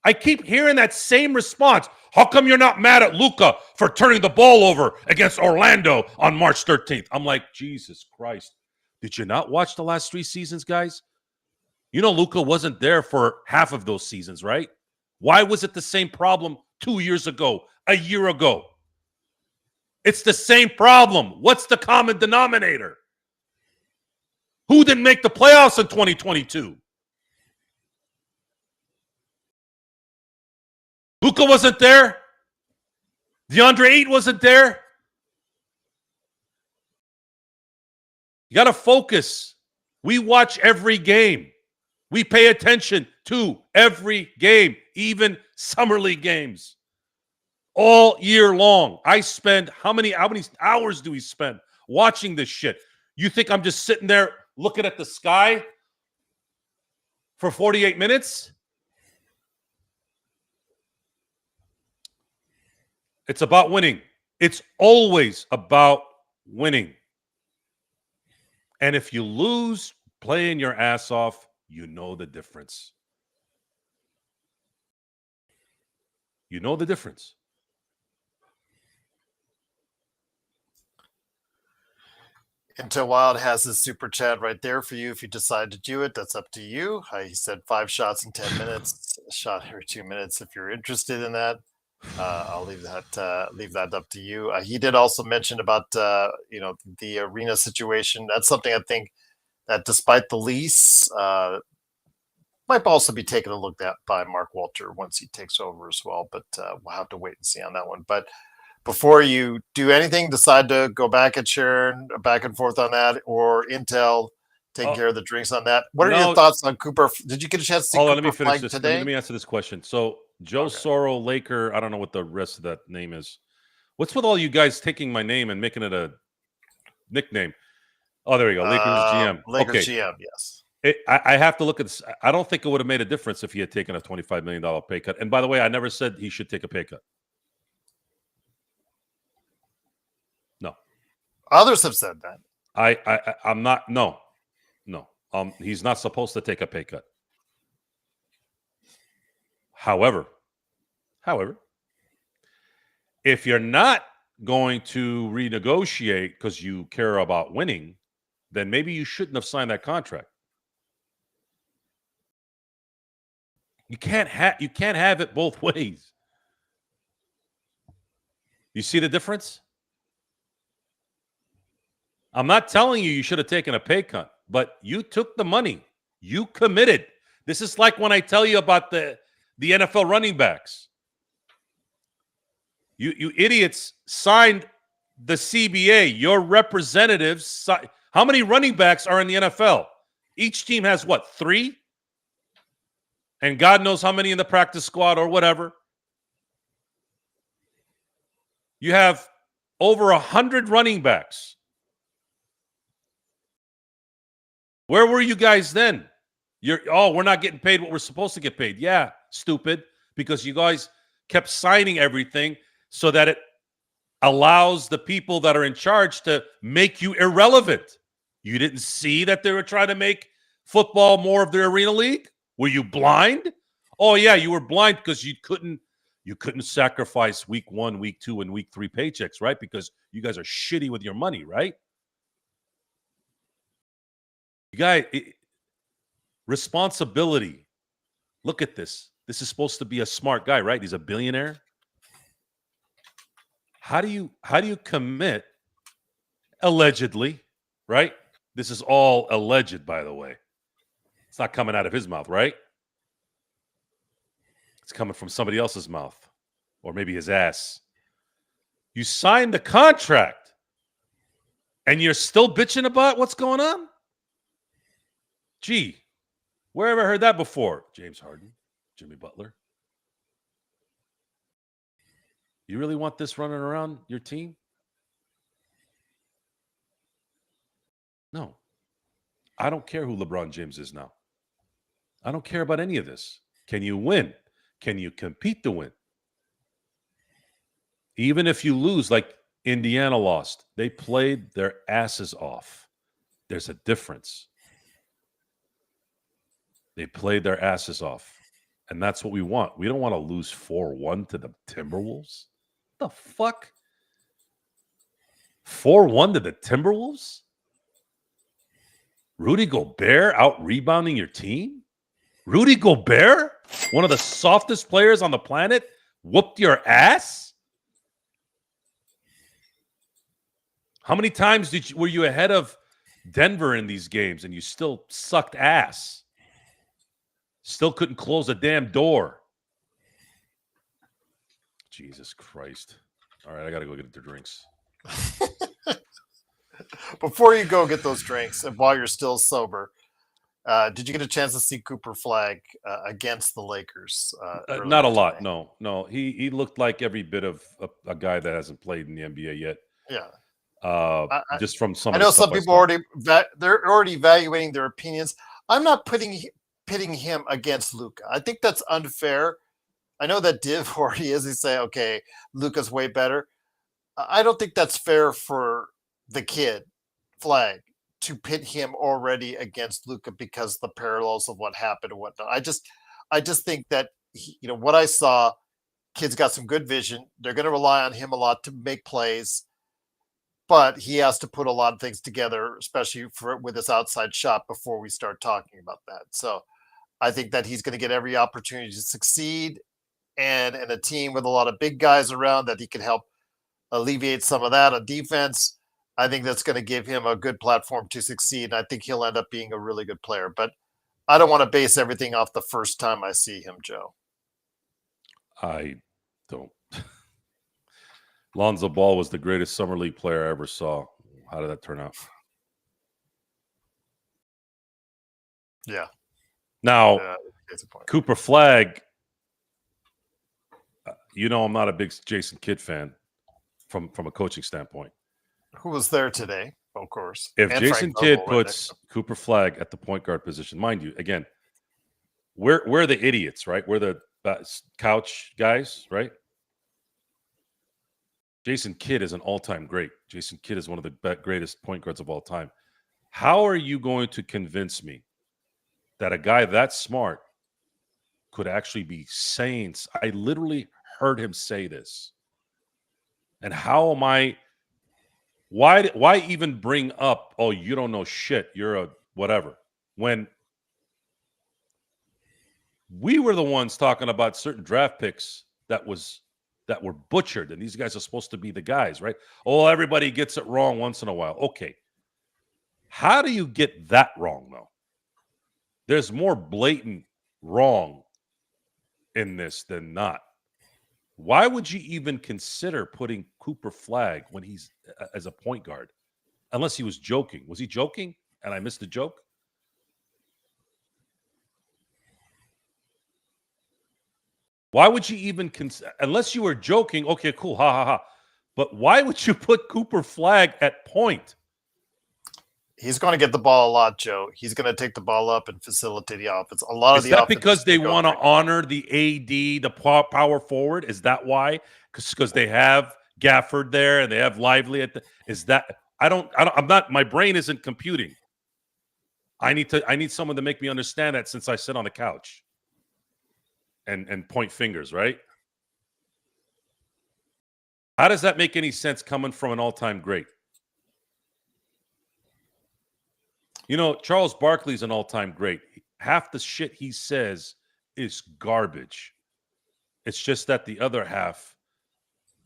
Speaker 2: I keep hearing that same response. How come you're not mad at Luka for turning the ball over against Orlando on March 13th? I'm like, Jesus Christ. Did you not watch the last 3 seasons, guys? You know Luka wasn't there for half of those seasons, right? Why was it the same problem 2 years ago, a year ago? It's the same problem. What's the common denominator? Who didn't make the playoffs in 2022? Luka wasn't there. DeAndre Ayton wasn't there. You got to focus. We watch every game. We pay attention to every game, even summer league games, all year long. I spend how many hours do we spend watching this shit? You think I'm just sitting there looking at the sky for 48 minutes? It's about winning. It's always about winning. And if you lose playing your ass off, you know the difference. You know the difference.
Speaker 1: Intel Wild has his super chat right there for you. If you decide to do it, that's up to you. He said 5 shots in 10 minutes, a shot every 2 minutes. If you're interested in that, I'll leave that up to you. He did also mention about the arena situation. That's something I think that despite the lease, might also be taken a look at by Mark Walter once he takes over as well. But we'll have to wait and see on that one. But before you do anything, decide to go back at Sharon, back and forth on that, or Intel taking care of the drinks on that. What are your thoughts on Cooper? Did you get a chance to see
Speaker 2: Hold on,
Speaker 1: Cooper
Speaker 2: let me finish
Speaker 1: Flagg
Speaker 2: this.
Speaker 1: today?
Speaker 2: Let me answer this question. So Joe Soro, Laker, I don't know what the rest of that name is. What's with all you guys taking my name and making it a nickname? Oh, there we go. Lakers GM.
Speaker 1: Lakers GM, yes.
Speaker 2: I have to look at this. I don't think it would have made a difference if he had taken a $25 million pay cut. And by the way, I never said he should take a pay cut. No.
Speaker 1: Others have said that.
Speaker 2: I'm not. No. He's not supposed to take a pay cut. However, if you're not going to renegotiate because you care about winning, then maybe you shouldn't have signed that contract. You can't have it both ways. You see the difference? I'm not telling you should have taken a pay cut, but you took the money. You committed. This is like when I tell you about the NFL running backs. You idiots signed the CBA. Your representatives. How many running backs are in the NFL? Each team has what, 3? And God knows how many in the practice squad or whatever. You have over 100 running backs. Where were you guys then? We're not getting paid what we're supposed to get paid. Yeah, stupid, because you guys kept signing everything so that it allows the people that are in charge to make you irrelevant. You didn't see that they were trying to make football more of the Arena League? Were you blind? Oh yeah, you were blind because you couldn't sacrifice week 1, week 2, and week 3 paychecks, right? Because you guys are shitty with your money, right? You guys, responsibility. Look at this. This is supposed to be a smart guy, right? He's a billionaire. How do you commit allegedly, right? This is all alleged, by the way. It's not coming out of his mouth, right? It's coming from somebody else's mouth, or maybe his ass. You signed the contract and you're still bitching about what's going on? Gee, where have I heard that before? James Harden, Jimmy Butler. You really want this running around your team? No. I don't care who LeBron James is now. I don't care about any of this. Can you win? Can you compete to win? Even if you lose, like Indiana lost, they played their asses off. There's a difference. They played their asses off. And that's what we want. We don't want to lose 4-1 to the Timberwolves. The fuck? 4-1 to the Timberwolves? Rudy Gobert out rebounding your team? Rudy Gobert, one of the softest players on the planet, whooped your ass? How many times were you ahead of Denver in these games and you still sucked ass? Still couldn't close a damn door. Jesus Christ. All right, I got to go get the drinks.
Speaker 1: Before you go get those drinks, and while you're still sober, did you get a chance to see Cooper Flagg against the Lakers?
Speaker 2: Not a lot, no. He looked like every bit of a guy that hasn't played in the NBA yet.
Speaker 1: Yeah.
Speaker 2: Just from some.
Speaker 1: I know some people they're already evaluating their opinions. I'm not pitting him against Luka. I think that's unfair. I know that Div already is. He say, okay, Luka's way better. I don't think that's fair for the kid Flagg to pit him already against Luka because the parallels of what happened and whatnot. I just think that what I saw, kid's got some good vision. They're going to rely on him a lot to make plays, but he has to put a lot of things together, especially with his outside shot before we start talking about that. So I think that he's going to get every opportunity to succeed, and a team with a lot of big guys around that he can help alleviate some of that on defense. I think that's going to give him a good platform to succeed. And I think he'll end up being a really good player, but I don't want to base everything off the first time I see him, Joe.
Speaker 2: I don't. Lonzo Ball was the greatest summer league player I ever saw. How did that turn out?
Speaker 1: Yeah.
Speaker 2: Now, Cooper Flagg, I'm not a big Jason Kidd fan from a coaching standpoint.
Speaker 1: Who was there today, of course.
Speaker 2: If Jason Kidd puts Cooper Flagg at the point guard position, mind you, again, we're the idiots, right? We're the couch guys, right? Jason Kidd is an all-time great. Jason Kidd is one of the greatest point guards of all time. How are you going to convince me that a guy that smart could actually be saying? I literally heard him say this. And how am I? Why even bring up, oh, you don't know shit, you're a whatever, when we were the ones talking about certain draft picks that were butchered, and these guys are supposed to be the guys, right? Oh, everybody gets it wrong once in a while. Okay. How do you get that wrong, though? There's more blatant wrong in this than not. Why would you even consider putting Cooper Flagg when he's as a point guard? Unless he was joking. Was he joking and I missed the joke? Why would you even unless you were joking? Okay, cool. Ha ha ha. But why would you put Cooper Flagg at point?
Speaker 1: He's going to get the ball a lot, Joe. He's going to take the ball up and facilitate the offense. A lot of the offense. Is that
Speaker 2: because they want to honor the AD, the power forward? Is that why? Because they have Gafford there and they have Lively at the. Is that? I'm not. My brain isn't computing. I need someone to make me understand that since I sit on the couch and point fingers, right? How does that make any sense coming from an all-time great? You know, Charles Barkley's an all-time great. Half the shit he says is garbage. It's just that the other half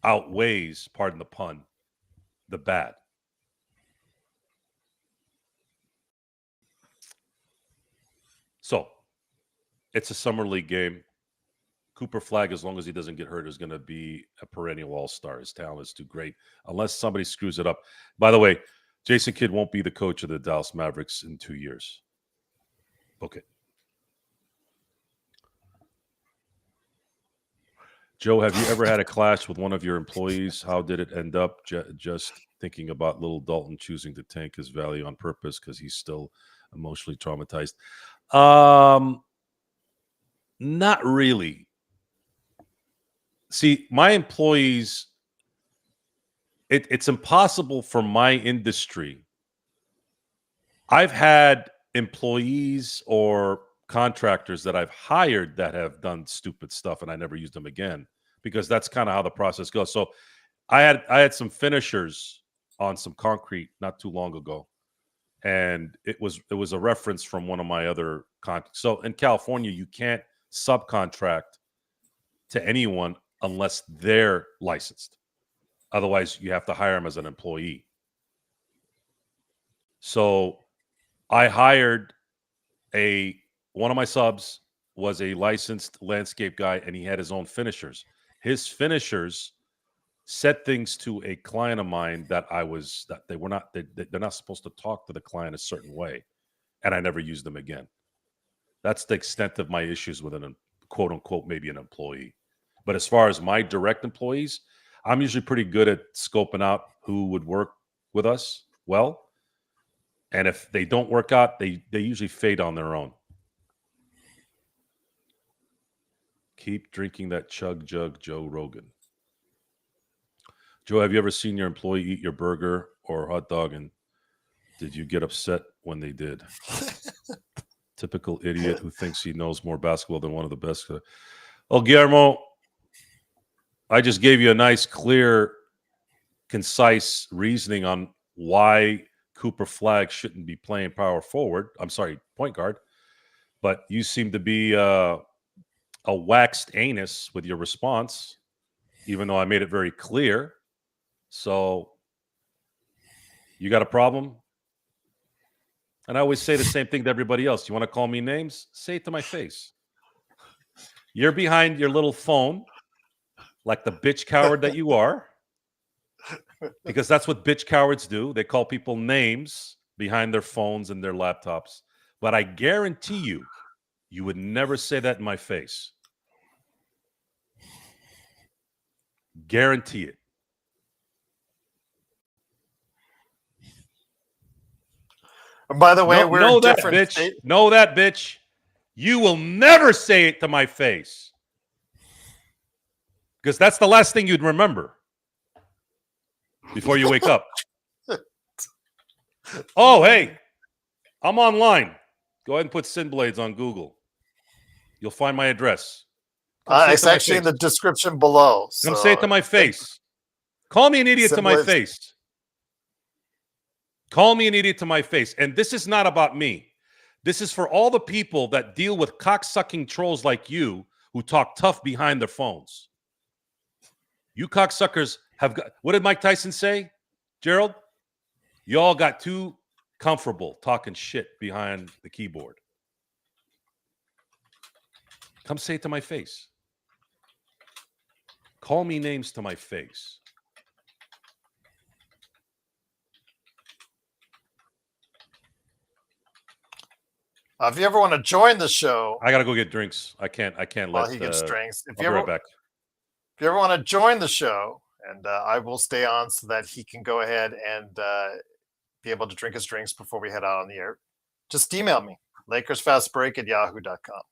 Speaker 2: outweighs, pardon the pun, the bad. So, it's a summer league game. Cooper Flagg, as long as he doesn't get hurt, is going to be a perennial all-star. His talent is too great, unless somebody screws it up. By the way, Jason Kidd won't be the coach of the Dallas Mavericks in 2 years. Okay. Joe, have you ever had a clash with one of your employees? How did it end up? Just thinking about little Dalton choosing to tank his value on purpose because he's still emotionally traumatized. Not really. See, my employees, it's impossible for my industry. I've had employees or contractors that I've hired that have done stupid stuff and I never used them again because that's kind of how the process goes. So I had some finishers on some concrete not too long ago. And it was a reference from one of my other contracts. So in California, you can't subcontract to anyone unless they're licensed. Otherwise, you have to hire them as an employee. So I hired one of my subs was a licensed landscape guy, and he had his own finishers. His finishers said things to a client of mine that they're not supposed to talk to the client a certain way, and I never used them again. That's the extent of my issues with an quote unquote maybe an employee. But as far as my direct employees, I'm usually pretty good at scoping out who would work with us well. And if they don't work out, they usually fade on their own. Keep drinking that chug jug, Joe Rogan. Joe, have you ever seen your employee eat your burger or hot dog, and did you get upset when they did? Typical idiot who thinks he knows more basketball than one of the best. Oh, Guillermo, I just gave you a nice, clear, concise reasoning on why Cooper Flagg shouldn't be playing power forward. I'm sorry, point guard. But you seem to be a waxed anus with your response, even though I made it very clear. So you got a problem? And I always say the same thing to everybody else. You want to call me names? Say it to my face. You're behind your little phone like the bitch coward that you are, because that's what bitch cowards do. They call people names behind their phones and their laptops. But I guarantee you would never say that in my face. Guarantee it.
Speaker 1: And by the way, we're
Speaker 2: know
Speaker 1: different.
Speaker 2: That, bitch. Know that, bitch. You will never say it to my face. Because that's the last thing you'd remember before you wake up. Oh, hey, I'm online. Go ahead and put Sin Blades on Google. You'll find my address.
Speaker 1: It's actually in the description below.
Speaker 2: Come say it to my face. Call me an idiot to my face. Call me an idiot to my face. And this is not about me. This is for all the people that deal with cocksucking trolls like you who talk tough behind their phones. You cocksuckers have got, what did Mike Tyson say, Gerald? You all got too comfortable talking shit behind the keyboard. Come say it to my face. Call me names to my face.
Speaker 1: If you ever want to join the show,
Speaker 2: I gotta go get drinks. I can't
Speaker 1: let. He gets drinks.
Speaker 2: I'll be right back.
Speaker 1: If you ever want to join the show, and I will stay on so that he can go ahead and be able to drink his drinks before we head out on the air, just email me, LakersFastBreak@yahoo.com.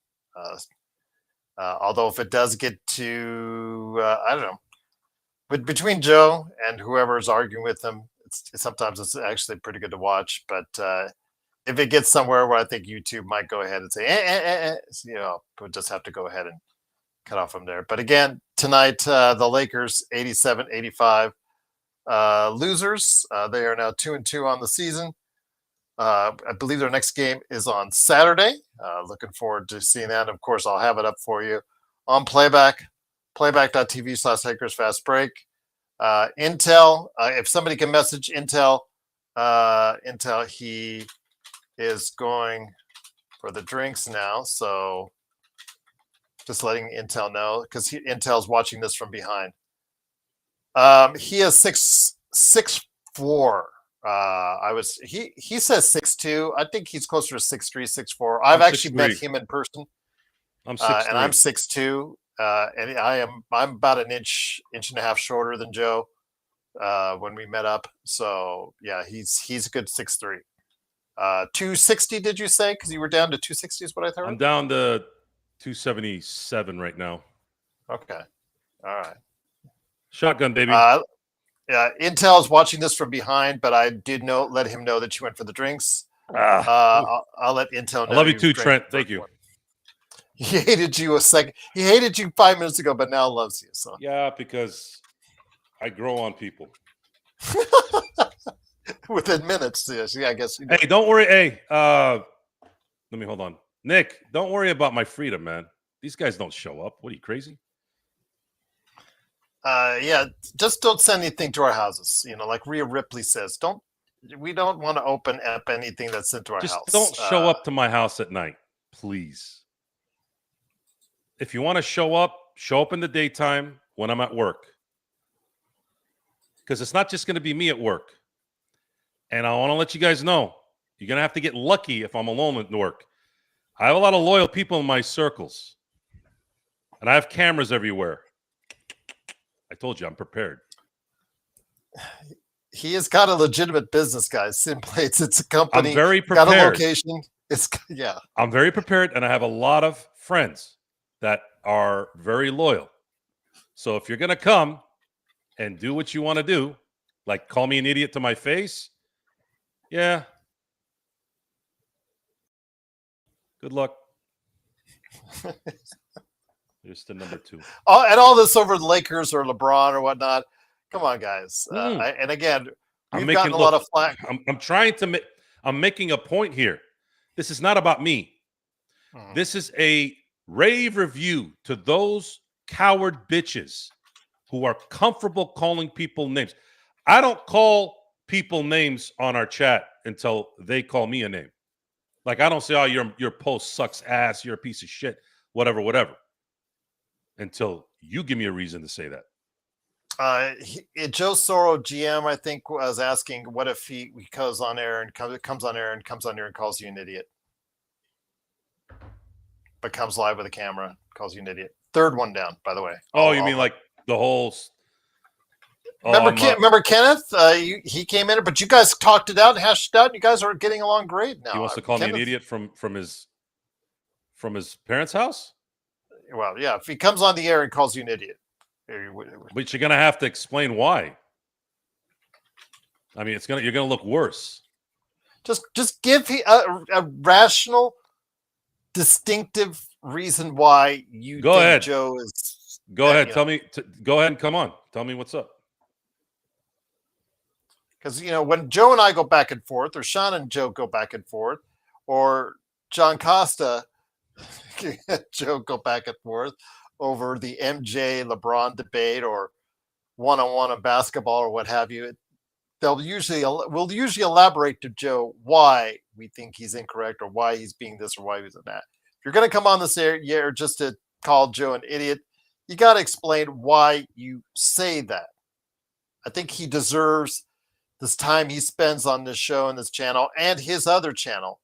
Speaker 1: Although if it does get to, I don't know, but between Joe and whoever is arguing with him, sometimes it's actually pretty good to watch. But if it gets somewhere where I think YouTube might go ahead and say, we'll just have to go ahead and cut off from there. But again, tonight, the Lakers 87-85 losers. They are now 2-2 on the season. I believe their next game is on Saturday. Looking forward to seeing that. Of course, I'll have it up for you on playback.tv/Lakers Fast Break. Intel, if somebody can message Intel, he is going for the drinks now. So just letting Intel know, because Intel's watching this from behind. He is 6'4". He says 6'2". I think he's closer to 6'3", 6'4". I've actually met him in person.
Speaker 2: I'm 6'3".
Speaker 1: And I'm 6'2". And I'm about an inch and a half shorter than Joe when we met up. So yeah, he's a good 6'3". 260, did you say? Because you were down to 260 is what I heard?
Speaker 2: I'm down to 277 right now.
Speaker 1: Okay. All right.
Speaker 2: Shotgun, baby.
Speaker 1: Yeah, Intel's watching this from behind, but I did let him know that you went for the drinks. I'll let Intel know.
Speaker 2: I love you too, Trent. Thank you.
Speaker 1: He hated you a second. He hated you 5 minutes ago, but now loves you. So
Speaker 2: yeah, because I grow on people.
Speaker 1: Within minutes, yes. Yeah, I guess.
Speaker 2: Hey, don't worry. Hey, let me hold on. Nick, don't worry about my freedom, man. These guys don't show up. What are you, crazy?
Speaker 1: Yeah, just don't send anything to our houses. Like Rhea Ripley says, we don't want to open up anything that's sent to our house.
Speaker 2: Just don't show up to my house at night, please. If you want to show up in the daytime when I'm at work. Because it's not just going to be me at work. And I want to let you guys know, you're going to have to get lucky if I'm alone at work. I have a lot of loyal people in my circles. And I have cameras everywhere. I told you, I'm prepared.
Speaker 1: He has got a legitimate business, guys. Simply, it's a company.
Speaker 2: I'm very prepared.
Speaker 1: Got a location. Yeah.
Speaker 2: I'm very prepared, and I have a lot of friends that are very loyal. So if you're going to come and do what you want to do, like call me an idiot to my face, yeah. Good luck. Here's to number 2.
Speaker 1: And all this over the Lakers or LeBron or whatnot. Come on, guys. And again, we've gotten a lot of flack.
Speaker 2: I'm making a point here. This is not about me. This is a rave review to those coward bitches who are comfortable calling people names. I don't call people names on our chat until they call me a name. Like, I don't say, oh, your post sucks ass, you're a piece of shit, whatever. Until you give me a reason to say that.
Speaker 1: Joe Soro, GM, I think, was asking, what if he comes on air and comes on air and calls you an idiot? But comes live with a camera, calls you an idiot. Third one down, by the way.
Speaker 2: Oh, you mean like the whole...
Speaker 1: Remember Kenneth? He came in, but you guys talked it out and hashed it out. And you guys are getting along great now.
Speaker 2: He wants to call me an idiot from his parents' house?
Speaker 1: Well, yeah. If he comes on the air and calls you an idiot,
Speaker 2: but you're gonna have to explain why. I mean, you're gonna look worse.
Speaker 1: Just give a rational, distinctive reason why you think Joe is.
Speaker 2: Go ahead. Tell me. Go ahead and come on. Tell me what's up.
Speaker 1: Because, when Joe and I go back and forth, or Sean and Joe go back and forth, or John Costa, Joe go back and forth over the MJ LeBron debate or one-on-one on basketball or what have you, we'll usually elaborate to Joe why we think he's incorrect or why he's being this or why he's that. If you're going to come on this air just to call Joe an idiot, you got to explain why you say that. I think he deserves this time he spends on this show and this channel and his other channel.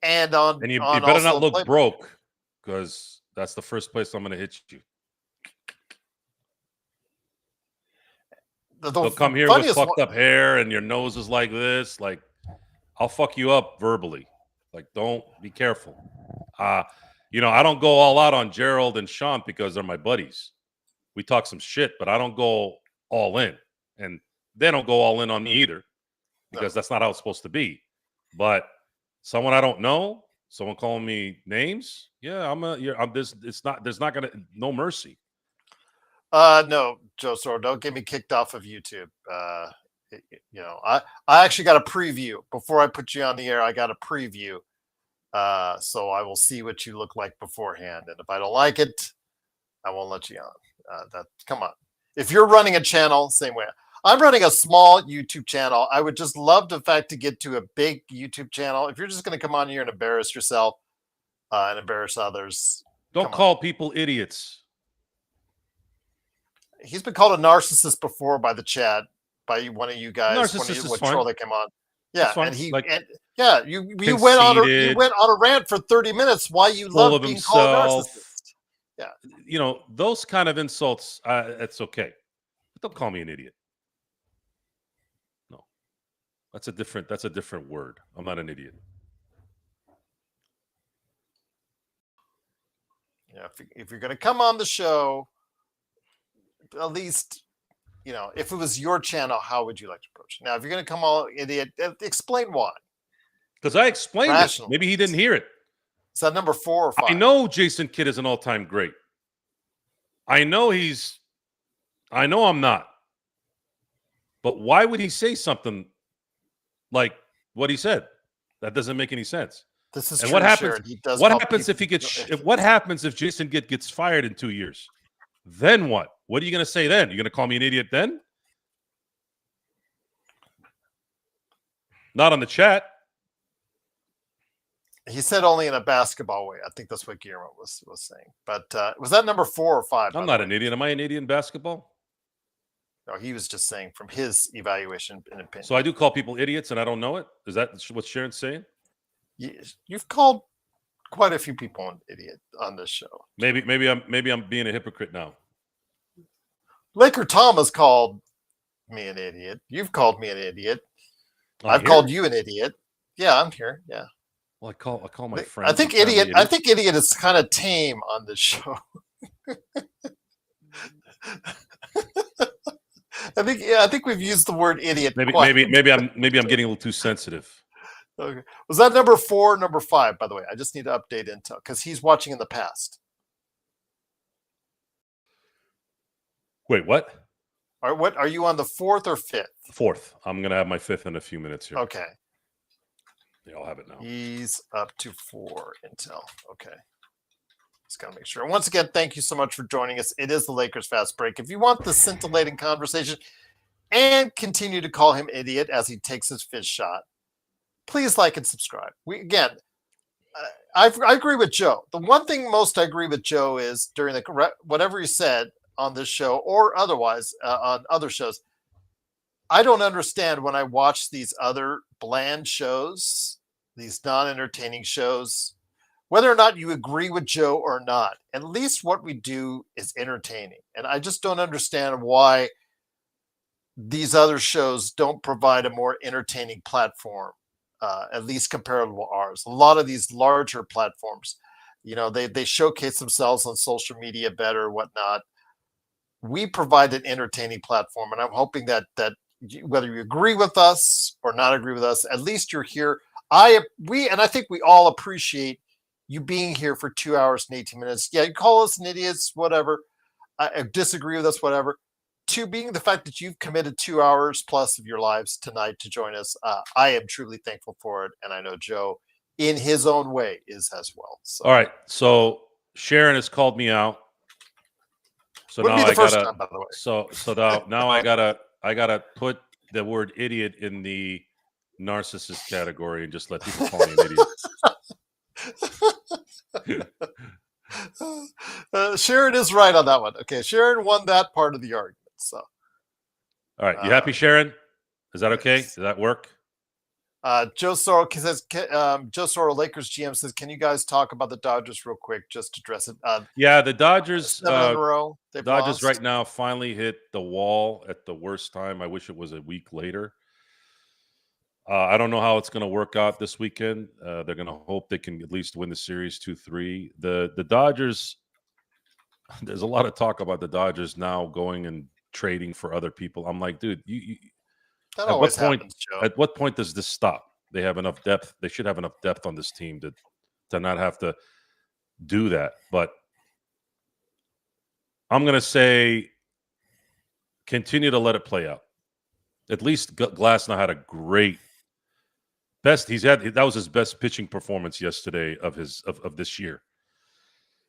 Speaker 1: And you
Speaker 2: better not look broke, because that's the first place I'm going to hit you. They'll come here with fucked up hair and your nose is like this. Like, I'll fuck you up verbally. Like, don't be careful. I don't go all out on Gerald and Sean because they're my buddies. We talk some shit, but I don't go all in. And they don't go all in on me either, because that's not how it's supposed to be. But someone I don't know, someone calling me names, yeah, I'm this. It's not. There's not gonna no mercy.
Speaker 1: No, Joe Soro, don't get me kicked off of YouTube. I actually got a preview before I put you on the air. I got a preview, so I will see what you look like beforehand, and if I don't like it, I won't let you on. Come on. If you're running a channel, same way. I'm running a small YouTube channel. I would just love the fact to get to a big YouTube channel. If you're just going to come on here and embarrass yourself and embarrass others,
Speaker 2: don't call people idiots.
Speaker 1: He's been called a narcissist before by the chat, by one of you guys.
Speaker 2: Narcissist is fine.
Speaker 1: Troll that came on. Yeah, and
Speaker 2: you
Speaker 1: went on a rant for 30 minutes why you love being called a narcissist.
Speaker 2: Yeah, those kind of insults. It's okay, but don't call me an idiot. No, that's a different word. I'm not an idiot.
Speaker 1: Yeah, if you're going to come on the show, at least, if it was your channel, how would you like to approach it? Now, if you're going to come on idiot, explain why.
Speaker 2: Because I explained it. Maybe he didn't hear it.
Speaker 1: Is that number 4 or 5?
Speaker 2: I know Jason Kidd is an all-time great. I know I'm not. But why would he say something like what he said? That doesn't make any sense.
Speaker 1: This is
Speaker 2: and
Speaker 1: true,
Speaker 2: what happens?
Speaker 1: Sharon.
Speaker 2: What happens if he gets? What happens if Jason Kidd gets fired in 2 years? Then what? What are you going to say then? You're going to call me an idiot then? Not on the chat.
Speaker 1: He said only in a basketball way. I think that's what Guillermo was saying. But was that number 4 or 5?
Speaker 2: I'm not an idiot. Am I an idiot in basketball?
Speaker 1: No, he was just saying from his evaluation and opinion.
Speaker 2: So I do call people idiots and I don't know it? Is that what Sharon's saying?
Speaker 1: You've called quite a few people an idiot on this show.
Speaker 2: Maybe I'm being a hypocrite now.
Speaker 1: Laker Thomas called me an idiot. You've called me an idiot. I've called you an idiot. Yeah, I'm here. Yeah.
Speaker 2: Well, I call my friends.
Speaker 1: I think idiot is kind of tame on this show. I think we've used the word idiot.
Speaker 2: Maybe I'm getting a little too sensitive.
Speaker 1: Okay. Was that number 4 or number 5, by the way? I just need to update Intel because he's watching in the past.
Speaker 2: Wait, what?
Speaker 1: All right, what are you on, the 4th or 5th?
Speaker 2: 4th. I'm gonna have my 5th in a few minutes here.
Speaker 1: Okay.
Speaker 2: Yeah, I'll have it now.
Speaker 1: He's up to 4 Intel. Okay. Just gotta make sure. Once again, thank you so much for joining us. It is the Lakers Fast Break. If you want the scintillating conversation and continue to call him idiot as he takes his 5th shot, please like and subscribe. I agree with Joe. The one thing most I agree with Joe is during whatever he said on this show or otherwise on other shows, I don't understand when I watch these other bland shows, these non-entertaining shows, whether or not you agree with Joe or not. At least what we do is entertaining. And I just don't understand why these other shows don't provide a more entertaining platform. At least comparable to ours. A lot of these larger platforms, they showcase themselves on social media better, whatnot. We provide an entertaining platform, and I'm hoping that whether you agree with us or not agree with us, at least you're here. I think we all appreciate you being here for 2 hours and 18 minutes. Yeah, you call us an idiots, whatever. I disagree with us, whatever. To being the fact that you've committed 2 hours plus of your lives tonight to join us, I am truly thankful for it, and I know Joe, in his own way, is as well. So.
Speaker 2: All right, so Sharon has called me out. So now I gotta. Time, by the way. So now I gotta put the word idiot in the narcissist category and just let people call me an idiot.
Speaker 1: Sharon is right on that one. Okay, Sharon won that part of the argument. So,
Speaker 2: all right, you happy, Sharon? Is that okay? Does that work?
Speaker 1: Joe Soro says, Joe Soro, Lakers GM says, can you guys talk about the Dodgers real quick, just to address it?
Speaker 2: Yeah, the Dodgers.
Speaker 1: 7 in a row.
Speaker 2: Dodgers right now finally hit the wall at the worst time. I wish it was a week later. I don't know how it's going to work out this weekend. They're going to hope they can at least win the series 2-3. The Dodgers. There's a lot of talk about the Dodgers now going and trading for other people. I'm like, dude,
Speaker 1: that always happens, Joe.
Speaker 2: At what point does this stop? they have enough depth. They should have enough depth on this team to not have to do that. But I'm going to say continue to let it play out. At least Glasnow had a great best. That was his best pitching performance yesterday of this year.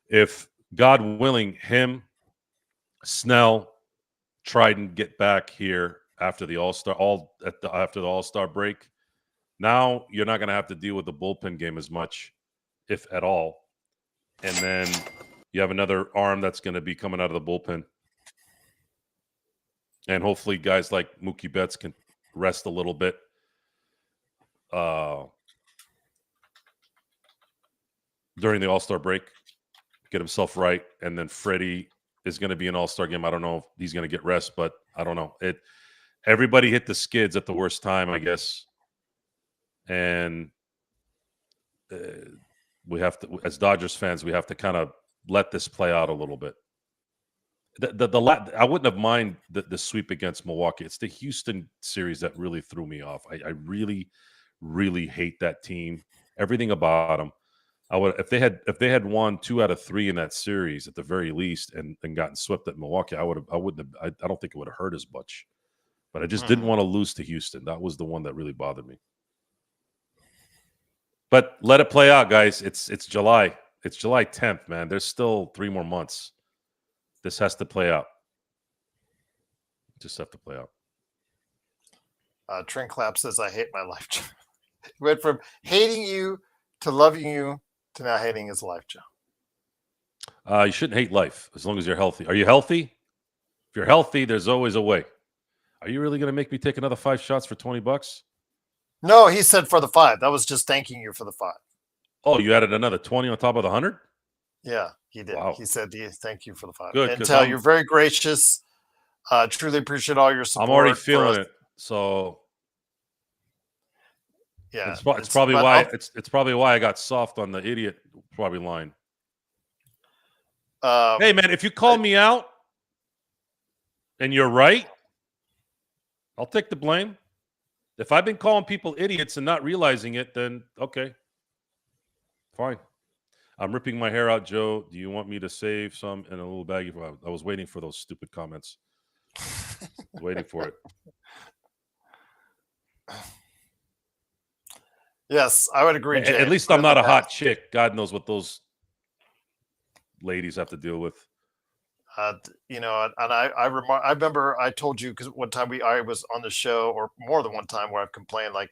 Speaker 2: If God willing, him, Snell, Trident get back here after the after the All-Star break. Now you're not going to have to deal with the bullpen game as much, if at all. And then you have another arm that's going to be coming out of the bullpen. And hopefully guys like Mookie Betts can rest a little bit. During the All-Star break, get himself right. And then Freddie is going to be an All-Star game. I don't know if he's going to get rest, but I don't know. Everybody hit the skids at the worst time, I guess. And we have to, as Dodgers fans, we have to kind of let this play out a little bit. I wouldn't have minded the sweep against Milwaukee. It's the Houston series that really threw me off. I really, really hate that team. Everything about them. I would if they had won 2 out of 3 in that series at the very least and gotten swept at Milwaukee. I don't think it would have hurt as much. But I just didn't want to lose to Houston. That was the one that really bothered me. But let it play out, guys. It's July. It's July 10th, man. There's still 3 more months. This has to play out. Just have to play out.
Speaker 1: Trent Clapp says, I hate my life, Joe. He went from hating you to loving you to now hating his life, Joe.
Speaker 2: You shouldn't hate life as long as you're healthy. Are you healthy? If you're healthy, there's always a way. Are you really going to make me take another 5 shots for $20?
Speaker 1: No, he said for the 5. That was just thanking you for the 5.
Speaker 2: Oh, you added another 20 on top of the 100?
Speaker 1: Yeah, he did.
Speaker 2: Wow.
Speaker 1: He said, thank you for the 5.
Speaker 2: Good,
Speaker 1: and tell you're very gracious. Truly appreciate all your support.
Speaker 2: I'm already feeling it. So
Speaker 1: yeah,
Speaker 2: it's probably why it's probably why I got soft on the idiot probably line. Hey man, if you call me out and you're right, I'll take the blame. If I've been calling people idiots and not realizing it, then okay, fine. I'm ripping my hair out, Joe. Do you want me to save some in a little baggie? I was waiting for those stupid comments. Waiting for it.
Speaker 1: Yes, I would agree, Jay.
Speaker 2: At least I'm not a hot chick. God knows what those ladies have to deal with.
Speaker 1: And I remember I told you because one time I was on the show, or more than one time, where I've complained like,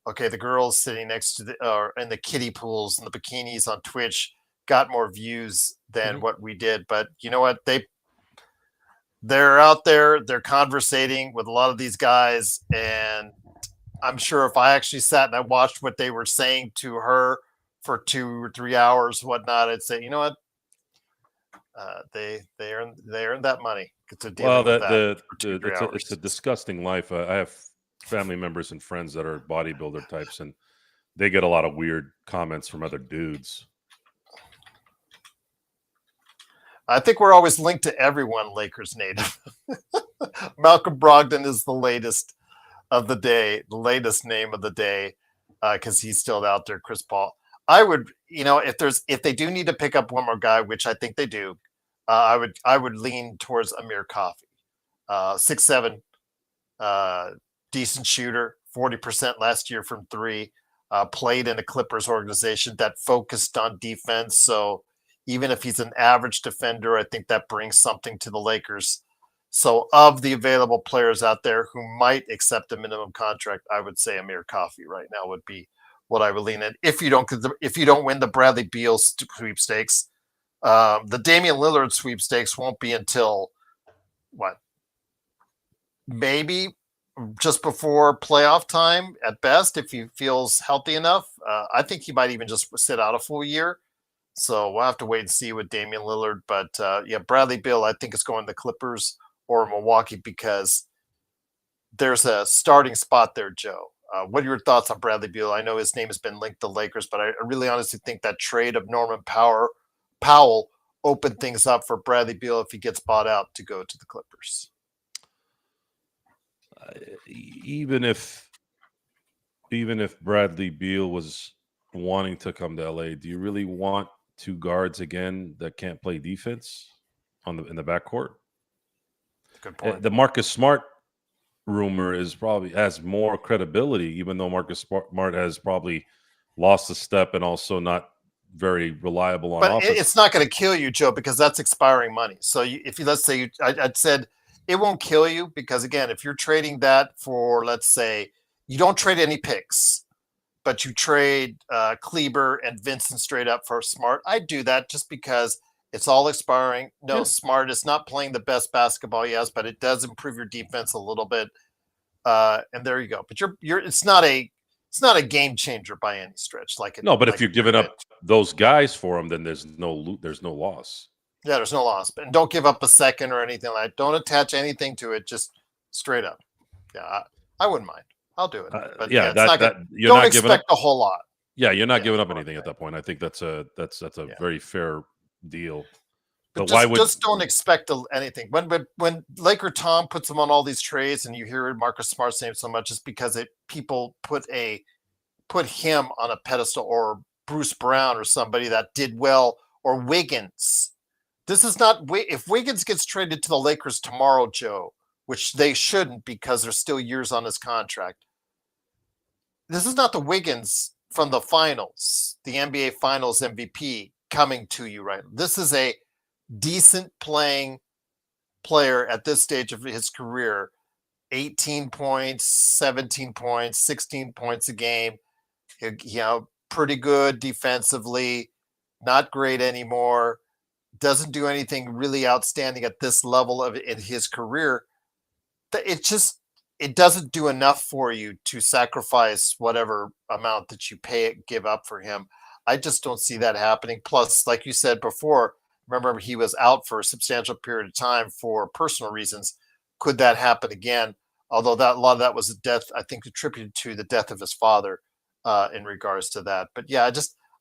Speaker 1: okay, the girls sitting next to in the kiddie pools and the bikinis on Twitch got more views than what we did. But you know what? They're out there, they're conversating with a lot of these guys, and I'm sure if I actually sat and I watched what they were saying to her for 2 or 3 hours, whatnot, I'd say, you know what? They earned that money to deal with that.
Speaker 2: It's a disgusting life. I have family members and friends that are bodybuilder types, and they get a lot of weird comments from other dudes.
Speaker 1: I think we're always linked to everyone Lakers native. Malcolm Brogdon is the latest of the day, the latest name of the day, because he's still out there. Chris Paul. I would, if they do need to pick up one more guy, which I think they do, I would lean towards Amir Coffey, 6'7", decent shooter, 40% last year from 3. Played in a Clippers organization that focused on defense, so even if he's an average defender, I think that brings something to the Lakers. So of the available players out there who might accept a minimum contract, I would say Amir Coffey right now would be what I would lean in. If you don't win the Bradley Beal sweepstakes, the Damian Lillard sweepstakes won't be until maybe just before playoff time at best, if he feels healthy enough. I think he might even just sit out a full year. So we'll have to wait and see with Damian Lillard. But Bradley Beal, I think is going to Clippers or Milwaukee because there's a starting spot there, Joe. What are your thoughts on Bradley Beal? I know his name has been linked to Lakers, but I really honestly think that trade of Norman Powell opened things up for Bradley Beal if he gets bought out to go to the Clippers.
Speaker 2: Even if even if Bradley Beal was wanting to come to LA, do you really want two guards again that can't play defense in the backcourt?
Speaker 1: Good point.
Speaker 2: The Marcus Smart rumor is probably has more credibility, even though Marcus Smart has probably lost a step and also not very reliable on
Speaker 1: But
Speaker 2: offense.
Speaker 1: it's not going to kill you, Joe, because that's expiring money. So if you, let's say, I'd said it won't kill you because, again, if you're trading that for, let's say, you don't trade any picks, but you trade Kleber and Vincent straight up for Smart, I'd do that just because it's all expiring. No,
Speaker 2: Yeah.
Speaker 1: Smart is not playing the best basketball he has, but it does improve your defense a little bit. And there you go. But it's not a game changer by any stretch.
Speaker 2: But if you're giving up those guys for them, then there's no loss.
Speaker 1: Yeah, there's no loss. And don't give up a second or anything like that. Don't attach anything to it. Just straight up. Yeah, I wouldn't mind. I'll do it. But
Speaker 2: you're
Speaker 1: don't
Speaker 2: not
Speaker 1: expect a whole lot.
Speaker 2: Yeah, you're not giving up anything at that point. I think that's a very fair deal.
Speaker 1: But just don't expect anything. When Laker Tom puts him on all these trades, and you hear Marcus Smart's name so much, it's because people put him on a pedestal, or Bruce Brown, or somebody that did well, or Wiggins. This is not if Wiggins gets traded to the Lakers tomorrow, Joe, which they shouldn't because there's still years on his contract. This is not the Wiggins from the finals, the NBA Finals MVP coming to you right now. This is a decent playing player at this stage of his career. 18 points, 17 points, 16 points a game. Pretty good defensively, not great anymore. Doesn't do anything really outstanding at this level in his career. It doesn't do enough for you to sacrifice whatever amount that you give up for him. I just don't see that happening. Plus, like you said before, remember he was out for a substantial period of time for personal reasons. Could that happen again? Although a lot of that was a death, I think, attributed to the death of his father in regards to that. But yeah,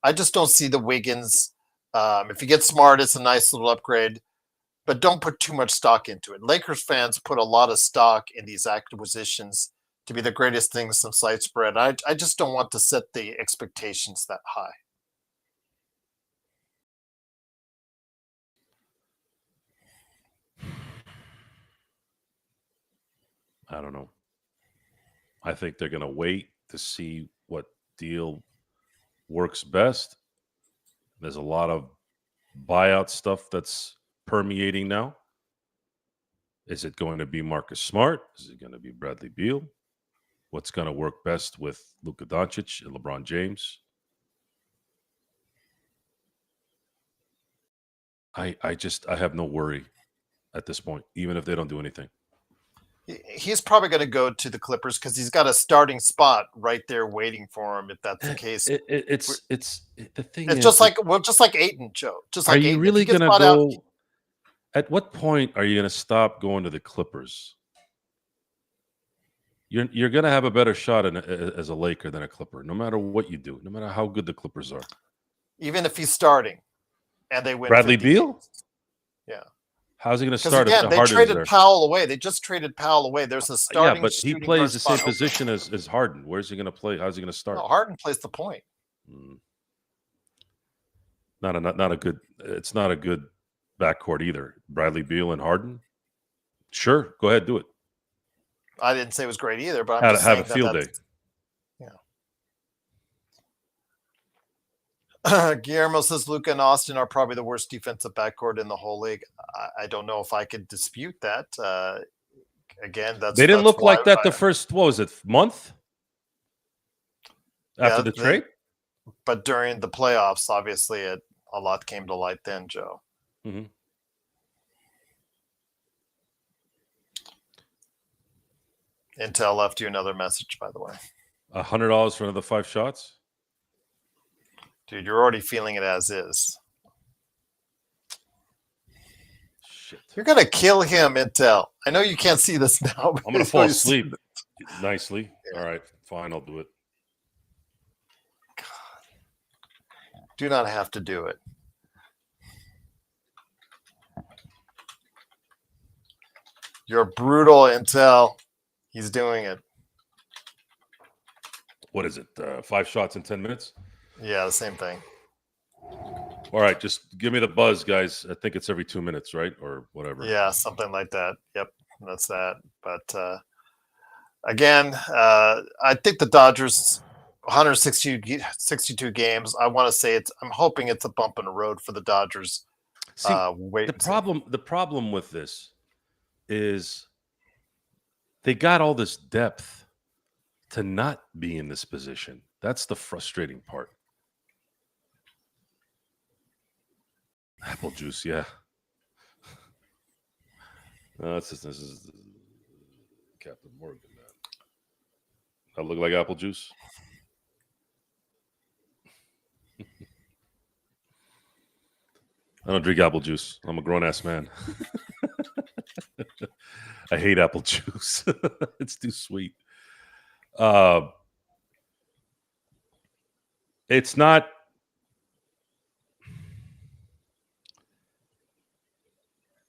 Speaker 1: I just don't see the Wiggins. If you get Smart, it's a nice little upgrade, but don't put too much stock into it. Lakers fans put a lot of stock in these acquisitions to be the greatest thing since sliced bread. I just don't want to set the expectations that high.
Speaker 2: I don't know. I think they're going to wait to see what deal works best. There's a lot of buyout stuff that's permeating now. Is it going to be Marcus Smart? Is it going to be Bradley Beal? What's going to work best with Luka Doncic and LeBron James? I have no worry at this point, even if they don't do anything.
Speaker 1: He's probably going to go to the Clippers because he's got a starting spot right there waiting for him. If that's the case,
Speaker 2: it's the thing.
Speaker 1: It's just like Ayton, Joe. Just like
Speaker 2: are you
Speaker 1: Ayton.
Speaker 2: really going to go? At what point are you going to stop going to the Clippers? You're going to have a better shot as a Laker than a Clipper, no matter what you do, no matter how good the Clippers are.
Speaker 1: Even if he's starting, and they win.
Speaker 2: Bradley Beal.
Speaker 1: Yeah.
Speaker 2: How's he going to start?
Speaker 1: Again, they traded Powell away. They just traded Powell away. There's a starting.
Speaker 2: Yeah, but he plays the same position as Harden. Where's he going to play? How's he going to start?
Speaker 1: No, Harden plays the point.
Speaker 2: Not a good. It's not a good backcourt either. Bradley Beal and Harden. Sure, go ahead, do it.
Speaker 1: I didn't say it was great either, but I'm just
Speaker 2: have a field day.
Speaker 1: Yeah. Guillermo says Luka and Austin are probably the worst defensive backcourt in the whole league. I don't know if I could dispute that. Again, they
Speaker 2: didn't look like that the first month after the trade.
Speaker 1: But during the playoffs, obviously, a lot came to light then, Joe.
Speaker 2: Mm-hmm.
Speaker 1: Intel left you another message, by the way.
Speaker 2: $100 for another 5 shots?
Speaker 1: Dude, you're already feeling it as is.
Speaker 2: Shit.
Speaker 1: You're going to kill him, Intel. I know you can't see this now.
Speaker 2: I'm going to fall asleep nicely. Yeah. All right, fine, I'll do it.
Speaker 1: God. Do not have to do it. You're brutal, Intel. He's doing it.
Speaker 2: What is it? 5 shots in 10 minutes?
Speaker 1: Yeah, the same thing.
Speaker 2: All right, just give me the buzz, guys. I think it's every 2 minutes, right? Or whatever.
Speaker 1: Yeah, something like that. Yep, that's that. But again, I think the Dodgers 162 games. I want to say I'm hoping it's a bump in the road for the Dodgers.
Speaker 2: See,
Speaker 1: Wait.
Speaker 2: the problem with this is they got all this depth to not be in this position. That's the frustrating part. Apple juice, yeah. No, this is Captain Morgan, man. I look like apple juice. I don't drink apple juice. I'm a grown-ass man. I hate apple juice. It's too sweet. It's not.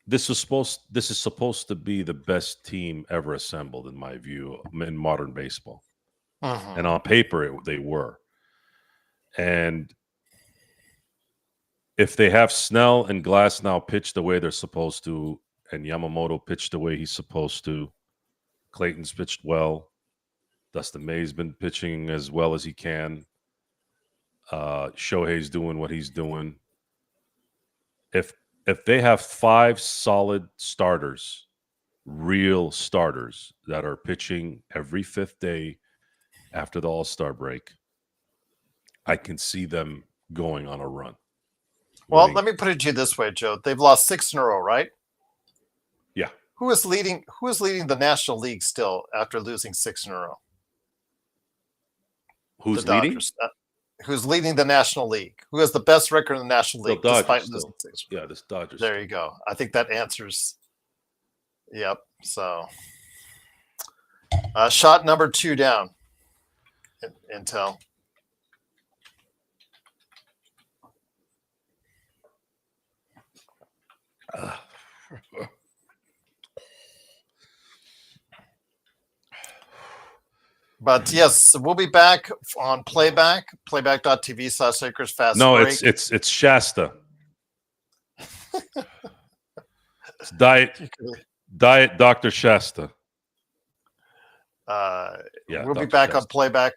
Speaker 2: This is supposed to be the best team ever assembled, in my view, in modern baseball. And on paper, they were. And if they have Snell and Glass now pitch the way they're supposed to, and Yamamoto pitched the way he's supposed to, Clayton's pitched well, Dustin May's been pitching as well as he can, Shohei's doing what he's doing. If they have 5 solid starters, real starters that are pitching every 5th day after the All-Star break, I can see them going on a run.
Speaker 1: Well, let me put it to you this way, Joe. They've lost 6 in a row, right?
Speaker 2: Yeah.
Speaker 1: Who is leading the National League still after losing 6 in a row?
Speaker 2: Who's leading?
Speaker 1: Who's leading the National League? Who has the best record in the National League despite losing 6?
Speaker 2: Yeah, this Dodgers.
Speaker 1: There you go. I think that answers. Yep. So, shot number 2 down. Intel. But yes, we'll be back on playback.tv/LakersFastBreak.
Speaker 2: No, it's Shasta. It's Diet Dr. Shasta.
Speaker 1: We'll be back on playback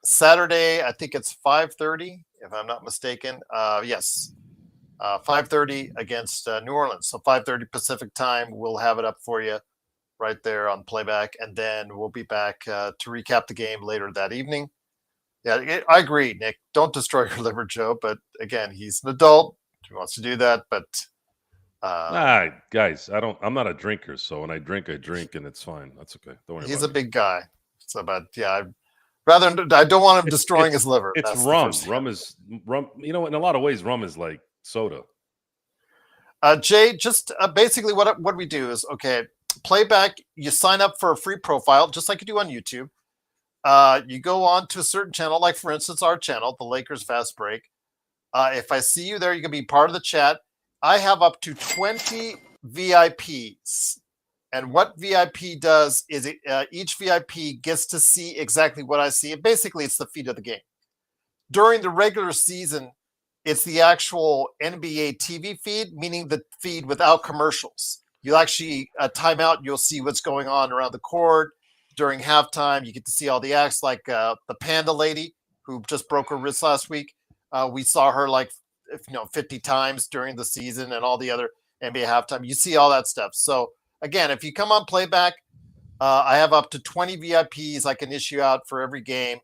Speaker 1: Saturday. I think it's 5:30, if I'm not mistaken. Yes, 5:30 against New Orleans. So 5:30 Pacific time. We'll have it up for you right there on playback, and then we'll be back to recap the game later that evening. Yeah, I agree, Nick. Don't destroy your liver, Joe. But again, he's an adult. He wants to do that, but
Speaker 2: guys, I'm not a drinker, so when I drink, and it's fine. That's okay. Don't worry.
Speaker 1: He's a big guy, so but yeah, I don't want him destroying his liver.
Speaker 2: It's rum. Rum is rum. You know, in a lot of ways, rum is like soda.
Speaker 1: Jay, just basically what we do is, okay, playback, you sign up for a free profile, just like you do on YouTube. You go on to a certain channel, like for instance, our channel, the Lakers Fast Break. If I see you there, you can be part of the chat. I have up to 20 VIPs. And what VIP does is each VIP gets to see exactly what I see. And basically, it's the feed of the game. During the regular season, it's the actual NBA TV feed, meaning the feed without commercials. You'll actually time out. You'll see what's going on around the court. During halftime, you get to see all the acts, like the Panda lady who just broke her wrist last week. We saw her 50 times during the season, and all the other NBA halftime. You see all that stuff. So again, if you come on playback, I have up to 20 VIPs I can issue out for every game.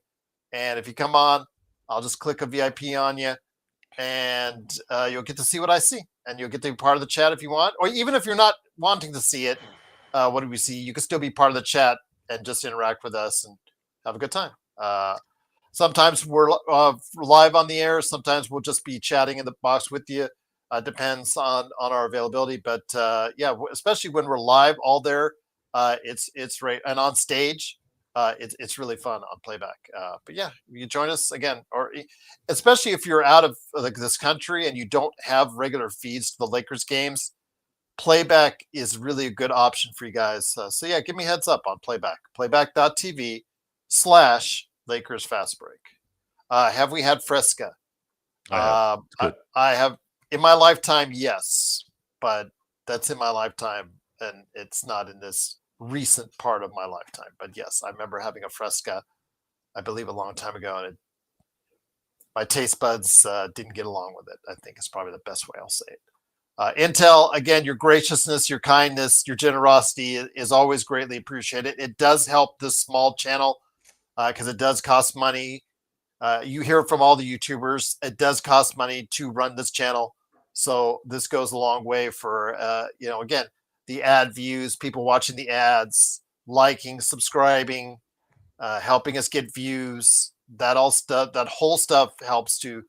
Speaker 1: And if you come on, I'll just click a VIP on you, and you'll get to see what I see. And you'll get to be part of the chat if you want. Or even if you're not wanting to see it, what do we see? You can still be part of the chat and just interact with us and have a good time. Sometimes we're live on the air. Sometimes we'll just be chatting in the box with you. Depends on our availability. But yeah, especially when we're live all there, it's right. And on stage, it's really fun on playback. But yeah, you join us again, or especially if you're out of this country and you don't have regular feeds to the Lakers games, playback is really a good option for you guys. So yeah, give me a heads up on playback. Playback.tv/LakersFastBreak. Lakers fast break. Have we had Fresca? I have in my lifetime, yes, but that's in my lifetime, and it's not in this recent part of my lifetime. But yes, I remember having a Fresca, I believe, a long time ago, and my taste buds didn't get along with it. I think is probably the best way I'll say it. Intel, again, your graciousness, your kindness, your generosity is always greatly appreciated. It does help this small channel because it does cost money. You hear it from all the YouTubers. It does cost money to run this channel. So this goes a long way for, again, the ad views, people watching the ads, liking, subscribing, helping us get views. That whole stuff helps to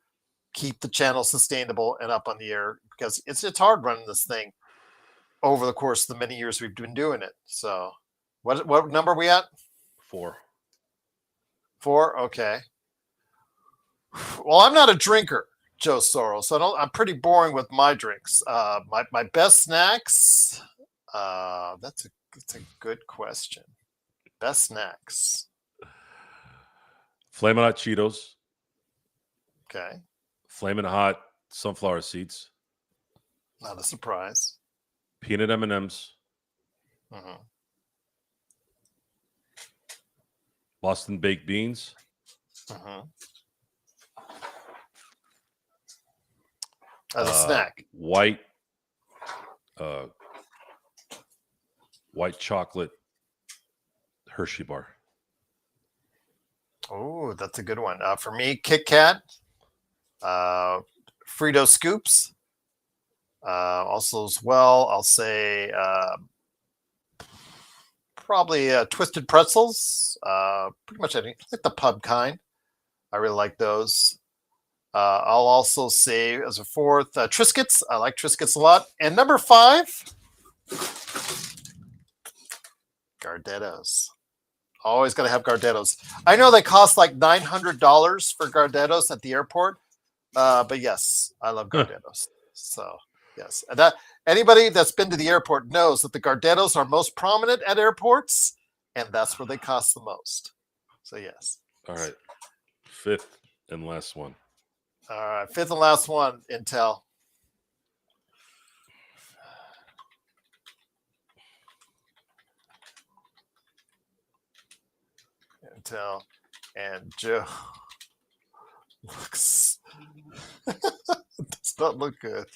Speaker 1: keep the channel sustainable and up on the air because it's hard running this thing over the course of the many years we've been doing it. So what number are we at?
Speaker 2: 4.
Speaker 1: 4? Okay. Well, I'm not a drinker, Joe Soros, so I'm pretty boring with my drinks. My best snacks. That's a good question. Best snacks.
Speaker 2: Flamin' Hot Cheetos.
Speaker 1: Okay.
Speaker 2: Flamin' Hot sunflower seeds.
Speaker 1: Not a surprise.
Speaker 2: Peanut M&Ms.
Speaker 1: Mm-hmm.
Speaker 2: Boston baked beans.
Speaker 1: Mm-hmm. As a snack.
Speaker 2: White chocolate Hershey bar.
Speaker 1: Oh, that's a good one. For me, Kit Kat, Frito Scoops. Also as well, I'll say probably Twisted Pretzels. Pretty much anything, like the pub kind. I really like those. I'll also say as a fourth, Triscuits. I like Triscuits a lot. And number 5, Gardettos. Always got to have Gardettos. I know they cost like $900 for Gardettos at the airport, but yes, I love Gardettos. So yes, and that anybody that's been to the airport knows that the Gardettos are most prominent at airports, and that's where they cost the most. So yes.
Speaker 2: All right, 5th and last one.
Speaker 1: All right, 5th and last one, Intel. And Joe looks does not look good.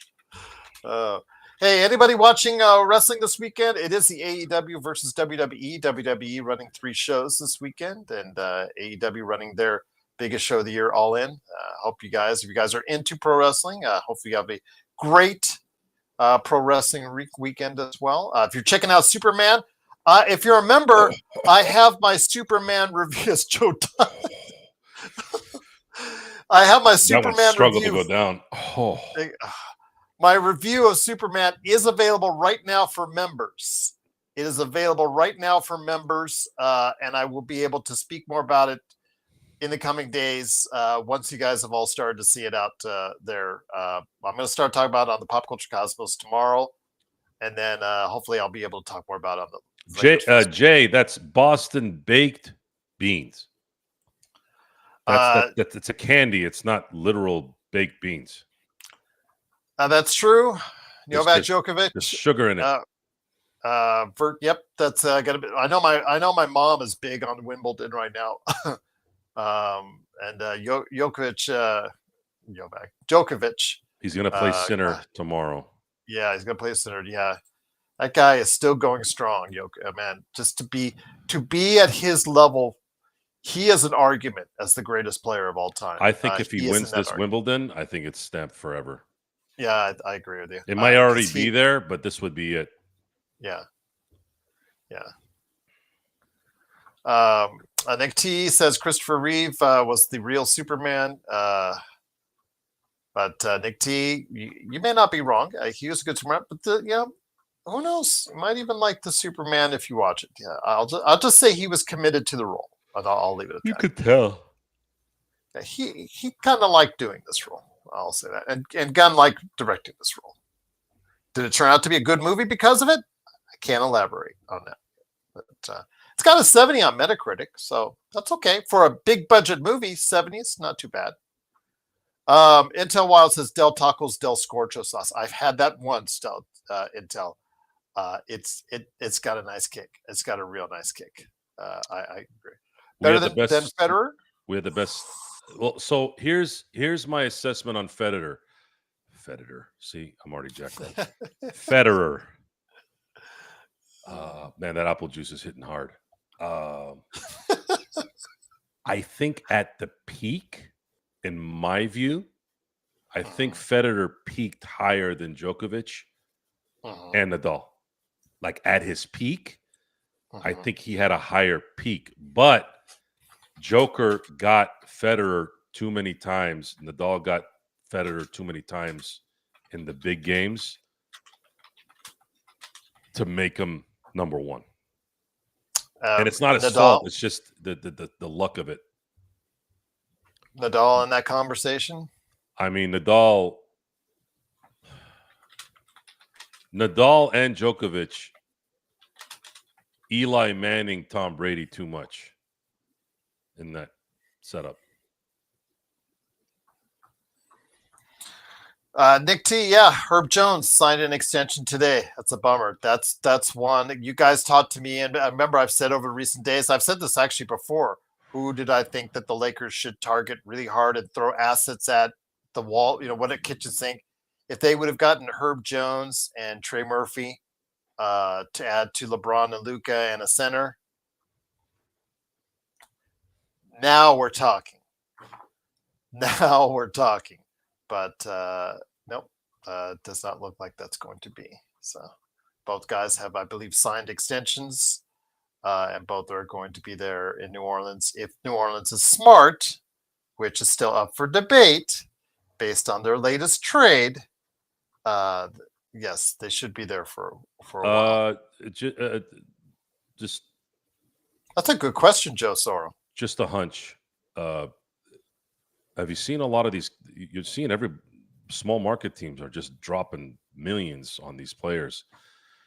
Speaker 1: Hey, anybody watching wrestling this weekend? It is the AEW versus WWE. WWE running 3 shows this weekend, and AEW running their biggest show of the year, All In. Hope if you guys are into pro wrestling, hopefully you have a great pro wrestling weekend as well. If you're checking out Superman, if you're a member, I have my Superman review. As Joe I have my Superman
Speaker 2: struggle
Speaker 1: review.
Speaker 2: To go down. Oh.
Speaker 1: My review of Superman is available right now for members. It is available right now for members, and I will be able to speak more about it in the coming days once you guys have all started to see it out there. I'm going to start talking about it on the Pop Culture Cosmos tomorrow, and then hopefully I'll be able to talk more about it on the
Speaker 2: Jay, that's Boston baked beans. It's a candy. It's not literal baked beans.
Speaker 1: That's true. Novak Djokovic.
Speaker 2: There's sugar in it.
Speaker 1: Yep, that's gonna be. I know my mom is big on Wimbledon right now. And Djokovic.
Speaker 2: He's gonna play center tomorrow.
Speaker 1: Yeah, he's gonna play center. Yeah, that guy is still going strong. Man, just to be at his level, he has an argument as the greatest player of all time.
Speaker 2: I think if he wins this Wimbledon, I think it's stamped forever.
Speaker 1: Yeah, I agree with you.
Speaker 2: It might already be there, but this would be it.
Speaker 1: Yeah. Nick T says Christopher Reeve was the real Superman. But Nick T, you may not be wrong. He was a good Superman, but who knows? You might even like the Superman if you watch it. Yeah, I'll just say he was committed to the role. I'll leave it at that.
Speaker 2: You could tell.
Speaker 1: Yeah, he kind of liked doing this role. I'll say that. And Gunn liked directing this role. Did it turn out to be a good movie because of it? I can't elaborate on that. But It's got a 70 on Metacritic, so that's okay. For a big budget movie, 70 is not too bad. Intel Wild says Del Tacos Del Scorcho sauce. I've had that once, Intel. It's got a nice kick. It's got a real nice kick. I agree. Better than Federer?
Speaker 2: We had the best. Well, so here's my assessment on Federer. See, I'm already jacked up. Federer. Man, that apple juice is hitting hard. I think at the peak, in my view, I think Federer peaked higher than Djokovic and Nadal. Like at his peak, I think he had a higher peak. But Joker got Federer too many times. Nadal got Federer too many times in the big games to make him number one. And it's not his fault. It's just the luck of it.
Speaker 1: Nadal in that conversation?
Speaker 2: I mean, Nadal and Djokovic, Eli Manning, Tom Brady too much in that setup.
Speaker 1: Nick T, yeah, Herb Jones signed an extension today. That's a bummer. That's one. You guys talked to me, and I remember I've said over recent days, I've said this actually before. Who did I think that the Lakers should target really hard and throw assets at the wall? What a kitchen sink. If they would have gotten Herb Jones and Trey Murphy to add to LeBron and Luka and a center, now we're talking. But nope, does not look like that's going to be. So both guys have, I believe, signed extensions, and both are going to be there in New Orleans. If New Orleans is smart, which is still up for debate based on their latest trade, yes, they should be there for a while.
Speaker 2: Just
Speaker 1: that's a good question, Joe Soro.
Speaker 2: Just a hunch. Have you seen a lot of these? You've seen every small market teams are just dropping millions on these players.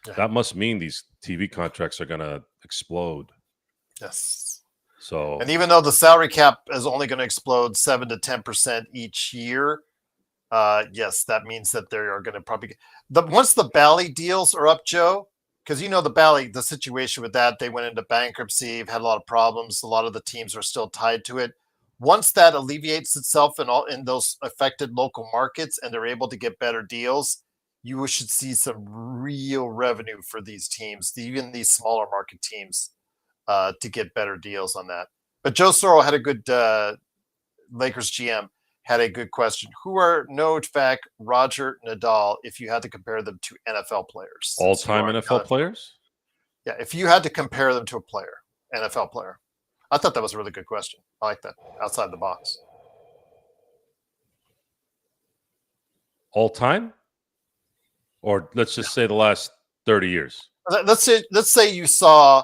Speaker 2: Yeah. That must mean these TV contracts are going to explode.
Speaker 1: Yes.
Speaker 2: So,
Speaker 1: and even though the salary cap is only going to explode 7 to 10% each year, yes, that means that they are going to probably once the Bally deals are up, Joe, because the Bally, the situation with that, they went into bankruptcy, had a lot of problems. A lot of the teams are still tied to it. Once that alleviates itself in those affected local markets and they're able to get better deals, you should see some real revenue for these teams, even these smaller market teams, to get better deals on that. But Joe Soro had a good Lakers GM had a good question. Who are Novak, Roger, Nadal if you had to compare them to NFL players?
Speaker 2: All-time NFL players?
Speaker 1: Yeah, if you had to compare them to a player, NFL player. I thought that was a really good question. I like that. Outside the box.
Speaker 2: All time? Or let's just say the last 30 years.
Speaker 1: Let's say you saw,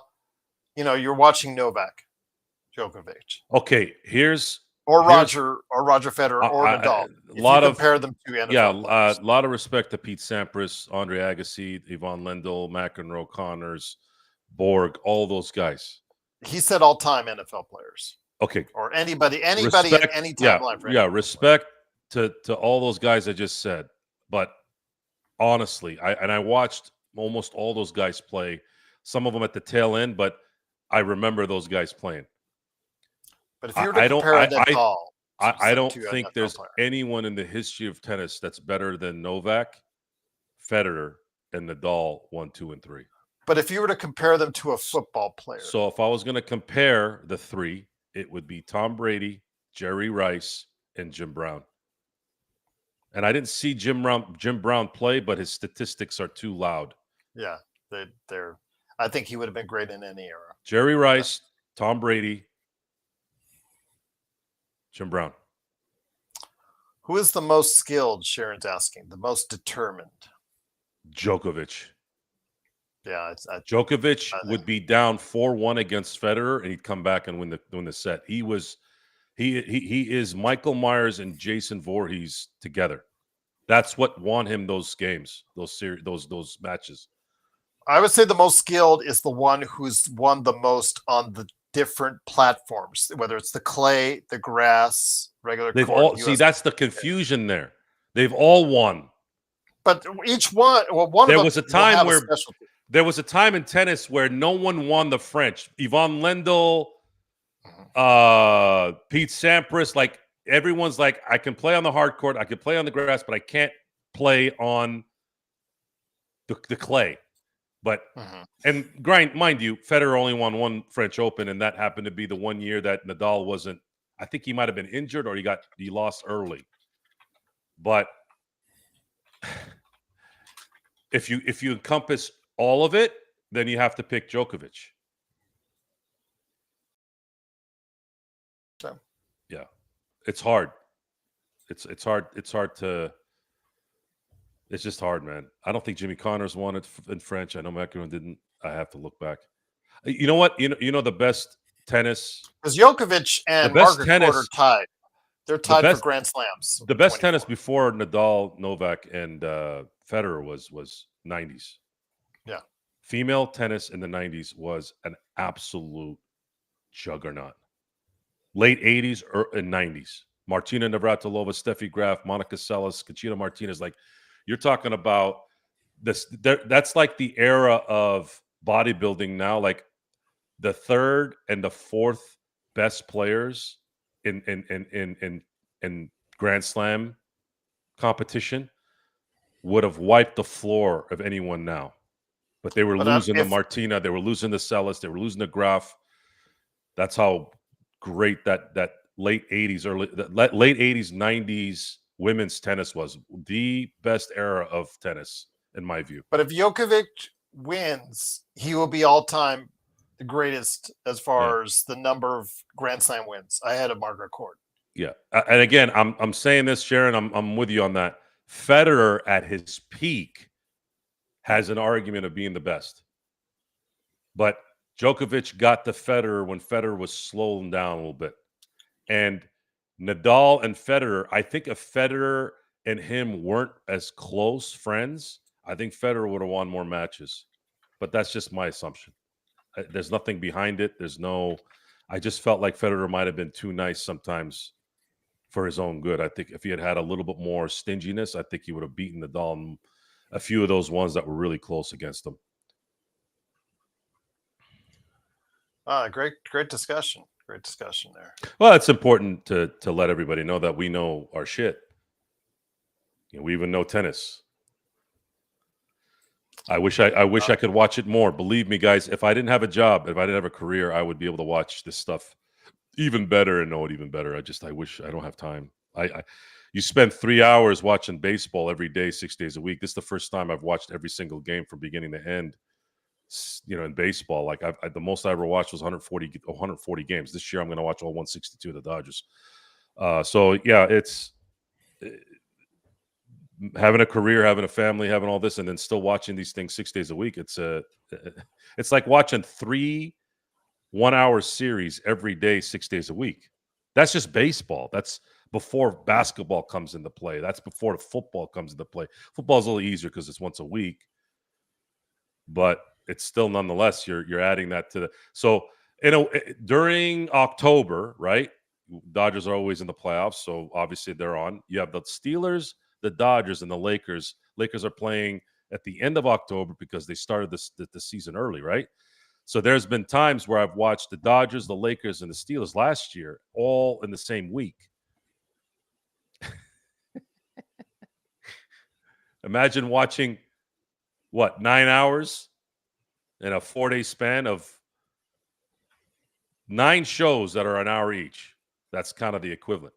Speaker 1: you're watching Novak Djokovic.
Speaker 2: Okay,
Speaker 1: or Roger Federer or Nadal. Compare them to NFL players.
Speaker 2: A lot of respect to Pete Sampras, Andre Agassi, Yvonne Lendl, McEnroe, Connors, Borg, all those guys.
Speaker 1: He said all-time NFL players.
Speaker 2: Okay.
Speaker 1: Or anybody at any timeline.
Speaker 2: Respect to all those guys I just said. But honestly, I watched almost all those guys play. Some of them at the tail end, but I remember those guys playing.
Speaker 1: But if you were to compare Nadal,
Speaker 2: I don't think there's anyone in the history of tennis that's better than Novak, Federer, and Nadal 1, 2, and 3.
Speaker 1: But if you were to compare them to a football player.
Speaker 2: So if I was going to compare the three, it would be Tom Brady, Jerry Rice, and Jim Brown. And I didn't see Jim Brown play, but his statistics are too loud.
Speaker 1: Yeah, they're. I think he would have been great in any era.
Speaker 2: Jerry Rice, Tom Brady, Jim Brown.
Speaker 1: Who is the most skilled, Sharon's asking, the most determined?
Speaker 2: Djokovic.
Speaker 1: Yeah,
Speaker 2: Djokovic would be down 4-1 against Federer, and he'd come back and win the set. He is Michael Myers and Jason Voorhees together. That's what won him those games, those matches.
Speaker 1: I would say the most skilled is the one who's won the most on the different platforms, whether it's the clay, the grass, regular
Speaker 2: They've
Speaker 1: court,
Speaker 2: all see that's the confusion there. They've all won.
Speaker 1: But each one, well, one
Speaker 2: There
Speaker 1: of them
Speaker 2: was a
Speaker 1: will
Speaker 2: time
Speaker 1: have a
Speaker 2: where
Speaker 1: specialty.
Speaker 2: there was a time in tennis where no one won the French. Yvonne Lendl, Pete Sampras, like everyone's like, I can play on the hard court, I can play on the grass, but I can't play on the clay. But and mind you, Federer only won one French Open, and that happened to be the one year that Nadal wasn't. I think he might have been injured or he lost early. But if you encompass all of it, then you have to pick Djokovic.
Speaker 1: So.
Speaker 2: Yeah, it's hard. It's hard. It's hard to. It's just hard, man. I don't think Jimmy Connors won it in French. I know Macaron didn't. I have to look back. You know what? You know the best tennis.
Speaker 1: Because Djokovic and Margaret Court are tied. They're tied for Grand Slams.
Speaker 2: The best tennis before Nadal, Novak, and Federer was 90s.
Speaker 1: Yeah.
Speaker 2: Female tennis in the 90s was an absolute juggernaut. Late 80s and 90s. Martina Navratilova, Steffi Graf, Monica Seles, Conchita Martinez. Like, you're talking about this. That's like the era of bodybuilding now. Like the third and the fourth best players in Grand Slam competition would have wiped the floor of anyone now. But they were losing to Martina. They were losing to Seles. They were losing to Graf. That's how great that late 80s, late 80s, 90s women's tennis was. The best era of tennis, in my view.
Speaker 1: But if Djokovic wins, he will be all-time the greatest as far as the number of Grand Slam wins ahead of Margaret Court.
Speaker 2: Yeah. And again, I'm saying this, Sharon, I'm with you on that. Federer at his peak has an argument of being the best. But Djokovic got to Federer when Federer was slowing down a little bit. And Nadal and Federer, I think if Federer and him weren't as close friends, I think Federer would have won more matches. But that's just my assumption. There's nothing behind it. I just felt like Federer might have been too nice sometimes for his own good. I think if he had a little bit more stinginess, I think he would have beaten Nadal in a few of those ones that were really close against him.
Speaker 1: Great discussion. Great discussion there.
Speaker 2: Well, it's important to let everybody know that we know our shit. We even know tennis. I wish I could watch it more. Believe me, guys, if I didn't have a job, if I didn't have a career, I would be able to watch this stuff even better and know it even better. I wish I don't have time. You spend 3 hours watching baseball every day, 6 days a week. This is the first time I've watched every single game from beginning to end. In baseball, like the most I ever watched was 140 games. This year, I'm going to watch all 162 of the Dodgers. So yeah, it's having a career, having a family, having all this, and then still watching these things 6 days a week. It's like watching 3 1-hour series every day, 6 days a week. That's just baseball. That's before basketball comes into play. That's before the football comes into play. Football's a little easier because it's once a week, but it's still nonetheless you're adding that to the. So during October, right? Dodgers are always in the playoffs, so obviously they're on. You have the Steelers, the Dodgers, and the Lakers. Lakers are playing at the end of October because they started the season early, right? So there's been times where I've watched the Dodgers, the Lakers, and the Steelers last year all in the same week. Imagine watching 9 hours in a 4-day span of 9 shows that are an hour each. That's kind of the equivalent.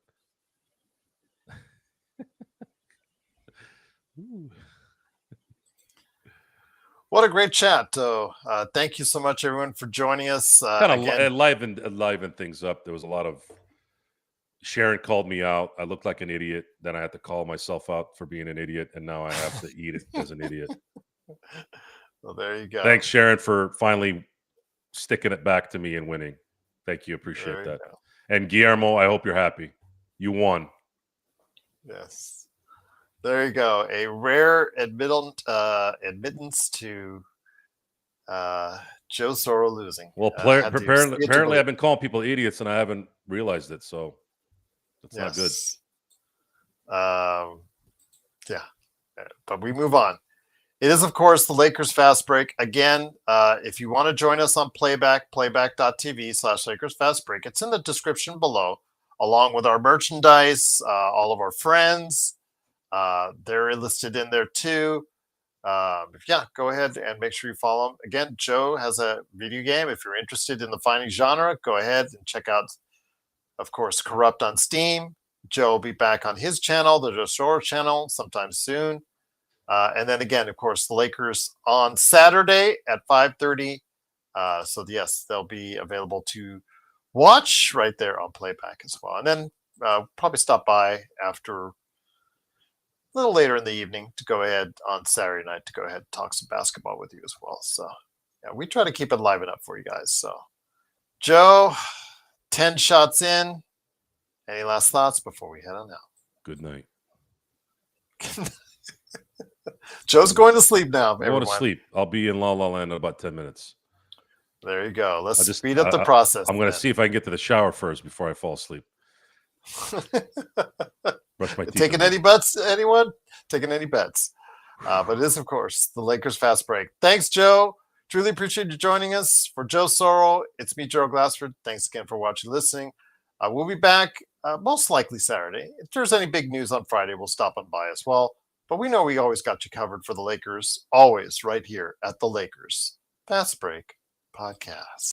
Speaker 1: What a great chat, though. Thank you so much, everyone, for joining us.
Speaker 2: Kind of enlivened things up. There was a lot of Sharon called me out. I looked like an idiot. Then I had to call myself out for being an idiot, and now I have to eat it as an idiot.
Speaker 1: Well, there you go.
Speaker 2: Thanks, Sharon, for finally sticking it back to me and winning. Thank you. Appreciate that.
Speaker 1: Go.
Speaker 2: And Guillermo, I hope you're happy. You won.
Speaker 1: Yes. There you go. A rare admittance to Joe Soro losing.
Speaker 2: Well,
Speaker 1: Had to see it to
Speaker 2: apparently,
Speaker 1: believe
Speaker 2: I've been calling people idiots and I haven't realized it. So that's not good.
Speaker 1: yes. Yeah, but we move on. It is, of course, the Lakers Fast Break. Again, if you want to join us on playback.tv/Lakers Fast Break, it's in the description below, along with our merchandise, all of our friends. They're listed in there too. Yeah, go ahead and make sure you follow them. Again, Joe has a video game. If you're interested in the finding genre, go ahead and check out, of course, Corrupt on Steam. Joe will be back on his channel, the Joe Soro channel, sometime soon. And then again, of course, the Lakers on Saturday at 5:30. So yes, they'll be available to watch right there on playback as well. And then probably stop by after a little later in the evening to go ahead on Saturday night to go ahead and talk some basketball with you as well. So yeah, we try to keep it live enough for you guys. So Joe, 10 shots in. Any last thoughts before we head on out?
Speaker 2: Good night.
Speaker 1: Joe's going to sleep now.
Speaker 2: I'm going to sleep. I'll be in La La Land in about 10 minutes.
Speaker 1: There you go. Let's speed up the process.
Speaker 2: I'm going to see if I can get to the shower first before I fall asleep. Brush my teeth.
Speaker 1: Taking any bets, anyone? Taking any bets? But it is, of course, the Lakers Fast Break. Thanks, Joe. Truly appreciate you joining us. For Joe Soro, it's me, Joe Glassford. Thanks again for watching, listening. We'll be back most likely Saturday. If there's any big news on Friday, we'll stop on by as well. But we know we always got you covered for the Lakers, always right here at the Lakers Fast Break Podcast.